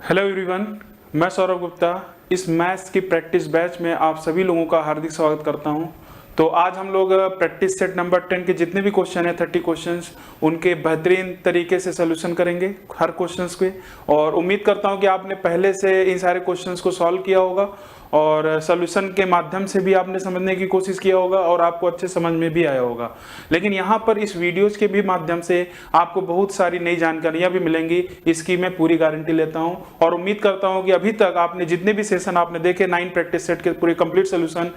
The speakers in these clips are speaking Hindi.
हेलो एवरीवन, मैं सौरभ गुप्ता इस मैथ्स की प्रैक्टिस बैच में आप सभी लोगों का हार्दिक स्वागत करता हूं। तो आज हम लोग प्रैक्टिस सेट नंबर 10 के जितने भी क्वेश्चन हैं 30 क्वेश्चंस उनके बेहतरीन तरीके से सलूशन करेंगे हर क्वेश्चंस के। और उम्मीद करता हूं कि आपने पहले से इन सारे क्वेश्चंस को सॉल्व किया होगा और सॉल्यूशन के माध्यम से भी आपने समझने की कोशिश किया होगा और आपको अच्छे समझ में भी आया होगा। लेकिन यहाँ पर इस वीडियोस के भी माध्यम से आपको बहुत सारी नई जानकारियाँ भी मिलेंगी, इसकी मैं पूरी गारंटी लेता हूँ। और उम्मीद करता हूँ कि अभी तक आपने जितने भी सेशन आपने देखे 9 प्रैक्टिस सेट के पूरे कंप्लीट सोल्यूशन,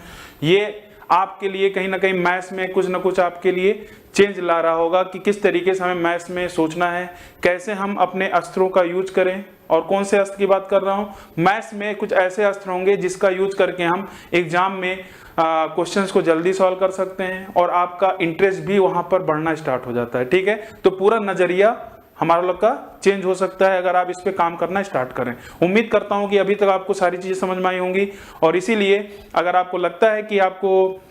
ये आपके लिए कहीं ना कहीं मैथ्स में कुछ ना कुछ आपके लिए चेंज ला रहा होगा कि किस तरीके से हमें मैथ्स में सोचना है, कैसे हम अपने अस्त्रों का यूज करें। और कौन से अस्त्र की बात कर रहा हूं, मैथ्स में कुछ ऐसे अस्त्र होंगे जिसका यूज करके हम एग्जाम में क्वेश्चंस को जल्दी सॉल्व कर सकते हैं और आपका इंटरेस्ट भी वहां पर बढ़ना स्टार्ट हो जाता है। ठीक है, तो पूरा नजरिया हमारा लोग का चेंज हो सकता है अगर आप इस पे काम करना स्टार्ट करें। उम्मीद करता हूं कि अभी तक आपको सारी चीजें समझ में आई होंगी और इसीलिए अगर आपको लगता है कि आपको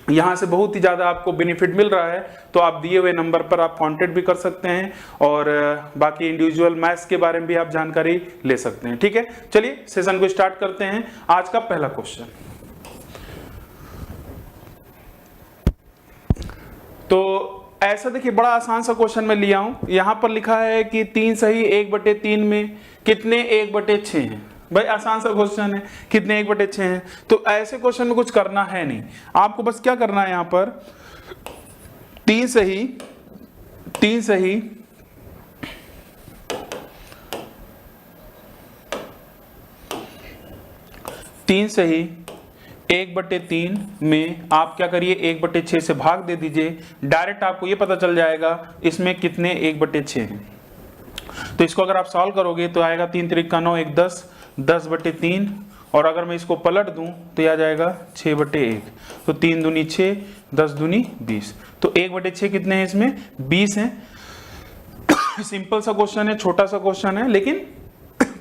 यहाँ से बहुत ही ज़्यादा आपको बेनिफिट मिल रहा है तो आप दिए हुए नंबर पर आप कांटेक्ट भी कर सकते हैं और बाकी इंडिविजुअल मैथ्स के बारे में भी आप जानकारी ले सकते हैं। ठीक है, चलिए सेशन को स्टार्ट करते हैं। आज का पहला क्वेश्चन, तो ऐसा देखिए बड़ा आसान सा क्वेश्चन मैं लिया हूं। यहां पर लिखा है कि 3 सही 1/3 में कितने 1/6 हैं। भाई आसान सा क्वेश्चन है, कितने 1/6 हैं। तो ऐसे क्वेश्चन में कुछ करना है नहीं, आपको बस क्या करना है, यहां पर 3 सही 1/3 में आप क्या करिए 1/6 से भाग दे दीजिए। डायरेक्ट आपको ये पता चल जाएगा इसमें कितने 1/6 हैं। तो इसको अगर आप सॉल्व करोगे तो आएगा 3 त्रिक का 9, 1 10, 10/3। और अगर मैं इसको पलट दूं तो यह आ जाएगा 6/1। तो 3 दूनी 6, 10 दूनी 20। तो 1/6 कितने हैं, इसमें 20 हैं। सिंपल सा क्वेश्चन है, छोटा सा क्वेश्चन है, लेकिन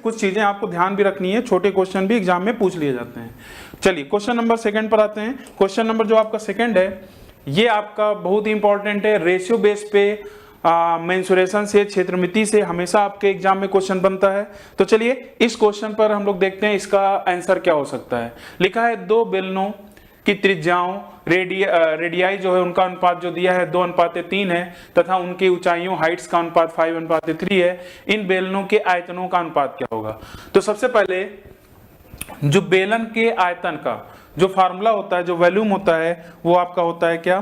कुछ चीजें आपको ध्यान भी रखनी है। छोटे क्वेश्चन भी एग्जाम में पूछ लिए जाते हैं। चलिए क्वेश्चन नंबर सेकंड पर आते हैं। क्वेश्चन नंबर जो आपका सेकंड है ये आपका बहुत ही इंपॉर्टेंट है। रेशियो बेस पे मेंसुरेशन से, क्षेत्रमिति से हमेशा आपके एग्जाम में क्वेश्चन बनता है। तो चलिए इस क्वेश्चन पर हम लोग देखते हैं इसका आंसर क्या हो सकता है। लिखा है 2 बेलनों की त्रिज्याओं रेडियाई जो है उनका अनुपात जो दिया है 2:3 है तथा उनकी ऊंचाइयों हाइट्स का अनुपात 5:3 है। इन बेलनों के आयतनों का अनुपात क्या होगा। तो सबसे पहले जो बेलन के आयतन का जो फार्मूला होता है, जो वॉल्यूम होता है, वो आपका होता है क्या,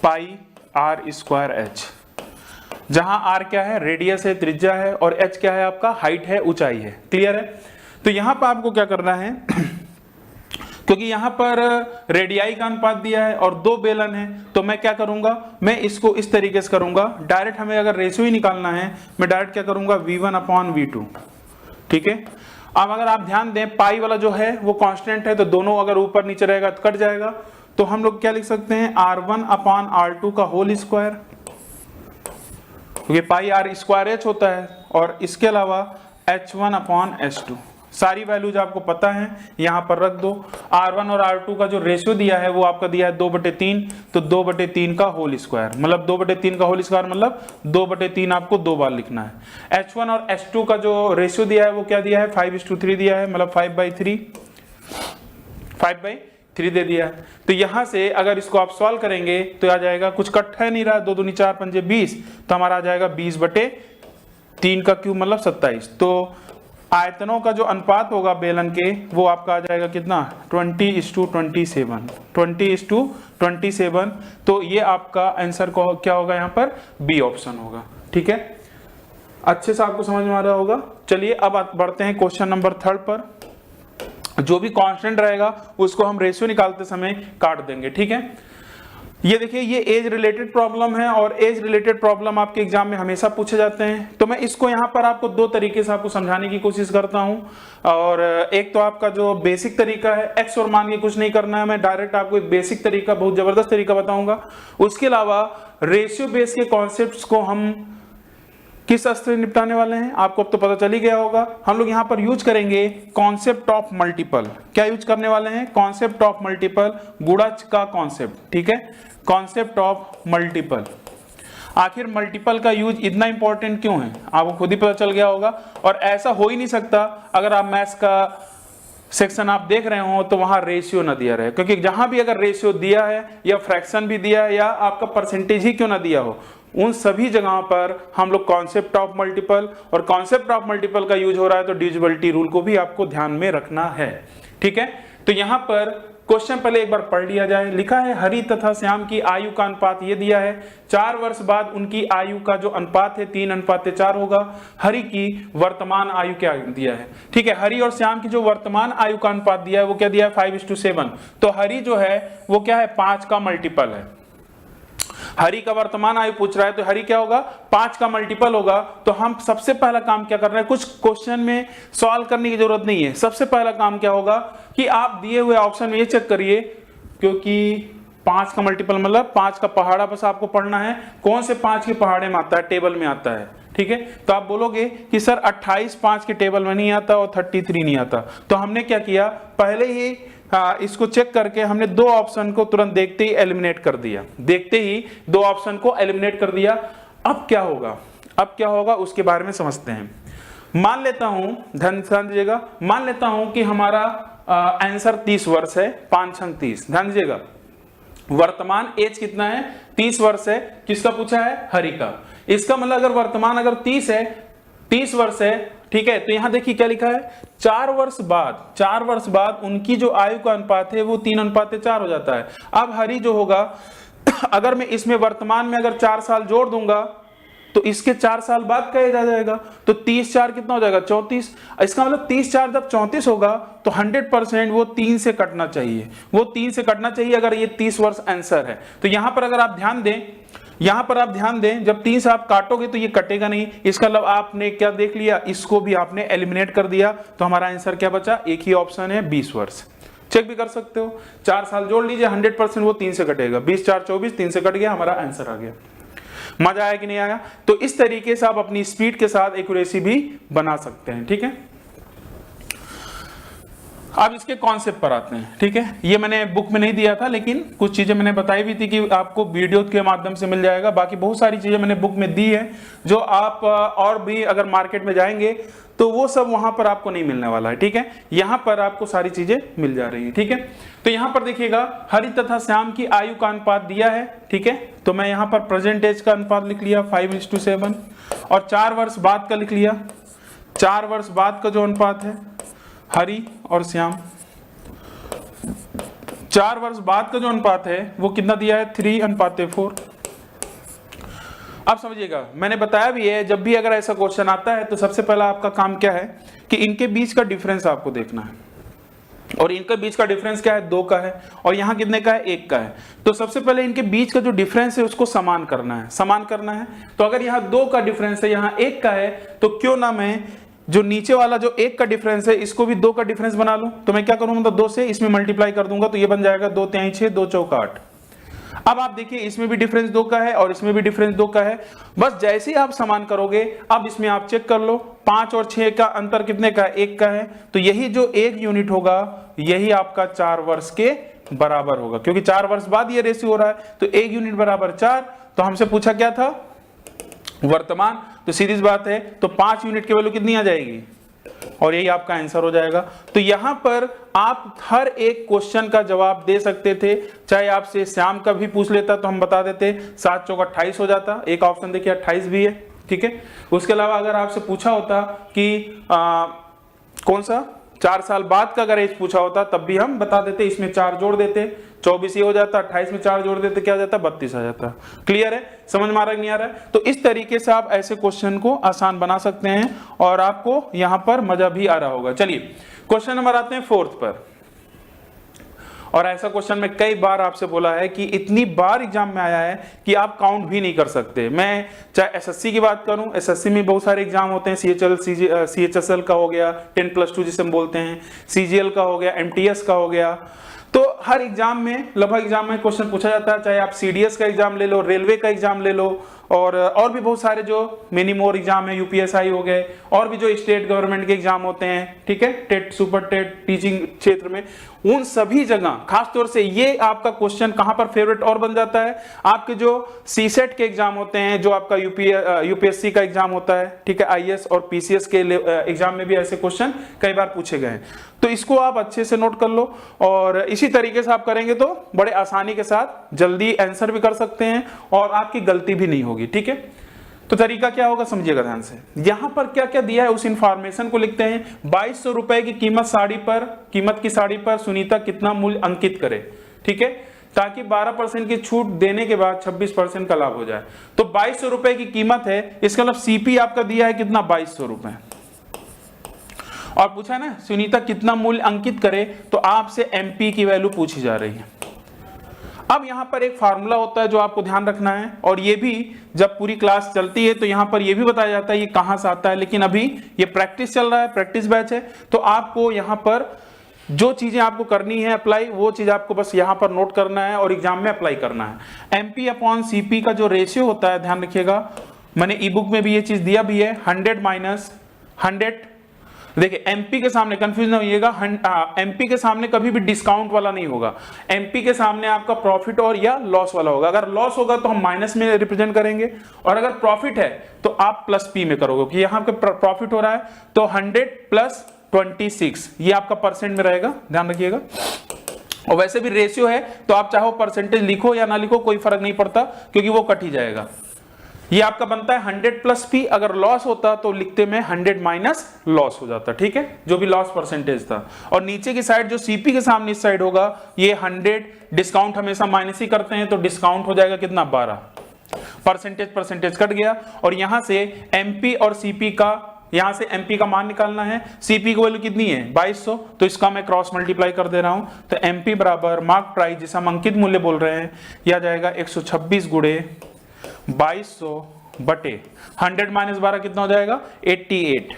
πr²h। जहां r क्या है, रेडियस है, त्रिज्या है, और h क्या है, आपका हाइट है, ऊंचाई है। क्लियर है। तो यहां पर आपको क्या करना है क्योंकि यहां पर रेडियाई का अनुपात दिया है और 2 बेलन है, तो मैं क्या करूंगा, मैं इसको इस तरीके से करूंगा। डायरेक्ट हमें अगर रेशियो ही निकालना है, मैं डायरेक्ट क्या करूंगा, V1/V2। ठीक है। अब अगर आप ध्यान दें पाई वाला जो है वो कांस्टेंट है, तो दोनों अगर ऊपर नीचे रहेगा तो कट जाएगा। तो हम लोग क्या लिख सकते हैं, R1/R2 का होल स्क्वायर, क्योंकि πr²h होता है, और इसके अलावा H1/H2। सारी वैल्यूज आपको पता है, यहां पर रख दो। R1 और R2 का जो रेशियो दिया है वो आपका दिया है 2/3, तो 2/3 का होल स्क्वायर, मतलब 2/3 का होल स्क्वायर मतलब 2/3 आपको 2 बार लिखना है। H1 और H2 का जो रेशियो दिया है वो क्या दिया है, 5:3 दिया है, मतलब 5/3 दे दिया है। तो यहां से अगर इसको आप सॉल्व करेंगे तो आ जाएगा, कुछ कट है नहीं रहा, 2 दूनी 4 पंजे 20, तो हमारा आ जाएगा 20/3 का क्यूब मतलब 27। तो आयतनों का जो अनुपात होगा बेलन के वो आपका आ जाएगा कितना, 20:27, 20:27। तो ये आपका आंसर को क्या होगा, यहाँ पर बी ऑप्शन होगा। ठीक है, अच्छे से आपको समझ में आ रहा होगा। चलिए अब बढ़ते हैं क्वेश्चन नंबर 3 पर। जो भी कांस्टेंट रहेगा उसको हम रेशियो निकालते समय काट देंगे। ठीक है, ये देखिए ये एज रिलेटेड प्रॉब्लम है और एज रिलेटेड प्रॉब्लम आपके एग्जाम में हमेशा पूछे जाते हैं। तो मैं इसको यहाँ पर आपको 2 तरीके से आपको समझाने की कोशिश करता हूँ। और एक तो आपका जो बेसिक तरीका है, एक्स और मान के कुछ नहीं करना है, मैं डायरेक्ट आपको एक बेसिक तरीका, बहुत जबरदस्त तरीका बताऊंगा। उसके अलावा रेशियो बेस के कॉन्सेप्ट्स को हम किस अस्त्र से निपटाने वाले हैं आपको अब तो पता चल ही गया होगा। हम लोग यहां पर यूज करेंगे कॉन्सेप्ट ऑफ मल्टीपल। क्या यूज करने वाले हैं, कॉन्सेप्ट ऑफ मल्टीपल, गुणज का कॉन्सेप्ट। ठीक है, कॉन्सेप्ट ऑफ मल्टीपल। आखिर मल्टीपल का यूज इतना इंपॉर्टेंट क्यों है, आपको खुद ही पता चल गया होगा। और ऐसा हो ही नहीं सकता अगर आप मैथ्स का सेक्शन आप देख रहे हो तो वहां रेशियो ना दिया रहे, क्योंकि जहां भी अगर रेशियो दिया है या फ्रैक्शन भी दिया है या आपका परसेंटेज ही क्यों ना दिया हो, उन सभी जगहों पर हम लोग कॉन्सेप्ट ऑफ मल्टीपल, और कॉन्सेप्ट ऑफ मल्टीपल का यूज हो रहा है तो डिविजिबिलिटी रूल को भी आपको ध्यान में रखना है। ठीक है, तो यहां पर क्वेश्चन पहले एक बार पढ़ लिया जाए। लिखा है हरि तथा श्याम की आयु का अनुपात ये दिया है, 4 वर्ष बाद उनकी आयु का जो अनुपात है 3:4 होगा। हरि की वर्तमान आयु क्या दिया है, ठीक है, हरि और श्याम की जो वर्तमान आयु का अनुपात दिया है वो क्या दिया है 5:7। तो हरि जो है वो क्या है 5 का मल्टीपल है। हरि का वर्तमान आयु पूछ रहा है तो हरि क्या होगा 5 का मल्टीपल होगा। तो हम सबसे पहला काम क्या कर रहे हैं, कुछ क्वेश्चन में सॉल्व करने की जरूरत नहीं है। सबसे पहला काम क्या होगा कि आप दिए हुए ऑप्शन में ये चेक करिए, क्योंकि 5 का मल्टीपल मतलब 5 का पहाड़ा बस आपको पढ़ना है, कौन से 5 के पहाड़े में आता है, टेबल में आता है। ठीक है, तो आप बोलोगे कि सर 28 5 के टेबल में नहीं आता और 33 नहीं आता। तो हमने क्या किया, पहले ही इसको चेक करके हमने 2 ऑप्शन को तुरंत देखते ही एलिमिनेट कर दिया, देखते ही 2 ऑप्शन को एलिमिनेट कर दिया। अब क्या होगा, अब क्या होगा उसके बारे में समझते हैं। मान लेता हूं, ध्यान दीजिएगा, मान लेता हूं कि हमारा आंसर 30 वर्ष है, 5 अंक 30। ध्यान दीजिएगा, वर्तमान एज कितना है 30 वर्ष है, किसका पूछा है हरि का। इसका मतलब अगर वर्तमान अगर 30 है, 30 वर्ष है, ठीक है, तो यहां देखिए क्या लिखा है 4 वर्ष बाद उनकी जो आयु का अनुपात है वो 3:4 हो जाता है। अब हरि जो होगा अगर मैं इसमें वर्तमान में अगर 4 साल जोड़ दूंगा तो इसके 4 साल बाद का एज आ जाएगा, तो 30 4 कितना हो जाएगा 34। इसका मतलब 30 4 जब 34 होगा तो 100% वो 3 से कटना चाहिए, वो 3 से कटना चाहिए अगर ये 30 वर्ष आंसर है। तो यहां पर अगर आप ध्यान दें, यहां पर आप ध्यान दें, जब 3 से आप काटोगे तो ये कटेगा नहीं। इसका मतलब आपने क्या देख लिया, इसको भी आपने एलिमिनेट कर दिया। तो हमारा आंसर क्या बचा, एक ही ऑप्शन है 20 वर्ष। चेक भी कर सकते हो, 4 साल जोड़ लीजिए, 100% वो 3 से कटेगा। 20 4 24, 3 से कट गया, हमारा आंसर आ गया। मजा आया कि नहीं आया। तो इस तरीके से आप अपनी स्पीड के साथ एक्यूरेसी भी बना सकते हैं। ठीक है, अब इसके कॉन्सेप्ट पर आते हैं। ठीक है, ये मैंने बुक में नहीं दिया था, लेकिन कुछ चीजें मैंने बताई भी थी कि आपको वीडियो के माध्यम से मिल जाएगा। बाकी बहुत सारी चीजें मैंने बुक में दी है जो आप और भी अगर मार्केट में जाएंगे तो वो सब वहां पर आपको नहीं मिलने वाला है। ठीक है, यहां पर आपको सारी चीजें मिल जा रही है। ठीक है, तो यहां पर देखिएगा हरि तथा श्याम की आयु का अनुपात दिया है। ठीक है, तो मैं यहां पर प्रेजेंट एज का अनुपात लिख लिया 5:7, और 4 वर्ष बाद का लिख लिया। 4 वर्ष बाद का जो अनुपात है हरि और श्याम, 4 वर्ष बाद का जो अनुपात है वो कितना दिया है 3:4। अब समझिएगा, मैंने बताया भी है जब भी अगर ऐसा क्वेश्चन आता है तो सबसे पहला आपका काम क्या है कि इनके बीच का डिफरेंस आपको देखना है, और इनके बीच का डिफरेंस क्या है 2 का है, और यहाँ कितने का है 1 का है। तो सबसे पहले इनके बीच का जो डिफरेंस है उसको समान करना है, समान करना है। तो अगर यहाँ 2 का डिफरेंस है, यहाँ 1 का है, तो क्यों ना मैं जो नीचे वाला जो 1 का डिफरेंस है इसको भी 2 का डिफरेंस बना लूं। तो मैं क्या करूंगा, मतलब 2 से इसमें मल्टीप्लाई कर दूंगा, तो ये बन जाएगा 2 3 6 2 4 8। अब आप देखिए इसमें भी डिफरेंस 2 का है और इसमें भी डिफरेंस 2 का है। बस जैसे ही आप समान करोगे, अब इसमें आप चेक कर लो 5 और 6 का अंतर कितने का है 1 का है, तो यही जो 1 यूनिट होगा यही आपका 4 वर्ष के बराबर होगा, क्योंकि 4 वर्ष बाद ये रेशियो हो रहा है। तो 1 यूनिट बराबर 4। तो हमसे पूछा क्या था वर्तमान, तो सीधी बात है, तो 5 यूनिट की वैल्यू कितनी आ जाएगी, और यही आपका आंसर हो जाएगा। तो यहां पर आप हर एक क्वेश्चन का जवाब दे सकते थे, चाहे आपसे श्याम का भी पूछ लेता तो हम बता देते, 7 चौक 28 हो जाता। एक ऑप्शन देखिए 28 भी है। ठीक है, उसके अलावा अगर आपसे पूछा होता कि कौन सा 4 साल बाद का अगर एज पूछा होता तब भी हम बता देते, इसमें 4 जोड़ देते, 24 ये हो जाता, 28 में 4 जोड़ देते क्या आ जाता 32 आ जाता। क्लियर है, समझ में आ रहा है नहीं आ रहा है। तो इस तरीके से आप ऐसे क्वेश्चन को आसान बना सकते हैं और आपको यहां पर मजा भी आ रहा होगा। चलिए क्वेश्चन नंबर आते हैं 4th पर। और ऐसा क्वेश्चन मैं कई बार आपसे बोला है कि इतनी बार एग्जाम में आया है कि आप काउंट भी नहीं कर सकते। मैं चाहे एसएससी की बात करूं, एसएससी में बहुत सारे एग्जाम होते हैं, सीएचएसएल का हो गया 10+2 जिसे हम बोलते हैं, सीजीएल का हो गया, एमटीएस का हो गया। तो हर एग्जाम में लगभग एग्जाम में क्वेश्चन पूछा जाता है, चाहे आप सीडीएस का एग्जाम ले लो, रेलवे का एग्जाम ले लो, और भी बहुत सारे जो मिनी मोर एग्जाम है, यूपीएसआई हो गए, और भी जो स्टेट गवर्नमेंट के एग्जाम होते हैं, ठीक है, टेट, सुपर टेट, टीचिंग क्षेत्र में, उन सभी जगह खासतौर से ये आपका क्वेश्चन कहां पर फेवरेट और बन जाता है, आपके जो सीसेट के एग्जाम होते हैं, जो आपका यूपीएससी का एग्जाम होता है, ठीक है, आईएएस और पीसीएस के एग्जाम में भी ऐसे क्वेश्चन कई बार पूछे गए हैं। तो इसको आप अच्छे से नोट कर लो, और इसी तरीके से आप करेंगे तो बड़े आसानी के साथ जल्दी आंसर भी कर सकते हैं और आपकी गलती भी नहीं होगी, ठीक है। तो तरीका क्या होगा समझिएगा ध्यान से। यहां पर क्या क्या दिया है उस इंफॉर्मेशन को लिखते हैं। 2200 रुपए की कीमत की साड़ी पर सुनीता कितना मूल्य अंकित करे, ठीक है, ताकि 12% की छूट देने के बाद 26% का लाभ हो जाए। तो 2200 रुपए की कीमत है, इसका मतलब सीपी आपका दिया है कितना, 2200 रुपए, और पूछा है ना सुनीता कितना मूल्य अंकित करे, तो आपसे एमपी की वैल्यू पूछी जा रही है। अब यहां पर एक फार्मूला होता है जो आपको ध्यान रखना है, और ये भी जब पूरी क्लास चलती है तो यहां पर ये भी बताया जाता है ये कहां से आता है, लेकिन अभी ये प्रैक्टिस चल रहा है, प्रैक्टिस बैच है, तो आपको यहां पर जो चीजें आपको करनी है अप्लाई, वो चीज आपको बस यहां पर नोट करना है और एग्जाम में अप्लाई करना है। एमपी अपॉन सीपी का जो रेशियो होता है, ध्यान रखिएगा, मैंने ई बुक में भी ये चीज दिया भी है, 100 माइनस 100। देखिए एमपी के सामने कंफ्यूज ना होइएगा, एमपी के सामने कभी भी डिस्काउंट वाला नहीं होगा, एमपी के सामने आपका प्रॉफिट और या लॉस वाला होगा। अगर लॉस होगा तो हम माइनस में रिप्रेजेंट करेंगे, और अगर प्रॉफिट है तो आप प्लस पी में करोगे, कि यहां पे प्रॉफिट हो रहा है तो 100 प्लस 26, ये आपका परसेंट में रहेगा, ध्यान रखिएगा। और वैसे भी रेशियो है तो आप चाहो परसेंटेज लिखो या ना लिखो कोई फर्क नहीं पड़ता, क्योंकि वो कट ही जाएगा। ये आपका बनता है 100 प्लस पी, अगर लॉस होता तो लिखते में 100 माइनस लॉस हो जाता, ठीक है, जो भी लॉस परसेंटेज था। और नीचे की साइड जो सीपी के सामने इस साइड होगा, ये 100 डिस्काउंट हमेशा माइनस ही करते हैं, तो डिस्काउंट हो जाएगा कितना, 12, परसेंटेज कट गया। और यहां से एमपी और सीपी का, यहां से एमपी का मान निकालना है, सीपी की वैल्यू कितनी है 2200, तो इसका मैं क्रॉस मल्टीप्लाई कर दे रहा हूं, तो एमपी बराबर मार्क प्राइस जिसे हम अंकित मूल्य बोल रहे हैं, यह आ जाएगा 126 गुणे 2200 बटे 100 माइनस 12 कितना हो जाएगा, 88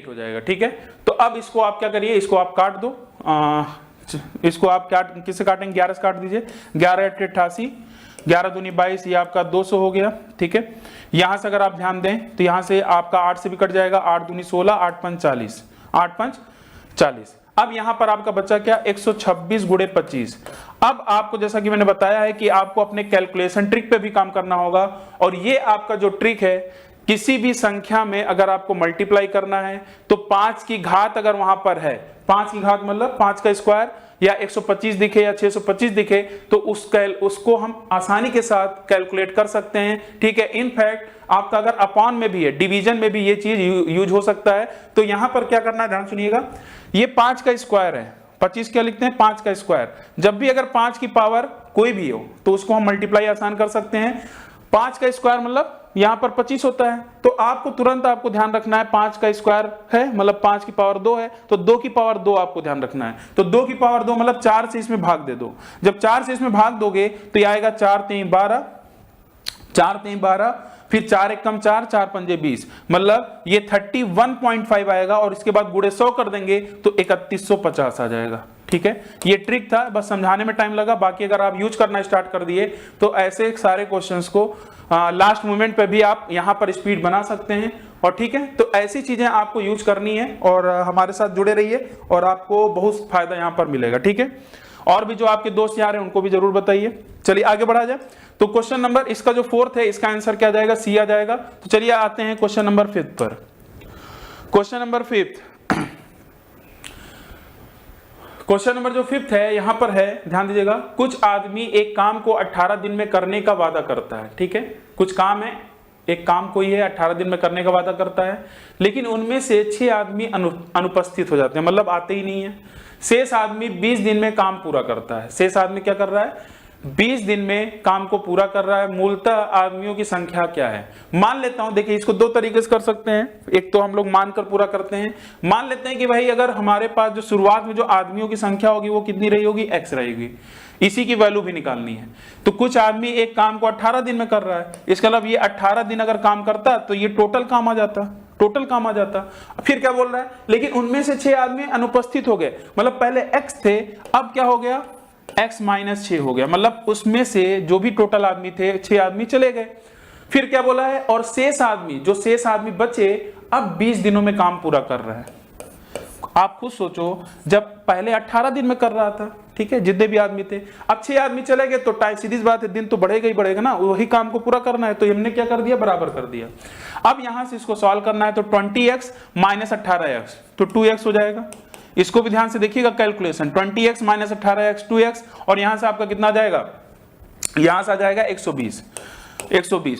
हो जाएगा, ठीक है। तो अब इसको आप क्या करिए, इसको आप काट दो, इसको आप किससे काटेंगे, 11 से काट दीजिए, 11 8 88, 11 दूनी 22, ये आपका 200 हो गया, ठीक है। यहां से अगर आप ध्यान दें तो यहां से आपका 8 से भी कट जाएगा, 8 दूनी 16, 8 5 40, 8 5 40। अब यहां पर आपका बचा क्या, 126 गुणे 25। अब आपको जैसा कि मैंने बताया है कि आपको अपने कैलकुलेशन ट्रिक पे भी काम करना होगा, और ये आपका जो ट्रिक है, किसी भी संख्या में अगर आपको मल्टीप्लाई करना है तो 5 की घात अगर वहां पर है, 5 की घात मतलब 5 का स्क्वायर, या 125 दिखे या 625 दिखे, तो उसको हम आसानी के साथ कैलकुलेट कर सकते हैं, ठीक है। इनफैक्ट आपका अगर अपॉन में भी है, डिवीजन में भी ये चीज यूज हो सकता है। तो यहां पर क्या करना है, ध्यान सुनिएगा, ये 5 का स्क्वायर है, 25 क्या लिखते हैं, 5 का स्क्वायर। जब भी अगर 5 की पावर कोई भी हो तो उसको हम मल्टीप्लाई आसान कर सकते हैं। 5 का स्क्वायर मतलब यहां पर 25 होता है, तो आपको तुरंत आपको ध्यान रखना है 5 का स्क्वायर है मतलब 5 की पावर 2 है, तो 2 की पावर 2 आपको ध्यान रखना है। तो 2 की पावर 2 मतलब 4 से इसमें भाग दे दो। जब 4 से इसमें भाग दोगे तो ये आएगा 4 3 12, 4 3 12, फिर 4 1 कम 4, 4 5 20, मतलब ये 31.5 आएगा, और इसके बाद गुणे 100 कर देंगे तो 3150 आ जाएगा, ठीक है। ये ट्रिक था, बस समझाने में टाइम लगा, बाकी अगर आप यूज करना स्टार्ट कर दिए तो ऐसे सारे क्वेश्चंस को लास्ट मोमेंट पे भी आप यहां पर स्पीड बना सकते हैं, और ठीक है। तो ऐसी चीजें आपको यूज करनी है, और हमारे साथ जुड़े रहिए और आपको बहुत फायदा यहां पर मिलेगा, ठीक है। और भी जो आपके दोस्त यार हैं उनको भी जरूर बताइए। चलिए आगे बढ़ा जाए। तो क्वेश्चन नंबर इसका जो 4th है, इसका आंसर क्या जाएगा, सी आ जाएगा। तो चलिए आते हैं क्वेश्चन नंबर 5 पर। क्वेश्चन नंबर 5, क्वेश्चन नंबर जो 5 है यहां पर है, ध्यान दीजिएगा, कुछ आदमी एक काम को 18 दिन में करने का वादा करता है, ठीक है। कुछ काम है, एक काम कोई है 18 दिन में करने का वादा करता है, लेकिन उनमें से 6 आदमी अनुपस्थित हो जाते हैं, मतलब आते ही नहीं है। शेष आदमी 20 दिन में काम पूरा करता है। शेष आदमी क्या कर रहा है, 20 दिन में काम को पूरा कर रहा है। मूलतः आदमियों की संख्या क्या है, मान लेता हूं, देखिए इसको 2 तरीके से कर सकते हैं। एक तो हम लोग मानकर पूरा करते हैं, मान लेते हैं कि भाई अगर हमारे पास जो शुरुआत में जो आदमियों की संख्या होगी वो कितनी रही होगी, x रहेगी, इसी की वैल्यू भी निकालनी है। तो कुछ आदमी एक काम को 18 दिन में कर रहा है, इसका मतलब ये 18 दिन अगर काम करता तो ये टोटल काम आ जाता, टोटल काम आ जाता। फिर क्या बोल रहा है, लेकिन उनमें से 6 आदमी अनुपस्थित हो गए, मतलब पहले x थे, अब क्या हो गया x माइनस 6 हो गया, मतलब उसमें से जो भी टोटल आदमी थे 6 आदमी चले गए। फिर क्या बोला है, और शेष आदमी, जो शेष आदमी बचे अब 20 दिनों में काम पूरा कर रहा है। आप खुद सोचो, जब पहले 18 दिन में कर रहा था, ठीक है, जितने भी आदमी थे, अब 6 आदमी चले गए तो सीधी बात है दिन तो बढ़ेगा ही बढ़ेगा ना, वही काम को पूरा करना है, तो हमने क्या कर दिया, बराबर कर दिया। अब यहां से इसको सॉल्व करना है तो 20x माइनस 18x तो 2x हो जाएगा। इसको भी ध्यान से देखिएगा calculation, 20x minus 18x 2x, और यहां से आपका कितना आ जाएगा, यहां से आ जाएगा 120।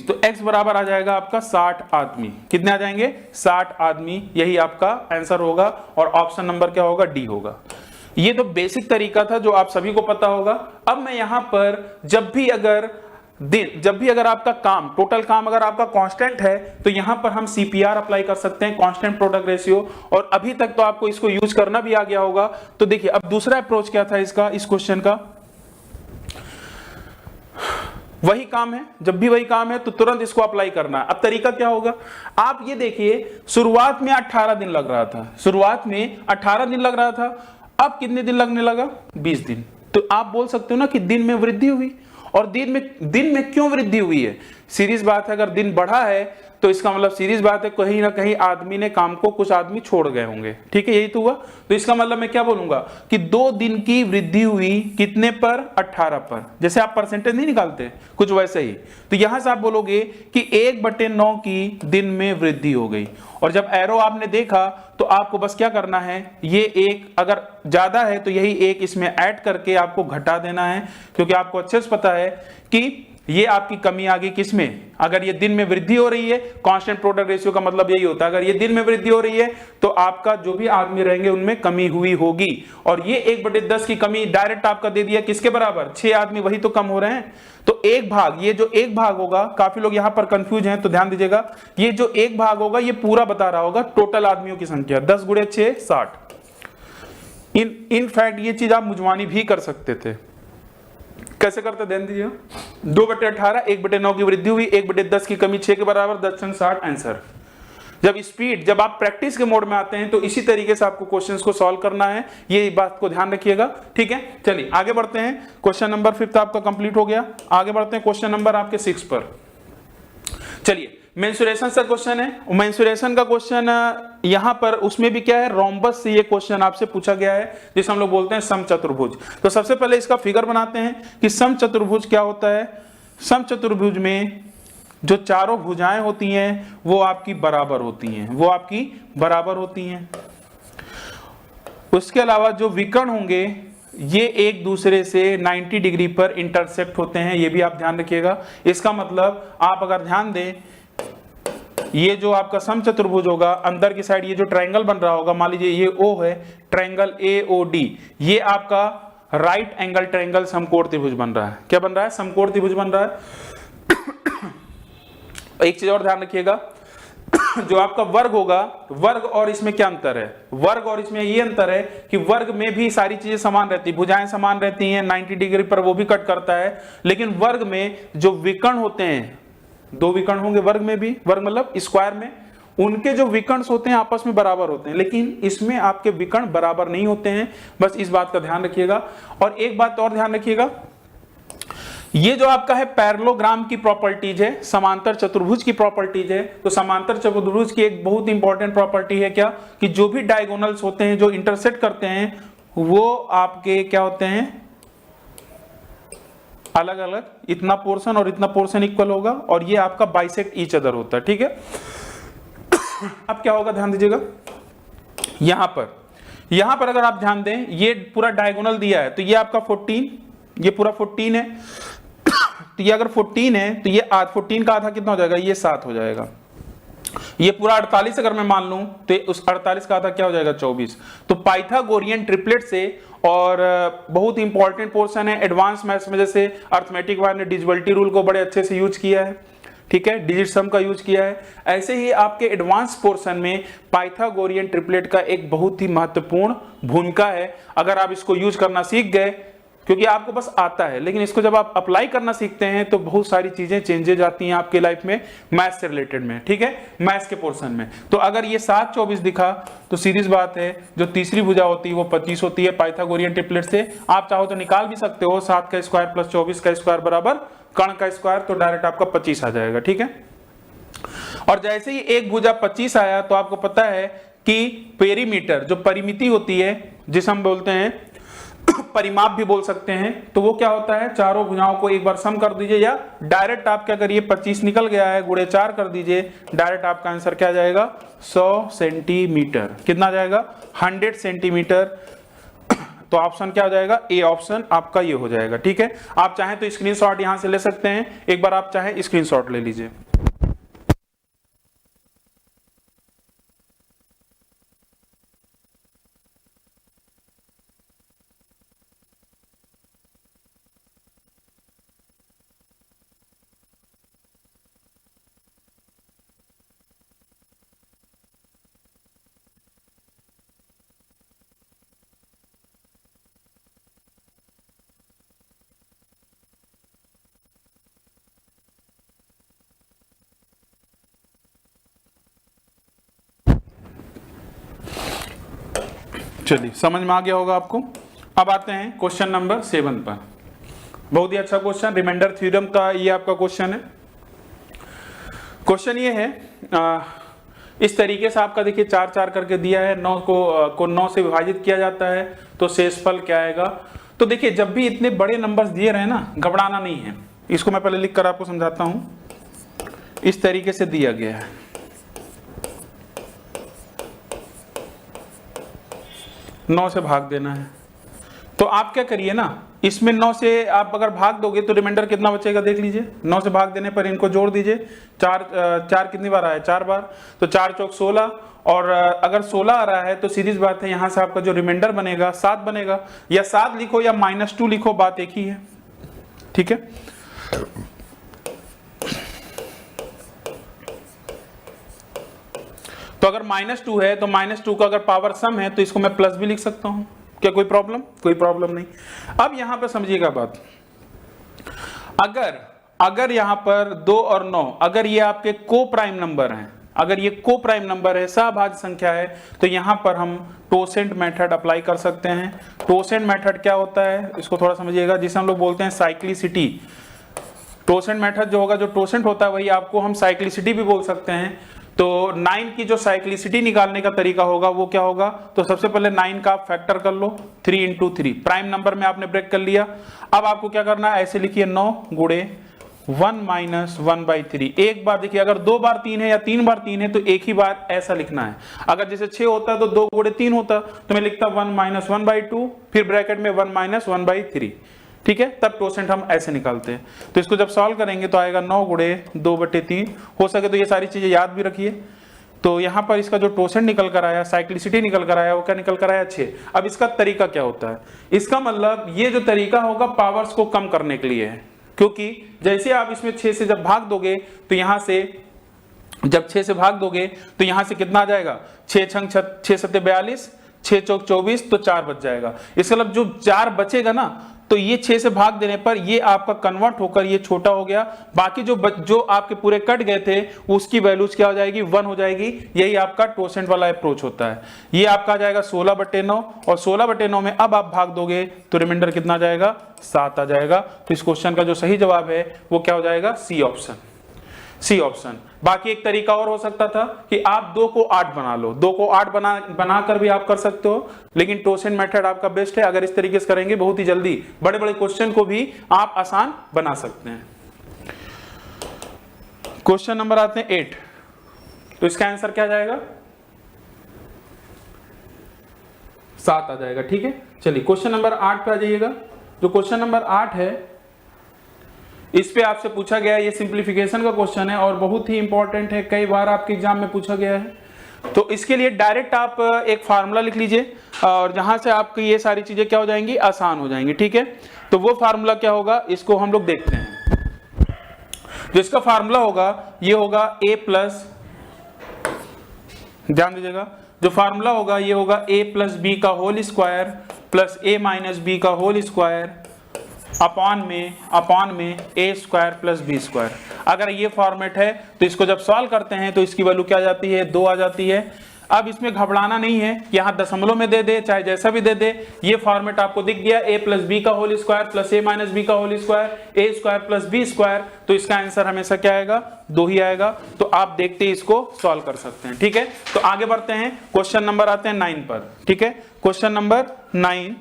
तो x बराबर आ जाएगा आपका 60 आदमी। कितने आ जाएंगे, 60 आदमी, यही आपका आंसर होगा, और ऑप्शन नंबर क्या होगा, डी होगा। ये तो बेसिक तरीका था जो आप सभी को पता होगा। अब मैं यहां पर जब भी अगर आपका काम, टोटल काम अगर आपका कांस्टेंट है, तो यहां पर हम CPR अप्लाई कर सकते हैं, कांस्टेंट प्रोडक्ट रेशियो, और अभी तक तो आपको इसको यूज करना भी आ गया होगा। तो देखिए अब दूसरा अप्रोच क्या था इसका, इस क्वेश्चन का, वही काम है, जब भी वही काम है तो तुरंत इसको अप्लाई करना है। अब तरीका क्या होगा, आप ये देखिए, शुरुआत में 18 दिन लग रहा था, शुरुआत में 18 दिन लग रहा था, अब कितने दिन लगने लगा, 20 दिन। तो आप बोल सकते हो ना कि दिन में वृद्धि हुई, और दिन में क्यों वृद्धि हुई है, सीरीज बात है, अगर दिन बढ़ा है तो इसका मतलब सीरीज बात है कहीं ना कहीं आदमी ने काम को, कुछ आदमी छोड़ गए होंगे, ठीक है, यही तो हुआ। तो इसका मतलब मैं क्या बोलूंगा कि 2 दिन की वृद्धि हुई, कितने पर, 18 पर, जैसे आप परसेंटेज नहीं निकालते कुछ वैसे ही। तो यहां से आप बोलोगे कि 1/9 की दिन में वृद्धि हो गई, और जब एरो आपने देखा तो आपको बस क्या करना है, ये एक अगर ज्यादा है तो यही एक इसमें ऐड करके आपको घटा देना है, क्योंकि आपको अच्छे से पता है कि ये आपकी कमी आ गई किसमें, अगर ये दिन में वृद्धि हो रही है, कांस्टेंट प्रोडक्ट रेशियो का मतलब यही होता है, अगर ये दिन में वृद्धि हो रही है तो आपका जो भी आदमी रहेंगे उनमें कमी हुई होगी, और ये 1/10 की कमी डायरेक्ट आपका दे दिया किसके बराबर, 6 आदमी, वही तो कम हो रहे हैं। तो एक भाग, ये जो एक भाग होगा, काफी लोग यहां पर कंफ्यूज हैं तो ध्यान दीजिएगा, ये जो एक भाग होगा ये पूरा बता रहा होगा टोटल आदमियों की संख्या, 10 × 6 60। इन फैक्ट ये चीज आप मुजवानी भी कर सकते थे, कैसे करते ध्यान दीजिए, 2/18, 1/9 की वृद्धि हुई, 1/10 की कमी, 6 के बराबर, 10 × 60 आंसर। जब आप प्रैक्टिस के मोड में आते हैं तो इसी तरीके से आपको क्वेश्चंस को सॉल्व करना है, ये बात को ध्यान रखिएगा, ठीक है। चलिए आगे बढ़ते हैं, क्वेश्चन नंबर 5 आपका कंप्लीट हो गया। आगे बढ़ते हैं क्वेश्चन नंबर आपके 6 पर। चलिए, मेंसुरेशन का क्वेश्चन है, मेंसुरेशन का क्वेश्चन यहां पर उसमें भी क्या है, रोम्बस से ये क्वेश्चन आपसे पूछा गया है, जिसे हम लोग बोलते हैं समचतुर्भुज। तो सबसे पहले इसका फिगर बनाते हैं कि समचतुर्भुज क्या होता है। समचतुर्भुज में जो चारों भुजाएं होती हैं वो आपकी बराबर होती हैं, उसके अलावा जो विकर्ण होंगे ये एक दूसरे से 90 डिग्री पर इंटरसेक्ट होते हैं, ये भी आप ध्यान रखिएगा। इसका मतलब आप अगर ध्यान दें, ये जो आपका समचतुर्भुज होगा, अंदर की साइड ये जो ट्रायंगल बन रहा होगा, मान लीजिए ये O है, ट्रायंगल AOD, ये आपका राइट एंगल ट्रायंगल समकोण त्रिभुज बन रहा है। क्या बन रहा है, समकोण त्रिभुज बन रहा है। एक चीज और ध्यान रखिएगा, जो आपका वर्ग होगा, वर्ग और इसमें क्या अंतर है, वर्ग और इसमें ये अंतर है कि वर्ग में भी सारी चीजें समान रहती है, भुजाएं समान रहती हैं, 90 डिग्री पर वो भी कट करता है, लेकिन वर्ग में जो विकर्ण होते हैं, 2 विकर्ण होंगे वर्ग में भी, वर्ग मतलब स्क्वायर में, उनके जो विकर्ण होते हैं आपस में बराबर होते हैं, लेकिन इसमें आपके विकर्ण बराबर नहीं होते हैं, बस इस बात का ध्यान रखिएगा। और एक बात और ध्यान रखिएगा, ये जो आपका है पैरेललोग्राम की प्रॉपर्टीज है, समांतर चतुर्भुज की प्रॉपर्टीज है। तो समांतर चतुर्भुज की एक बहुत इंपॉर्टेंट प्रॉपर्टी है क्या, कि जो भी डायगोनल्स होते हैं, जो इंटरसेक्ट करते हैं, वो आपके क्या होते हैं, अलग अलग, इतना पोर्शन और इतना पोर्शन इक्वल होगा, और ये आपका बाइसेक्ट ईच अदर होता है, ठीक है। अब क्या होगा ध्यान दीजिएगा, यहां पर अगर आप ध्यान दें, ये पूरा डायगोनल दिया है, तो ये आपका 14, ये पूरा 14 है, तो ये अगर 14 है तो ये 14 का आधा कितना हो जाएगा, ये 7 हो जाएगा। ये पूरा 48 अगर मैं मान लूं तो उस 48 का आधा क्या हो जाएगा, 24। तो पाइथागोरियन ट्रिपलेट से, और बहुत इंपॉर्टेंट पोर्शन है एडवांस मैथ्स में, जैसे अर्थमेटिक वाले ने डिविजिबिलिटी रूल को बड़े अच्छे से यूज किया है, ठीक है, डिजिट सम का यूज किया है। ऐसे ही आपके एडवांस पोर्शन में पाइथागोरियन ट्रिपलेट का एक बहुत ही महत्वपूर्ण भूमिका है। अगर आप इसको यूज करना सीख गए क्योंकि आपको बस आता है, लेकिन इसको जब आप अप्लाई करना सीखते हैं तो बहुत सारी चीजें चेंजेज आती हैं आपके लाइफ में मैथ्स से रिलेटेड में, ठीक है, मैथ्स के पोर्शन में। तो अगर ये 7 24 दिखा तो सीधी बात है जो तीसरी भुजा होती है वो 25 होती है पाइथागोरियन ट्रिपलेट से। आप चाहो तो निकाल भी सकते हो, 7 का स्क्वायर प्लस 24 का स्क्वायर बराबर कर्ण का स्क्वायर, तो डायरेक्ट आपका 25 आ जाएगा, ठीक है। और जैसे ही एक भुजा 25 आया तो आपको पता है कि पेरीमीटर जो परिमिति होती है, जिसे हम बोलते हैं परिमाप भी बोल सकते हैं, तो वो क्या होता है, चारों भुजाओं को एक बार सम कर दीजिए, या डायरेक्ट आपके अगर ये 25 निकल गया है गुणे 4 कर दीजिए, डायरेक्ट आपका आंसर क्या आ जाएगा 100 सेंटीमीटर। कितना आ जाएगा 100 सेंटीमीटर। तो ऑप्शन क्या हो जाएगा, ए ऑप्शन आपका ये हो जाएगा, ठीक है। आप चाहें तो स्क्रीनशॉट यहां से ले सकते हैं, एक बार आप चाहें स्क्रीनशॉट ले लीजिए। चलिए समझ में आ गया होगा आपको। अब आते हैं क्वेश्चन नंबर 7 पर। बहुत ही अच्छा क्वेश्चन, रिमाइंडर थ्योरम का ये आपका क्वेश्चन है। क्वेश्चन ये है इस तरीके से आपका देखिए 4 4 करके दिया है, 9 को 9 से विभाजित किया जाता है तो शेषफल क्या आएगा। तो देखिए जब भी इतने बड़े नंबर्स दिए रहे ना, घबराना नहीं है। इसको मैं पहले लिख कर आपको समझाता हूं। इस तरीके से दिया गया है, 9 से भाग देना है। तो आप क्या करिए ना, इसमें 9 से आप अगर भाग दोगे तो रिमाइंडर कितना बचेगा देख लीजिए। 9 से भाग देने पर इनको जोड़ दीजिए। 4 कितनी बार आया, 4 बार, तो 4 चौक 16, और अगर 16 आ रहा है तो सीधी बात है यहां से आपका जो रिमाइंडर बनेगा 7 बनेगा। या 7 लिखो या -2 लिखो, बात एक ही है, ठीक है। तो अगर -2 है तो -2 का अगर पावर सम है तो इसको मैं प्लस भी लिख सकता हूं, क्या कोई प्रॉब्लम? कोई प्रॉब्लम नहीं। अब यहां पर समझिएगा बात, अगर यहां पर 2 और 9 अगर ये आपके को प्राइम नंबर हैं, अगर ये को प्राइम नंबर है, सहभाज्य संख्या है, तो यहां पर हम टोसेंट मेथड अप्लाई कर सकते हैं। टोसेंट मेथड क्या होता है इसको थोड़ा समझिएगा, जिसे हम लोग बोलते हैं साइक्लिसिटी। टोसेंट मेथड जो होगा, जो टोसेंट होता है वही आपको हम साइक्लिसिटी भी बोल सकते हैं। तो 9 की जो साइक्लिसिटी निकालने का तरीका होगा वो क्या होगा, तो सबसे पहले 9 का आप फैक्टर कर लो, 3 × 3 प्राइम नंबर में आपने ब्रेक कर लिया। अब आपको क्या करना है, ऐसे लिखिए 9 गुणे 1 - 1/3। एक बार देखिए, अगर 2 बार 3 है या 3 बार 3 है तो एक ही बार ऐसा लिखना है। अगर जैसे 6 होता तो 2 गुणे 3 होता, तो मैं लिखता 1 - 1/2, फिर ब्रैकेट में 1 - 1/3, ठीक है। तब टोसेंट हम ऐसे निकालते हैं। तो इसको जब सॉल्व करेंगे तो आएगा 9 गुणे 2/3। हो सके तो ये सारी चीजें याद भी रखिए। तो यहां पर इसका जो टोसेंट निकल कर आया, साइक्लिसिटी निकल कर आया, वो क्या निकल कर आया 6। अब इसका तरीका क्या होता है, इसका मतलब ये जो तरीका होगा पावर्स को कम करने के लिए है, क्योंकि जैसे आप इसमें 6 से जब भाग दोगे तो यहां से जब 6 से भाग दोगे तो यहां से कितना आ जाएगा, 6 × 6 = 42, 6 चौक 24, तो 4 बच जाएगा। इसका मतलब जो 4 बचेगा ना, तो ये 6 से भाग देने पर ये आपका कन्वर्ट होकर ये छोटा हो गया। बाकी जो आपके पूरे कट गए थे उसकी वैल्यूज क्या हो जाएगी, 1 हो जाएगी। यही आपका टोसेंट वाला अप्रोच होता है। ये आपका आ जाएगा 16/9, और 16/9 में अब आप भाग दोगे तो रिमाइंडर कितना आ जाएगा, 7 आ जाएगा। तो इस क्वेश्चन का जो सही जवाब है वो क्या हो जाएगा, सी ऑप्शन, सी ऑप्शन। बाकी एक तरीका और हो सकता था कि आप 2 को 8 बना लो, 2 को 8 बनाकर भी आप कर सकते हो, लेकिन टोसेंट मेथड आपका बेस्ट है। अगर इस तरीके से करेंगे बहुत ही जल्दी बड़े बड़े क्वेश्चन को भी आप आसान बना सकते हैं। क्वेश्चन नंबर आते हैं 8। तो इसका आंसर क्या जाएगा, 7 आ जाएगा, ठीक है। चलिए क्वेश्चन नंबर 8 पे आ जाइएगा। जो क्वेश्चन नंबर 8 है इस पे आपसे पूछा गया है, ये सिंप्लीफिकेशन का क्वेश्चन है और बहुत ही इंपॉर्टेंट है, कई बार आपके एग्जाम में पूछा गया है। तो इसके लिए डायरेक्ट आप एक फार्मूला लिख लीजिए और जहां से आपकी ये सारी चीजें क्या हो जाएंगी, आसान हो जाएंगी, ठीक है। तो वो फार्मूला क्या होगा, इसको हम लोग देखते हैं। जो इसका फार्मूला होगा ये होगा a+, ध्यान दीजिएगा, जो फार्मूला होगा ये होगा a + b का whole square plus a - b का होल स्क्वायर अपॉन में A square plus B square. अगर ये फॉर्मेट है तो इसको जब सॉल्व करते हैं तो इसकी वैल्यू क्या आ जाती है, 2 आ जाती है। अब इसमें घबराना नहीं है कि यहाँ दशमलव में दे दे चाहे जैसा भी दे दे, ये फॉर्मेट आपको दिख गया, ए प्लस बी का होल स्क्वायर प्लस ए माइनस बी का होल स्क्वायर, ए स्क्वायर प्लस बी स्क्वायर, तो इसका आंसर हमेशा क्या आएगा, 2 ही आएगा। तो आप देखते ही इसको सॉल्व कर सकते हैं। ठीक है, तो आगे बढ़ते हैं, क्वेश्चन नंबर आते हैं 9 पर। ठीक है, क्वेश्चन नंबर 9,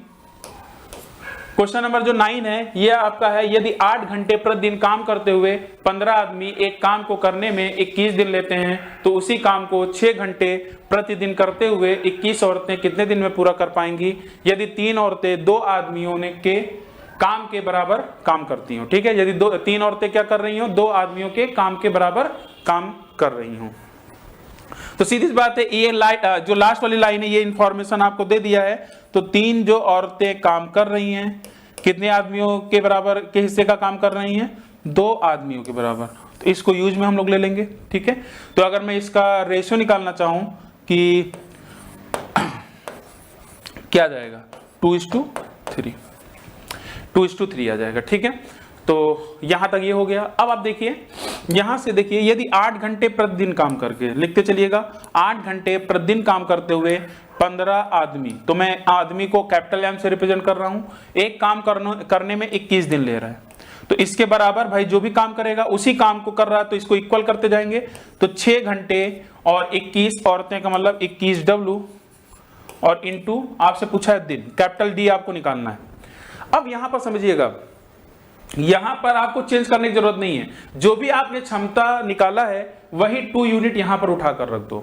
क्वेश्चन नंबर जो 9 है ये आपका है, यदि 8 घंटे प्रतिदिन काम करते हुए 15 आदमी एक काम को करने में 21 दिन लेते हैं तो उसी काम को 6 घंटे प्रतिदिन करते हुए 21 औरतें कितने दिन में पूरा कर पाएंगी यदि 3 औरतें 2 आदमियों के काम के बराबर काम करती हो। ठीक है, यदि 3 औरतें क्या कर रही हो, 2 आदमियों के काम के बराबर काम कर रही हो। तो सीधी सी बात है, ये जो लास्ट वाली लाइन है ये इंफॉर्मेशन आपको दे दिया है। तो 3 जो औरतें काम कर रही हैं कितने आदमियों के बराबर के हिस्से का काम कर रही हैं, 2 आदमियों के बराबर। तो इसको यूज में हम लोग ले लेंगे। ठीक है, तो अगर मैं इसका रेशियो निकालना चाहूं कि क्या जाएगा, 2:3, 2:3 आ जाएगा। ठीक है, तो यहां तक ये हो गया। अब आप देखिए, यहां से देखिए, यदि 8 घंटे प्रतिदिन काम करके, लिखते चलिएगा, 8 घंटे प्रतिदिन काम करते हुए 15 आदमी, तो मैं आदमी को कैपिटल एम से रिप्रेजेंट कर रहा हूं, एक काम करने में 21 दिन ले रहा है, तो इसके बराबर भाई जो भी काम करेगा उसी काम को कर रहा है, तो इसको इक्वल करते जाएंगे। तो 6 घंटे और 21 औरतें का मतलब 21W और इनटू आपसे पूछा है दिन, कैपिटल डी आपको निकालना है। अब यहां पर समझिएगा, यहां पर आपको चेंज करने की जरूरत नहीं है, जो भी आपने क्षमता निकाला है वही 2 यूनिट यहां पर उठाकर रख दो।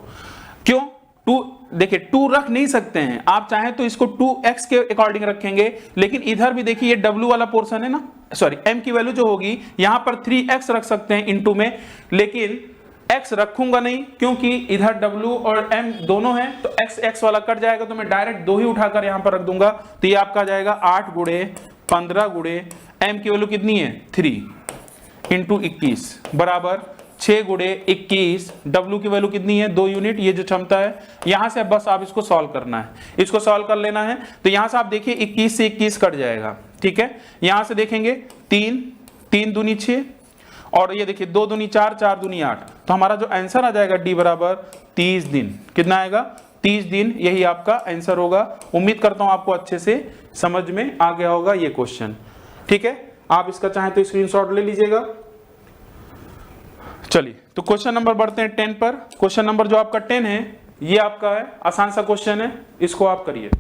क्यों 2, देखिए 2 रख नहीं सकते हैं, आप चाहें तो इसको 2x के अकॉर्डिंग रखेंगे, लेकिन इधर भी देखिए ये w वाला पोर्शन है ना, सॉरी m की वैल्यू जो होगी यहां पर 3x रख सकते हैं इनटू में, लेकिन x रखूंगा नहीं क्योंकि इधर w और m दोनों हैं, तो x वाला कट जाएगा, तो मैं डायरेक्ट 2 ही उठाकर यहां पर रख दूंगा। तो ये आपका जाएगा 8 गुणे 15 गुणे m की वैल्यू कितनी है 3 इंटू 21 बराबर 6 गुणे 21, w की वैल्यू कितनी है 2 यूनिट, ये जो क्षमता है। यहां से बस आप इसको सॉल्व करना है, इसको सॉल्व कर लेना है। तो यहां से आप देखिए 21 से 21 कट जाएगा। ठीक है, यहां से देखेंगे 3 दूनी 6 और ये देखिए 2 दूनी 4, 4 दूनी 8, तो हमारा जो आंसर आ जाएगा डी बराबर 30 दिन। कितना आएगा 30 दिन, यही आपका आंसर होगा। उम्मीद करता हूं आपको अच्छे से समझ में आ गया होगा ये क्वेश्चन। ठीक है, आप इसका चाहें तो स्क्रीनशॉट ले लीजिएगा। चलिए, तो क्वेश्चन नंबर बढ़ते हैं 10 पर। क्वेश्चन नंबर जो आपका 10 है ये आपका है, आसान सा क्वेश्चन है, इसको आप करिए।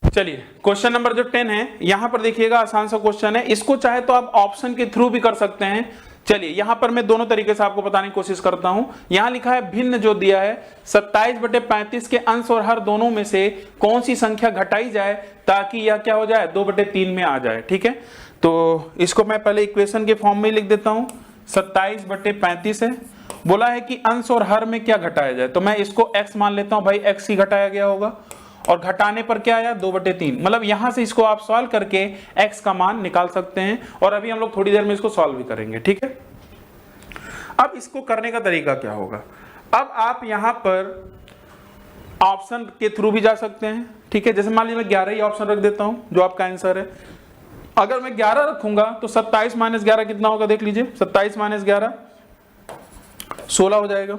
चलिए, क्वेश्चन नंबर जो 10 है यहां पर देखिएगा, आसान सा क्वेश्चन है, इसको चाहे तो आप ऑप्शन के थ्रू भी कर सकते हैं। चलिए, यहां पर मैं दोनों तरीके से आपको बताने की कोशिश करता हूं। यहां लिखा है भिन्न जो दिया है 27/35 के अंश और हर दोनों में से कौन सी संख्या घटाई जाए ताकि यह क्या हो जाए 2/3 में आ जाए। ठीक है, तो इसको मैं पहले इक्वेशन के फॉर्म में लिख देता हूं। 27/35 है, बोला है कि अंश और हर में क्या घटाया जाए, तो मैं इसको x मान लेता हूं, भाई x ही घटाया गया होगा, और घटाने पर क्या आया 2/3। मतलब यहां से इसको आप सॉल्व करके x का मान निकाल सकते हैं, और अभी हम लोग थोड़ी देर में इसको सॉल्व भी करेंगे। ठीक है, अब इसको करने का तरीका क्या होगा, अब आप यहां पर ऑप्शन के थ्रू भी जा सकते हैं। ठीक है, जैसे मान लीजिए मैं 11 ही ऑप्शन रख देता हूं जो आपका आंसर है। अगर मैं 11 रखूंगा तो 27 - 11 कितना होगा, देख लीजिए, 27 - 11 16 हो जाएगा।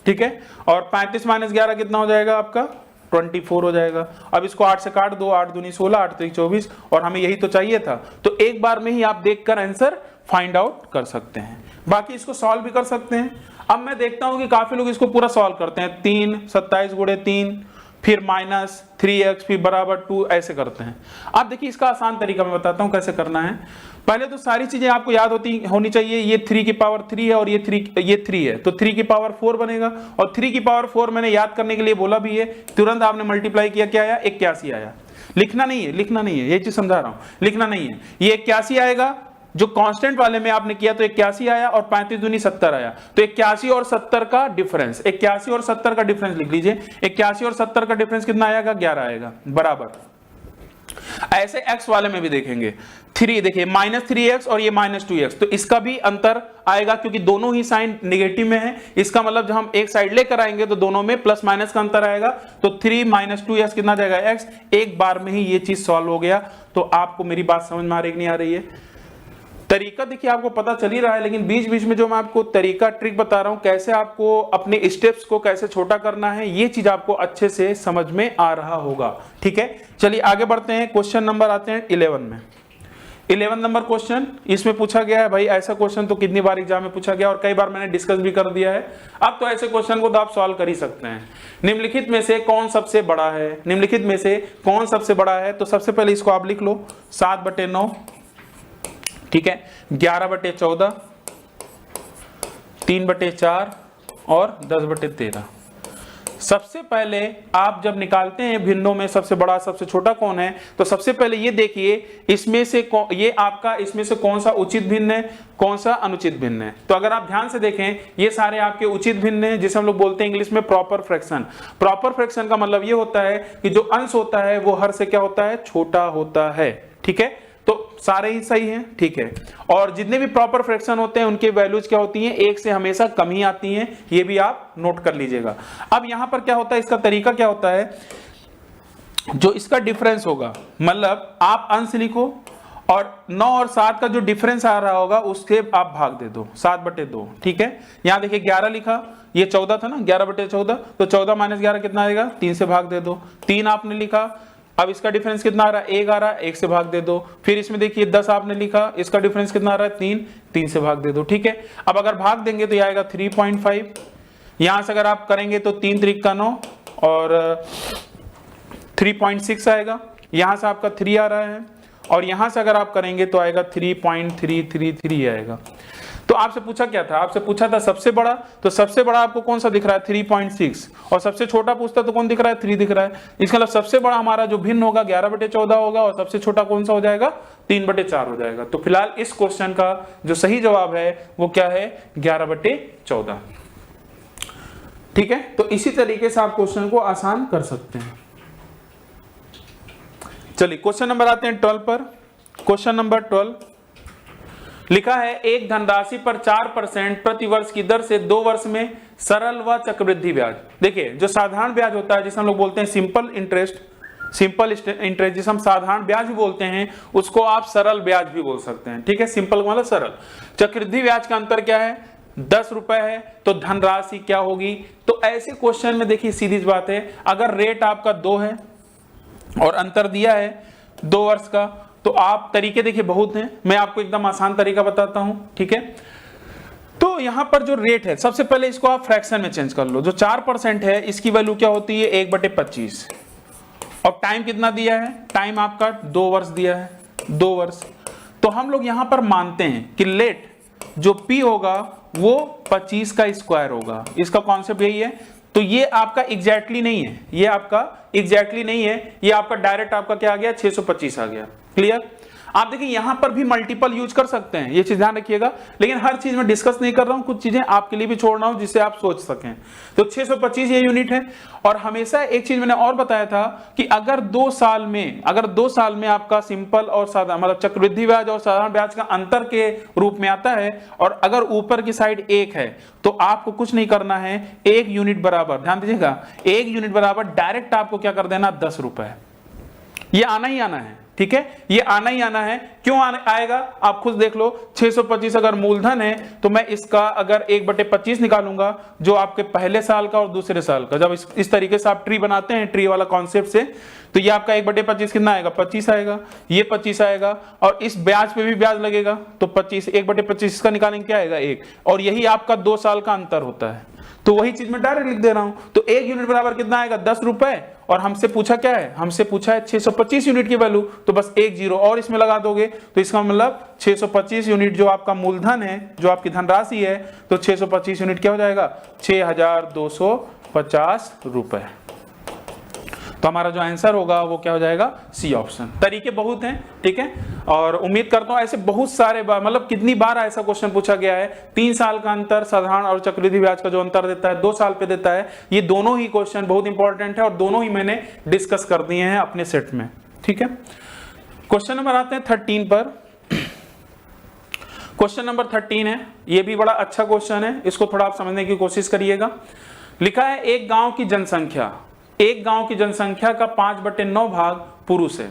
ठीक है, और 35 - 11 कितना हो जाएगा आपका 24 हो जाएगा। अब इसको 8 से काट दो, 8 दूनी 16, 8 3 24, और हमें यही तो चाहिए था। तो एक बार में ही आप देखकर आंसर फाइंड आउट कर सकते हैं, बाकी इसको सॉल्व भी कर सकते हैं। अब मैं देखता हूं कि काफी लोग इसको पूरा सॉल्व करते हैं, 3 27 गुणे 3, फिर माइनस 3x, फिर बराबर 2, ऐसे करते हैं। अब देखिए इसका आसान तरीका मैं बताता हूं कैसे करना है। पहले तो सारी चीजें आपको याद होनी चाहिए। ये 3 की पावर 3 है और ये 3 है, तो 3 की पावर 4 बनेगा, और 3 की पावर 4 मैंने याद करने के लिए बोला भी है, तुरंत आपने मल्टीप्लाई किया, क्या आया 81 आया। लिखना नहीं है, ये चीज समझा रहा हूं, लिखना नहीं है। ये 81 आएगा, जो कांस्टेंट वाले में आपने किया तो 81 आया, और 35 दूनी 70 आया, तो 81 और 70 का डिफरेंस, 81 और 70 का डिफरेंस लिख लीजिए। 81 और 70 का डिफरेंस कितना आएगा 11 आएगा, बराबर ऐसे x वाले में भी देखेंगे 3, देखिए -3x और ये -2x, तो इसका भी अंतर आएगा क्योंकि दोनों ही साइन नेगेटिव में है। इसका मतलब जब हम एक साइड लेकर आएंगे तो दोनों में प्लस माइनस का अंतर आएगा, तो 3 - 2x कितना जाएगा x। एक बार में ही ये चीज सॉल्व हो गया। तो आपको मेरी बात समझ में आ रही कि नहीं आ रही है? तरीका देखिए आपको पता चल ही रहा है, लेकिन बीच बीच में जो मैं आपको तरीका ट्रिक बता रहा हूं, कैसे आपको अपने स्टेप्स को कैसे छोटा करना है, ये चीज आपको अच्छे से समझ में आ रहा होगा। ठीक है, चलिए आगे बढ़ते हैं। क्वेश्चन नंबर आते हैं 11 में। 11 नंबर क्वेश्चन, इसमें पूछा गया है भाई, ऐसा क्वेश्चन तो कितनी बार एग्जाम में पूछा गया और कई बार मैंने डिस्कस भी कर दिया है। अब तो ऐसे क्वेश्चन को तो आप सॉल्व कर ही सकते हैं। निम्नलिखित में से कौन सबसे बड़ा है? निम्नलिखित में से कौन सबसे बड़ा है? तो सबसे पहले इसको आप लिख लो 7/9, ठीक है, 11/14, 3/4 और 10/13। सबसे पहले आप जब निकालते हैं भिन्नों में सबसे बड़ा सबसे छोटा कौन है, तो सबसे पहले ये देखिए इसमें से ये आपका इसमें से कौन सा उचित भिन्न है, कौन सा अनुचित भिन्न है। तो अगर आप ध्यान से देखें ये सारे आपके उचित भिन्न हैं, जिसे हम लोग बोलते हैं इंग्लिश में प्रॉपर फ्रैक्शन। प्रॉपर फ्रैक्शन का मतलब ये होता है कि जो अंश होता है वो हर से क्या होता है, छोटा होता है। ठीक है, तो सारे ही सही हैं, ठीक है। और जितने भी प्रॉपर फ्रैक्शन होते हैं उनके वैल्यूज क्या होती हैं, एक से हमेशा कम ही आती हैं, ये भी आप नोट कर लीजिएगा। अब यहां पर क्या होता है, इसका तरीका क्या होता है, जो इसका डिफरेंस होगा, मतलब आप अंश लिखो और 9 और 7 का जो डिफरेंस आ रहा होगा उसके आप भाग दे दो 7/2, ठीक है। यहां देखिए 11 लिखा, ये 14 था ना, 11/14, तो 14 - 11 कितना आएगा, 3 से भाग दे दो। 3 आपने लिखा, अब इसका डिफरेंस कितना आ रहा है, 1 आ रहा है, 1 से भाग दे दो। फिर इसमें देखिए 10 आपने लिखा, इसका डिफरेंस कितना आ रहा है, 3, 3 से भाग दे दो, ठीक है। अब अगर भाग देंगे तो ये आएगा 3.5। यहां से अगर आप करेंगे तो 3 3 का 9 और 3.6 आएगा। यहां से आपका 3 आ रहा है और यहां से अगर आप करेंगे तो आएगा 3.333 आएगा। तो आपसे पूछा क्या था, आपसे पूछा था सबसे बड़ा, तो सबसे बड़ा आपको कौन सा दिख रहा है, 3.6, और सबसे छोटा पूछता तो कौन दिख रहा है, 3 दिख रहा है। इसका मतलब सबसे बड़ा हमारा जो भिन्न होगा 11/14 होगा और सबसे छोटा कौन सा हो जाएगा, 3/4 हो जाएगा। तो फिलहाल इस क्वेश्चन का जो सही जवाब है वो क्या है, 11/14। ठीक है, तो इसी तरीके से आप क्वेश्चन को आसान कर सकते हैं। चलिए क्वेश्चन नंबर आते हैं 12 पर। क्वेश्चन नंबर 12 लिखा है, एक धनराशि पर 4% प्रति वर्ष की दर से 2 वर्ष में सरल व चक्रवृद्धि ब्याज। देखिए जो साधारण ब्याज होता है जिसे हम लोग बोलते हैं सिंपल इंटरेस्ट, जिसे हम साधारण ब्याज भी बोलते हैं, उसको आप सरल ब्याज भी बोल सकते हैं। ठीक है, सिंपल मतलब सरल। चक्रवृद्धि ब्याज का अंतर क्या है, 10 रुपए है, तो धनराशि क्या होगी। तो ऐसे क्वेश्चन में देखिए सीधी बात है, अगर रेट आपका 2 है और अंतर दिया है 2 वर्ष का, तो आप तरीके देखिए बहुत हैं, मैं आपको एकदम आसान तरीका बताता हूं। ठीक है, तो यहां पर जो रेट है, सबसे पहले इसको आप फ्रैक्शन में चेंज कर लो। जो 4% है इसकी वैल्यू क्या होती है, 1/25, और टाइम कितना दिया है, टाइम आपका 2 वर्ष दिया है, 2 वर्ष। तो हम लोग यहां पर मानते हैं कि लेट जो P होगा वो 25 का स्क्वायर होगा। इसका कॉन्सेप्ट यही है। तो ये आपका एग्जैक्टली नहीं है, ये आपका एग्जैक्टली नहीं है, ये आपका डायरेक्ट आपका क्या आ गया, 625 आ गया। क्लियर। आप देखिए यहां पर भी मल्टीपल यूज कर सकते हैं, ये चीज ध्यान रखिएगा, लेकिन हर चीज में डिस्कस नहीं कर रहा हूं, कुछ चीजें आपके लिए भी छोड़ रहा हूं जिससे आप सोच सकें। तो 625 ये यूनिट है। और हमेशा एक चीज मैंने और बताया था कि अगर 2 साल में आपका सिंपल और साधारण मतलब चक्रवृद्धि ब्याज और साधारण ब्याज का अंतर के रूप में आता है, और अगर ऊपर की साइड 1 है, तो आपको कुछ नहीं करना है, 1 यूनिट बराबर, ध्यान दीजिएगा, 1 यूनिट बराबर डायरेक्ट आपको क्या कर देना, 10 रुपए। ये आना ही आना है। ठीक है, ये आना ही आना है। क्यों आएगा आप खुद देख लो। 625 अगर मूलधन है तो मैं इसका अगर 1/25 निकालूंगा, जो आपके पहले साल का और दूसरे साल का, जब इस तरीके से आप ट्री बनाते हैं, ट्री वाला कॉन्सेप्ट से, तो ये आपका 1/25 कितना आएगा, 25 आएगा, ये 25 आएगा, और इस ब्याज पे भी ब्याज लगेगा, तो 25 1/25 का निकालेंगे क्या आएगा, 1। और यही आपका 2 साल का अंतर होता है। तो वही चीज मैं डायरेक्ट लिख दे रहा हूं। तो 1 यूनिट बराबर कितना आएगा, 10 रुपए, और हमसे पूछा क्या है, हमसे पूछा है 625 यूनिट की वैल्यू, तो बस 1 0 और इसमें लगा दोगे, तो इसका मतलब 625 यूनिट जो आपका मूलधन है, जो आपकी धनराशि है, तो 625 यूनिट क्या हो जाएगा, 6250 रुपए। तो हमारा जो आंसर होगा वो क्या हो जाएगा, सी ऑप्शन। तरीके बहुत हैं, ठीक है, और उम्मीद करता हूं ऐसे बहुत सारे बार, मतलब कितनी बार ऐसा क्वेश्चन पूछा गया है। 3 साल का अंतर साधारण और चक्रवृद्धि ब्याज का जो अंतर देता है 2 साल पे देता है। ये दोनों ही क्वेश्चन बहुत इंपॉर्टेंट है और दोनों ही मैंने डिस्कस कर दिए हैं अपने सेट में। ठीक है, क्वेश्चन नंबर आते हैं 13 पर। क्वेश्चन नंबर 13 है, ये भी बड़ा अच्छा क्वेश्चन है, इसको थोड़ा आप समझने की कोशिश करिएगा। लिखा है एक गांव की जनसंख्या का 5/9 भाग पुरुष है।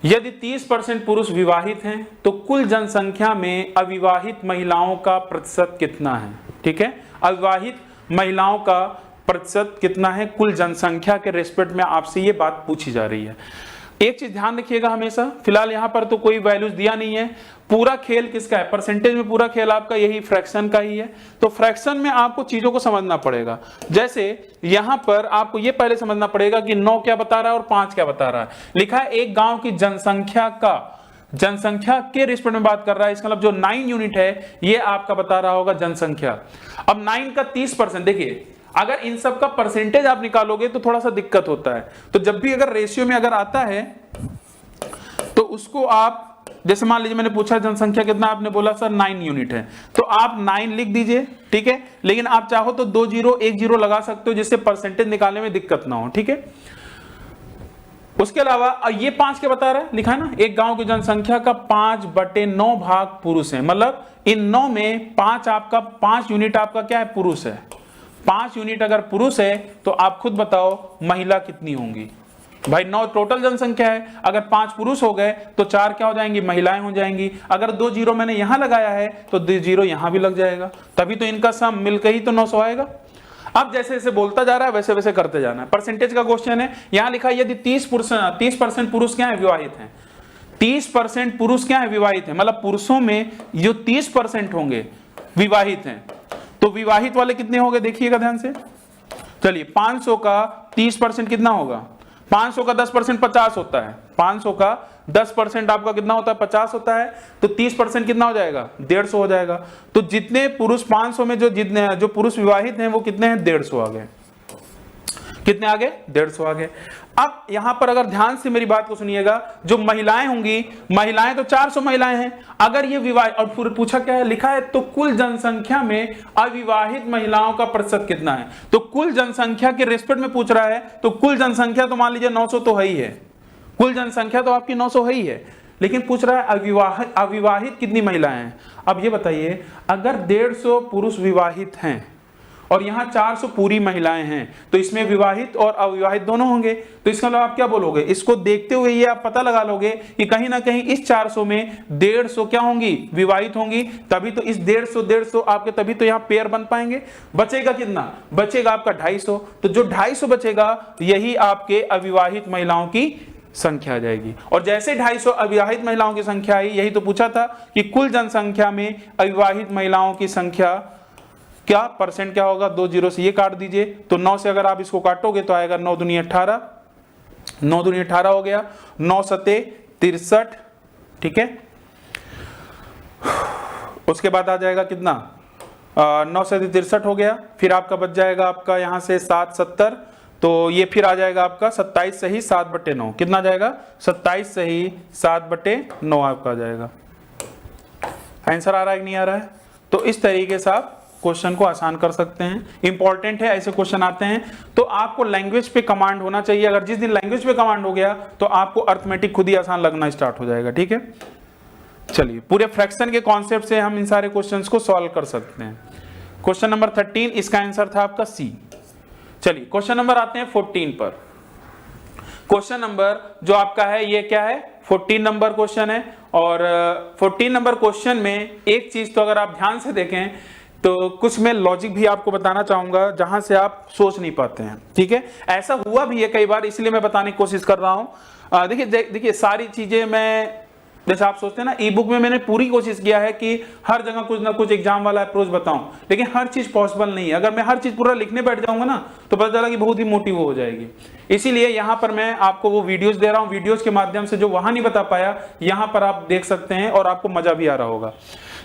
यदि 30% पुरुष विवाहित हैं तो कुल जनसंख्या में अविवाहित महिलाओं का प्रतिशत कितना है? ठीक है, अविवाहित महिलाओं का प्रतिशत कितना है कुल जनसंख्या के रेस्पेक्ट में, आपसे ये बात पूछी जा रही है। एक चीज ध्यान रखिएगा हमेशा, फिलहाल यहां पर तो कोई वैल्यूज दिया नहीं है, पूरा खेल किसका है? परसेंटेज में पूरा खेल आपका यही फ्रैक्शन का ही है। तो फ्रैक्शन में आपको चीजों को समझना पड़ेगा। जैसे यहां पर आपको ये पहले समझना पड़ेगा कि 9 क्या बता रहा है और 5 क्या बता रहा है। लिखा है एक गांव की जनसंख्या के रिस्पेक्ट में बात कर रहा है, इसका मतलब जो 9 यूनिट है ये आपका बता रहा होगा जनसंख्या। अब 9 का 30%, देखिए अगर इन सब का परसेंटेज आप निकालोगे तो थोड़ा सा दिक्कत होता है। तो जब भी अगर रेशियो में अगर आता है तो उसको आप, जैसे मान लीजिए मैंने पूछा जनसंख्या कितना, आपने बोला सर 9 यूनिट है, तो आप 9 लिख दीजिए, ठीक है। लेकिन आप चाहो तो 2 0 1 0 लगा सकते हो जिससे परसेंटेज निकालने में दिक्कत ना हो, ठीक है। उसके अलावा ये 5 क्या बता रहा है? लिखा है ना एक गांव की जनसंख्या का 5/9 भाग पुरुष है, मतलब इन 9 में 5 यूनिट आपका क्या है? पुरुष है। 5 यूनिट अगर पुरुष है तो आप खुद बताओ महिला कितनी होंगी? भाई 9 टोटल जनसंख्या है, अगर 5 पुरुष हो गए तो 4 क्या हो जाएंगी? महिलाएं हो जाएंगी। अगर 2 0 मैंने यहां लगाया है तो 2 0 यहां भी लग जाएगा, तभी तो इनका सम मिलकर ही तो 900 आएगा। अब जैसे जैसे बोलता जा रहा है वैसे वैसे करते जाना है। परसेंटेज का क्वेश्चन है, यहां लिखा है यदि 30% पुरुष क्या है? विवाहित हैं। 30% पुरुष क्या है? विवाहित है, मतलब पुरुषों में जो 30% होंगे विवाहित हैं। तो विवाहित वाले कितने होंगे देखिएगा ध्यान से। चलिए 500 का 30% कितना होगा? 500 का 10% 50 होता है। 500 का 10% आपका कितना होता है? 50 होता है। तो 30% कितना हो जाएगा? 150 हो जाएगा। तो जितने पुरुष 500 में जो पुरुष विवाहित हैं वो कितने हैं? 150 आ गए। कितने आ गए? 150 आ गए। अब यहां पर अगर ध्यान से मेरी बात को सुनिएगा, जो महिलाएं होंगी, महिलाएं तो 400 महिलाएं हैं। अगर ये विवाह, और फिर पूछा क्या है? लिखा है तो कुल जनसंख्या में अविवाहित महिलाओं का प्रतिशत कितना है? तो कुल जनसंख्या के रेस्पेक्ट में पूछ रहा है, तो कुल जनसंख्या तो मान लीजिए 900 तो है ही है, कुल जनसंख्या तो आपकी 900 है ही है, लेकिन पूछ रहा है अविवाहित कितनी महिलाएं हैं। अब ये बताइए, अगर 150 पुरुष विवाहित हैं और यहाँ 400 पूरी महिलाएं हैं, तो इसमें विवाहित और अविवाहित दोनों होंगे। तो इसका मतलब आप क्या बोलोगे? इसको देखते हुए ये आप पता लगा लोगे कि कहीं ना कहीं इस 400 में 150 क्या होंगी? विवाहित होंगी। तभी तो इस 150 आपके, तभी तो यहाँ पेयर बन पाएंगे। बचेगा कितना? बचेगा आपका 250। तो जो 250 बचेगा यही आपके अविवाहित महिलाओं की संख्या आ जाएगी। और जैसे 250 अविवाहित महिलाओं की संख्या आई, यही तो पूछा था कि कुल जनसंख्या में अविवाहित महिलाओं की संख्या क्या परसेंट क्या होगा? 2 0 से ये काट दीजिए, तो 9 से अगर आप इसको काटोगे तो आएगा 9 दूनी 18, 9 दूनी 18 हो गया, 9 सते 63, ठीक है। उसके बाद आ जाएगा कितना? 9 सते 63 हो गया। फिर आपका बच जाएगा आपका यहां से 7 70, तो ये फिर आ जाएगा आपका 27 सही 7/9। कितना जाएगा? 27 सही 7/9 आपका आ जाएगा। आंसर आ रहा है कि नहीं आ रहा है? तो इस तरीके से आप क्वेश्चन को आसान कर सकते हैं। इंपॉर्टेंट है, ऐसे क्वेश्चन आते हैं तो आपको लैंग्वेज पे कमांड होना चाहिए। अगर जिस दिन लैंग्वेज पे कमांड हो गया तो आपको अर्थमेटिक खुद ही आसान लगना स्टार्ट हो जाएगा, ठीक है। चलिए, पूरे फ्रैक्शन के कॉन्सेप्ट से हम इन सारे क्वेश्चंस को सॉल्व कर सकते हैं। क्वेश्चन नंबर 13, इसका आंसर था आपका सी। चलिए क्वेश्चन नंबर आते हैं 14 पर। क्वेश्चन नंबर जो आपका है ये क्या है? 14 नंबर क्वेश्चन है। और 14 नंबर क्वेश्चन में एक चीज तो अगर आप ध्यान से देखें तो कुछ मैं लॉजिक भी आपको बताना चाहूंगा जहां से आप सोच नहीं पाते हैं, ठीक है। ऐसा हुआ भी है कई बार, इसलिए मैं बताने की कोशिश कर रहा हूं। देखिए सारी चीजें मैं, जैसे आप सोचते हैं ना, ई बुक में मैंने पूरी कोशिश किया है कि हर जगह कुछ ना कुछ एग्जाम वाला अप्रोच बताऊं, लेकिन हर चीज पॉसिबल नहीं है। अगर मैं हर चीज पूरा लिखने बैठ जाऊंगा ना तो पता चला कि बहुत ही मोटी वो हो जाएगी। इसीलिए यहां पर मैं आपको वो वीडियोस दे रहा हूं, वीडियोस के माध्यम से जो वहां नहीं बता पाया यहां पर आप देख सकते हैं और आपको मजा भी आ रहा होगा।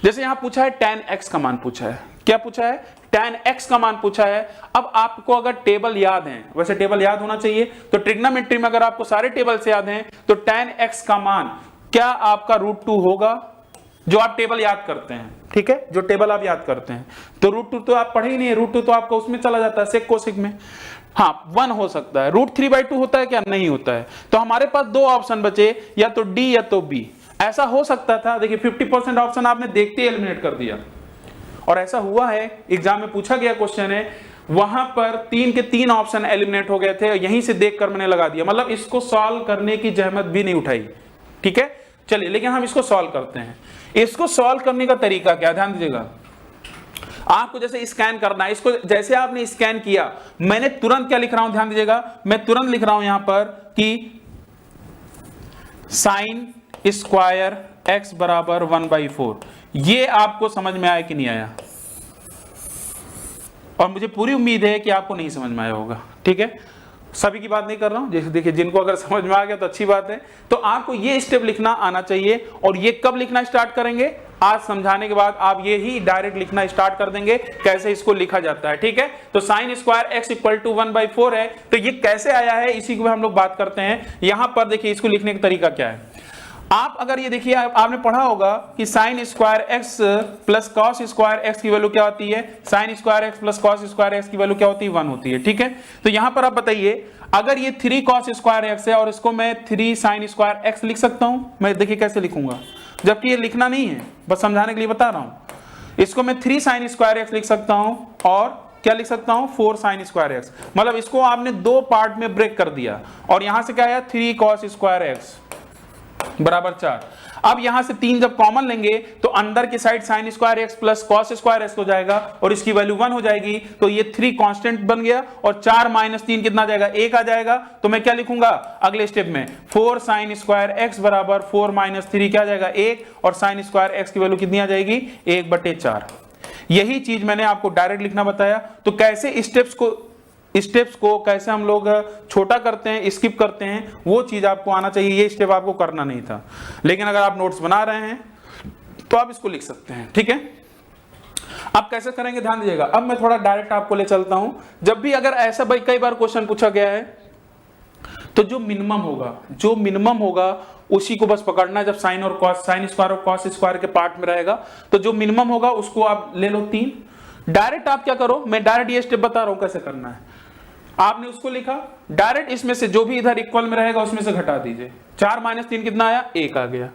जैसे यहां पूछा है tan x का मान पूछा है। क्या पूछा है? tan x का मान पूछा है। अब आपको अगर टेबल याद है, वैसे टेबल याद होना चाहिए, तो ट्रिग्नोमेट्री में अगर आपको सारे टेबल से याद हैं तो tan x का मान क्या आपका √2 होगा, जो आप टेबल याद करते हैं, ठीक है, जो टेबल आप याद करते हैं। तो √2 तो आप पढ़े ही नहीं है, √2 तो आपका उसमें चला जाता है सेक कोसेक में। हाँ 1 हो सकता है। √3/2 होता है क्या? नहीं होता है। तो हमारे पास दो ऑप्शन बचे, या तो डी या तो बी। ऐसा हो सकता था, देखिए 50% ऑप्शन आपने देखते ही एलिमिनेट कर दिया, और ऐसा हुआ है, एग्जाम में पूछा गया क्वेश्चन है, वहां पर 3 के 3 ऑप्शन एलिमिनेट हो गए थे, यहीं से देखकर मैंने लगा दिया, मतलब इसको सॉल्व करने की जहमत भी नहीं उठाई। ठीक है, चलिए, लेकिन हम इसको सॉल्व करते हैं। इसको सॉल्व करने का तरीका क्या, ध्यान दीजिएगा। आपको जैसे स्कैन करना है, इसको जैसे आपने स्कैन किया, मैंने तुरंत क्या लिख रहा हूं, ध्यान दीजिएगा, मैं तुरंत लिख रहा हूं यहां पर कि साइन स्क्वायर x बराबर 1/4। ये आपको समझ में आया कि नहीं आया? और मुझे पूरी उम्मीद है कि आपको नहीं समझ में आया होगा। ठीक है, सभी की बात नहीं कर रहा हूं, जैसे देखिए जिनको अगर समझ में आ गया तो अच्छी बात है। तो आपको ये स्टेप लिखना आना चाहिए, और ये कब लिखना स्टार्ट करेंगे? आज समझाने के बाद आप ये ही डायरेक्ट लिखना स्टार्ट कर देंगे, कैसे इसको लिखा जाता है। ठीक है, तो साइन स्क्वायर x = 1/4 है, तो ये कैसे आया है, इसी को हम लोग बात करते हैं। यहां पर देखिए इसको लिखने का तरीका क्या है। आप अगर ये देखिए, आपने पढ़ा होगा कि sine square x plus cos square x की वैल्यू क्या होती है? Sine square x plus cos square x की वैल्यू क्या होती है? 1 होती है। ठीक है, तो यहां पर आप बताइए, अगर ये 3 कॉस स्क्वायर x है और इसको मैं 3 साइन स्क्वायर x लिख सकता हूं? मैं देखिए कैसे लिखूंगा, जबकि ये लिखना नहीं है, बस समझाने के लिए बता रहा हूं। इसको मैं 3 साइन स्क्वायर x लिख सकता हूं, और क्या लिख सकता हूं? 4 साइन स्क्वायर x। मतलब इसको आपने दो पार्ट में ब्रेक कर दिया, और यहां से क्या आया? 3 कॉस स्क्वायर x बराबर 4। अब यहां से 3 जब कॉमन लेंगे तो अंदर की side sine square x plus cos square x हो जाएगा, और इसकी वैल्यू 1 हो जाएगी। तो ये 3 कांस्टेंट बन गया, और 4 - 3 कितना आ जाएगा? 1 आ जाएगा। तो मैं क्या लिखूंगा अगले स्टेप में? 4 साइन स्क्वायर x बराबर 4 - 3 क्या आ जाएगा? 1, और साइन स्क्वायर x की वैल्यू कितनी आ जाएगी? 1/4। यही चीज मैंने आपको डायरेक्ट लिखना बताया। तो कैसे स्टेप्स को कैसे हम लोग छोटा करते हैं, स्किप करते हैं, वो चीज आपको आना चाहिए। ये स्टेप आपको करना नहीं था, लेकिन अगर आप नोट्स बना रहे हैं तो आप इसको लिख सकते हैं। ठीक है, अब कैसे करेंगे ध्यान दीजिएगा। अब मैं थोड़ा डायरेक्ट आपको ले चलता हूं। जब भी अगर ऐसा भाई कई बार क्वेश्चन पूछा गया है, तो जो मिनिमम होगा उसी को बस पकड़ना है। जब साइन स्क्वायर और कॉस स्क्वायर के पार्ट में रहेगा, तो जो मिनिमम होगा उसको आप ले लो 3। डायरेक्ट आप क्या करो, मैं डायरेक्ट ये स्टेप बता रहा हूं कैसे करना है। आपने उसको लिखा, डायरेक्ट इसमें से जो भी इधर इक्वल में रहेगा उसमें से घटा दीजिए। 4 - 3 कितना आया? 1 आ गया।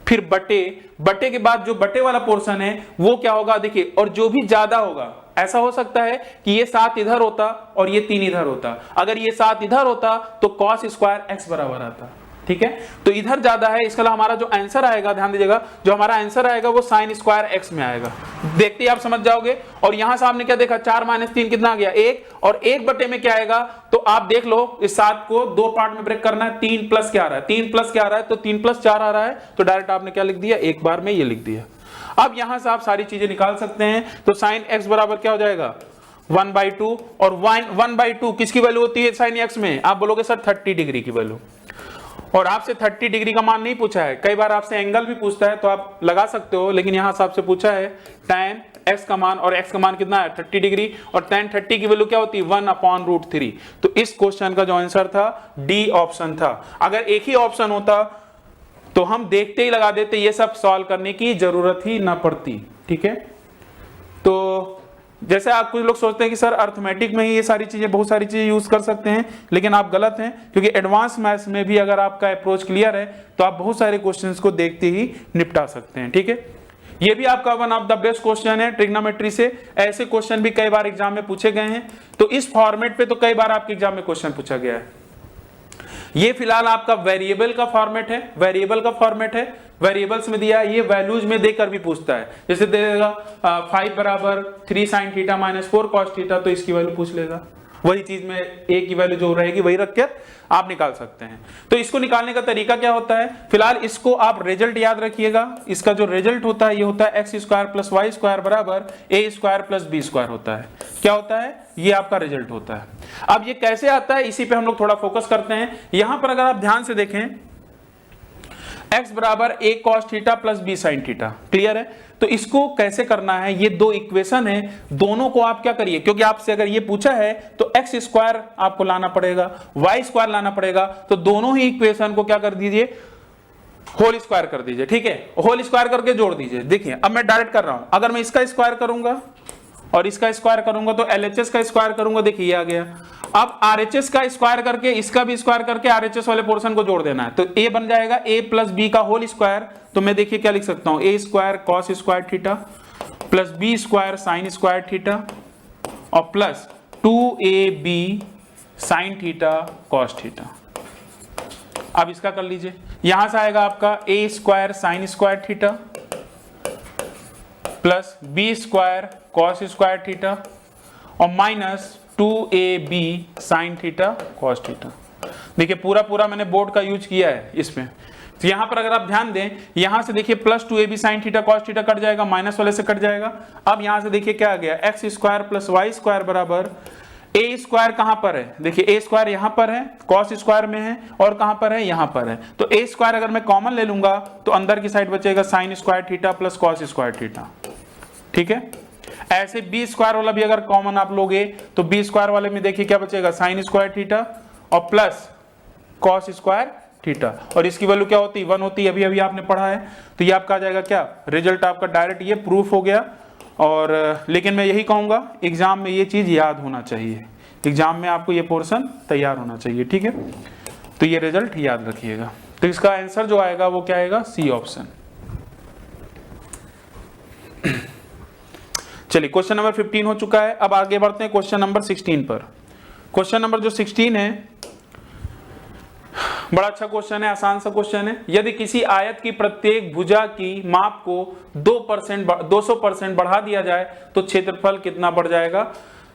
फिर बटे के बाद जो बटे वाला पोर्शन है वो क्या होगा देखिए, और जो भी ज्यादा होगा, ऐसा हो सकता है कि ये 7 इधर होता और ये 3 इधर होता। अगर ये 7 इधर होता तो कॉस स्क्वायर x बराबर आता। ठीक है, तो इधर ज्यादा है, इसका हमारा जो आंसर आएगा, ध्यान दीजिएगा, जो हमारा आंसर आएगा वो साइन स्क्वायर x में आएगा। देखते ही आप समझ जाओगे। और यहां से आपने क्या देखा? 4 - 3 कितना आ गया? 1, और 1 बटे में क्या आएगा? तो आप देख लो, इस 7 को दो पार्ट में ब्रेक करना है। 3 प्लस क्या आ रहा है? 3 प्लस क्या आ रहा है? तो 3 + 4 आ रहा है। तो डायरेक्ट आपने क्या लिख दिया? एक बार में ये लिख दिया। अब यहां से आप सारी चीजें निकाल सकते हैं। तो साइन x बराबर क्या हो जाएगा? 1/2, और 1/2 किसकी वैल्यू होती है साइन x में? आप बोलोगे सर 30 डिग्री की वैल्यू, और आपसे 30 डिग्री का मान नहीं पूछा है। कई बार आपसे एंगल भी पूछता है तो आप लगा सकते हो, लेकिन यहां से आपसे पूछा है tan x का मान, और x का मान कितना है? 30 डिग्री, और tan 30 की वैल्यू क्या होती है? 1/√3। तो इस क्वेश्चन का जो आंसर था डी ऑप्शन था। अगर एक ही ऑप्शन होता तो हम देखते ही लगा देते, ये सब सॉल्व करने की जरूरत ही ना पड़ती। ठीक है, तो जैसे आप कुछ लोग सोचते हैं कि सर अर्थमेटिक में ही ये सारी चीजें, बहुत सारी चीजें यूज कर सकते हैं, लेकिन आप गलत हैं, क्योंकि एडवांस मैथ्स में भी अगर आपका अप्रोच क्लियर है तो आप बहुत सारे क्वेश्चंस को देखते ही निपटा सकते हैं। ठीक है, ये भी आपका one of the best question है ट्रिग्नोमेट्री से। ऐसे क्वेश्चन भी कई बार एग्जाम में पूछे गए हैं, तो इस फॉर्मेट पे तो कई बार आपके एग्जाम में क्वेश्चन पूछा गया है। ये फिलहाल आपका वेरिएबल का फॉर्मेट है, वेरिएबल्स में दिया है, ये वैल्यूज में देकर भी पूछता है। जैसे दे देगा 5 बराबर 3 sin θ - 4 cos θ, तो इसकी वैल्यू पूछ लेगा। वही चीज में a की वैल्यू जो रहेगी वही रख कर आप निकाल सकते हैं। तो इसको निकालने का तरीका क्या होता है? फिलहाल इसको आप रिजल्ट याद रखिएगा। इसका जो रिजल्ट होता है ये होता है x² + y² बराबर a² + b² होता है। क्या होता है? ये आपका रिजल्ट होता है। अब ये कैसे आता है, इसी पे हम लोग थोड़ा फोकस करते हैं। यहां पर अगर आप ध्यान से देखें, x बराबर a cos θ plus b sin θ, clear है? तो इसको कैसे करना है? ये दो इक्वेशन है, दोनों को आप क्या करिए, क्योंकि आपसे अगर ये पूछा है तो x² आपको लाना पड़ेगा, y² लाना पड़ेगा, तो दोनों ही इक्वेशन को क्या कर दीजिए? होल स्क्वायर कर दीजिए। ठीक है, होल स्क्वायर करके जोड़ दीजिए। देखिए अब मैं डायरेक्ट कर रहा हूं, अगर मैं इसका स्क्वायर करूंगा और इसका स्क्वायर करूंगा तो LHS का स्क्वायर करूंगा, देखिए ये आ गया। अब RHS का स्क्वायर करके इसका भी स्क्वायर करके RHS वाले पोर्शन को जोड़ देना है, तो a बन जाएगा a प्लस बी का होल स्क्वायर। तो मैं देखिए क्या लिख सकता हूं, a square cos square theta plus B square sine square theta और plus 2ab sine theta cos theta. अब इसका कर लीजिए, यहां से आएगा आपका a square sine square theta plus B square cos square theta और minus 2ab sine theta cos theta. देखिए पूरा पूरा मैंने बोर्ड का यूज किया है इसमें। तो यहां पर अगर आप ध्यान दें, यहां से देखिए plus 2ab sine theta cos theta cut जाएगा, माइनस वाले से कट जाएगा। अब यहां से देखिए क्या आ गया, X square plus Y square बराबर ए स्क्वायर कहां पर है, देखिए ए स्क्वायर यहां पर है, कॉस स्क्वायर में है और कहां पर है, यहां पर है। तो ए स्क्वायर अगर मैं कॉमन ले लूंगा तो अंदर की साइड बचेगा sign square theta plus cos square theta. ठीक है, ऐसे बी स्क्वायर वाला भी अगर कॉमन आप लोगे तो बी स्क्वायर वाले में देखिए क्या बचेगा, साइन स्क्वायर थीटा और प्लस कॉस स्क्वायर थीटा, और इसकी वैल्यू क्या होती है, 1 होती है, अभी अभी आपने पढ़ा है। तो ये आपका आ जाएगा क्या, रिजल्ट आपका डायरेक्ट ये प्रूफ हो गया। और लेकिन मैं यही कहूंगा एग्जाम में ये चीज याद होना चाहिए, एग्जाम में आपको ये पोर्शन तैयार होना चाहिए। ठीक है, तो ये रिजल्ट याद रखिएगा। तो इसका आंसर जो आएगा वो क्या आएगा, सी ऑप्शन। चलिए क्वेश्चन नंबर 15 हो चुका है। अब आगे बढ़ते हैं क्वेश्चन नंबर 16 पर। क्वेश्चन नंबर जो 16 है बड़ा अच्छा क्वेश्चन है, आसान सा क्वेश्चन है। यदि किसी आयत की प्रत्येक भुजा की माप को 200% बढ़ा दिया जाए तो क्षेत्रफल कितना बढ़ जाएगा।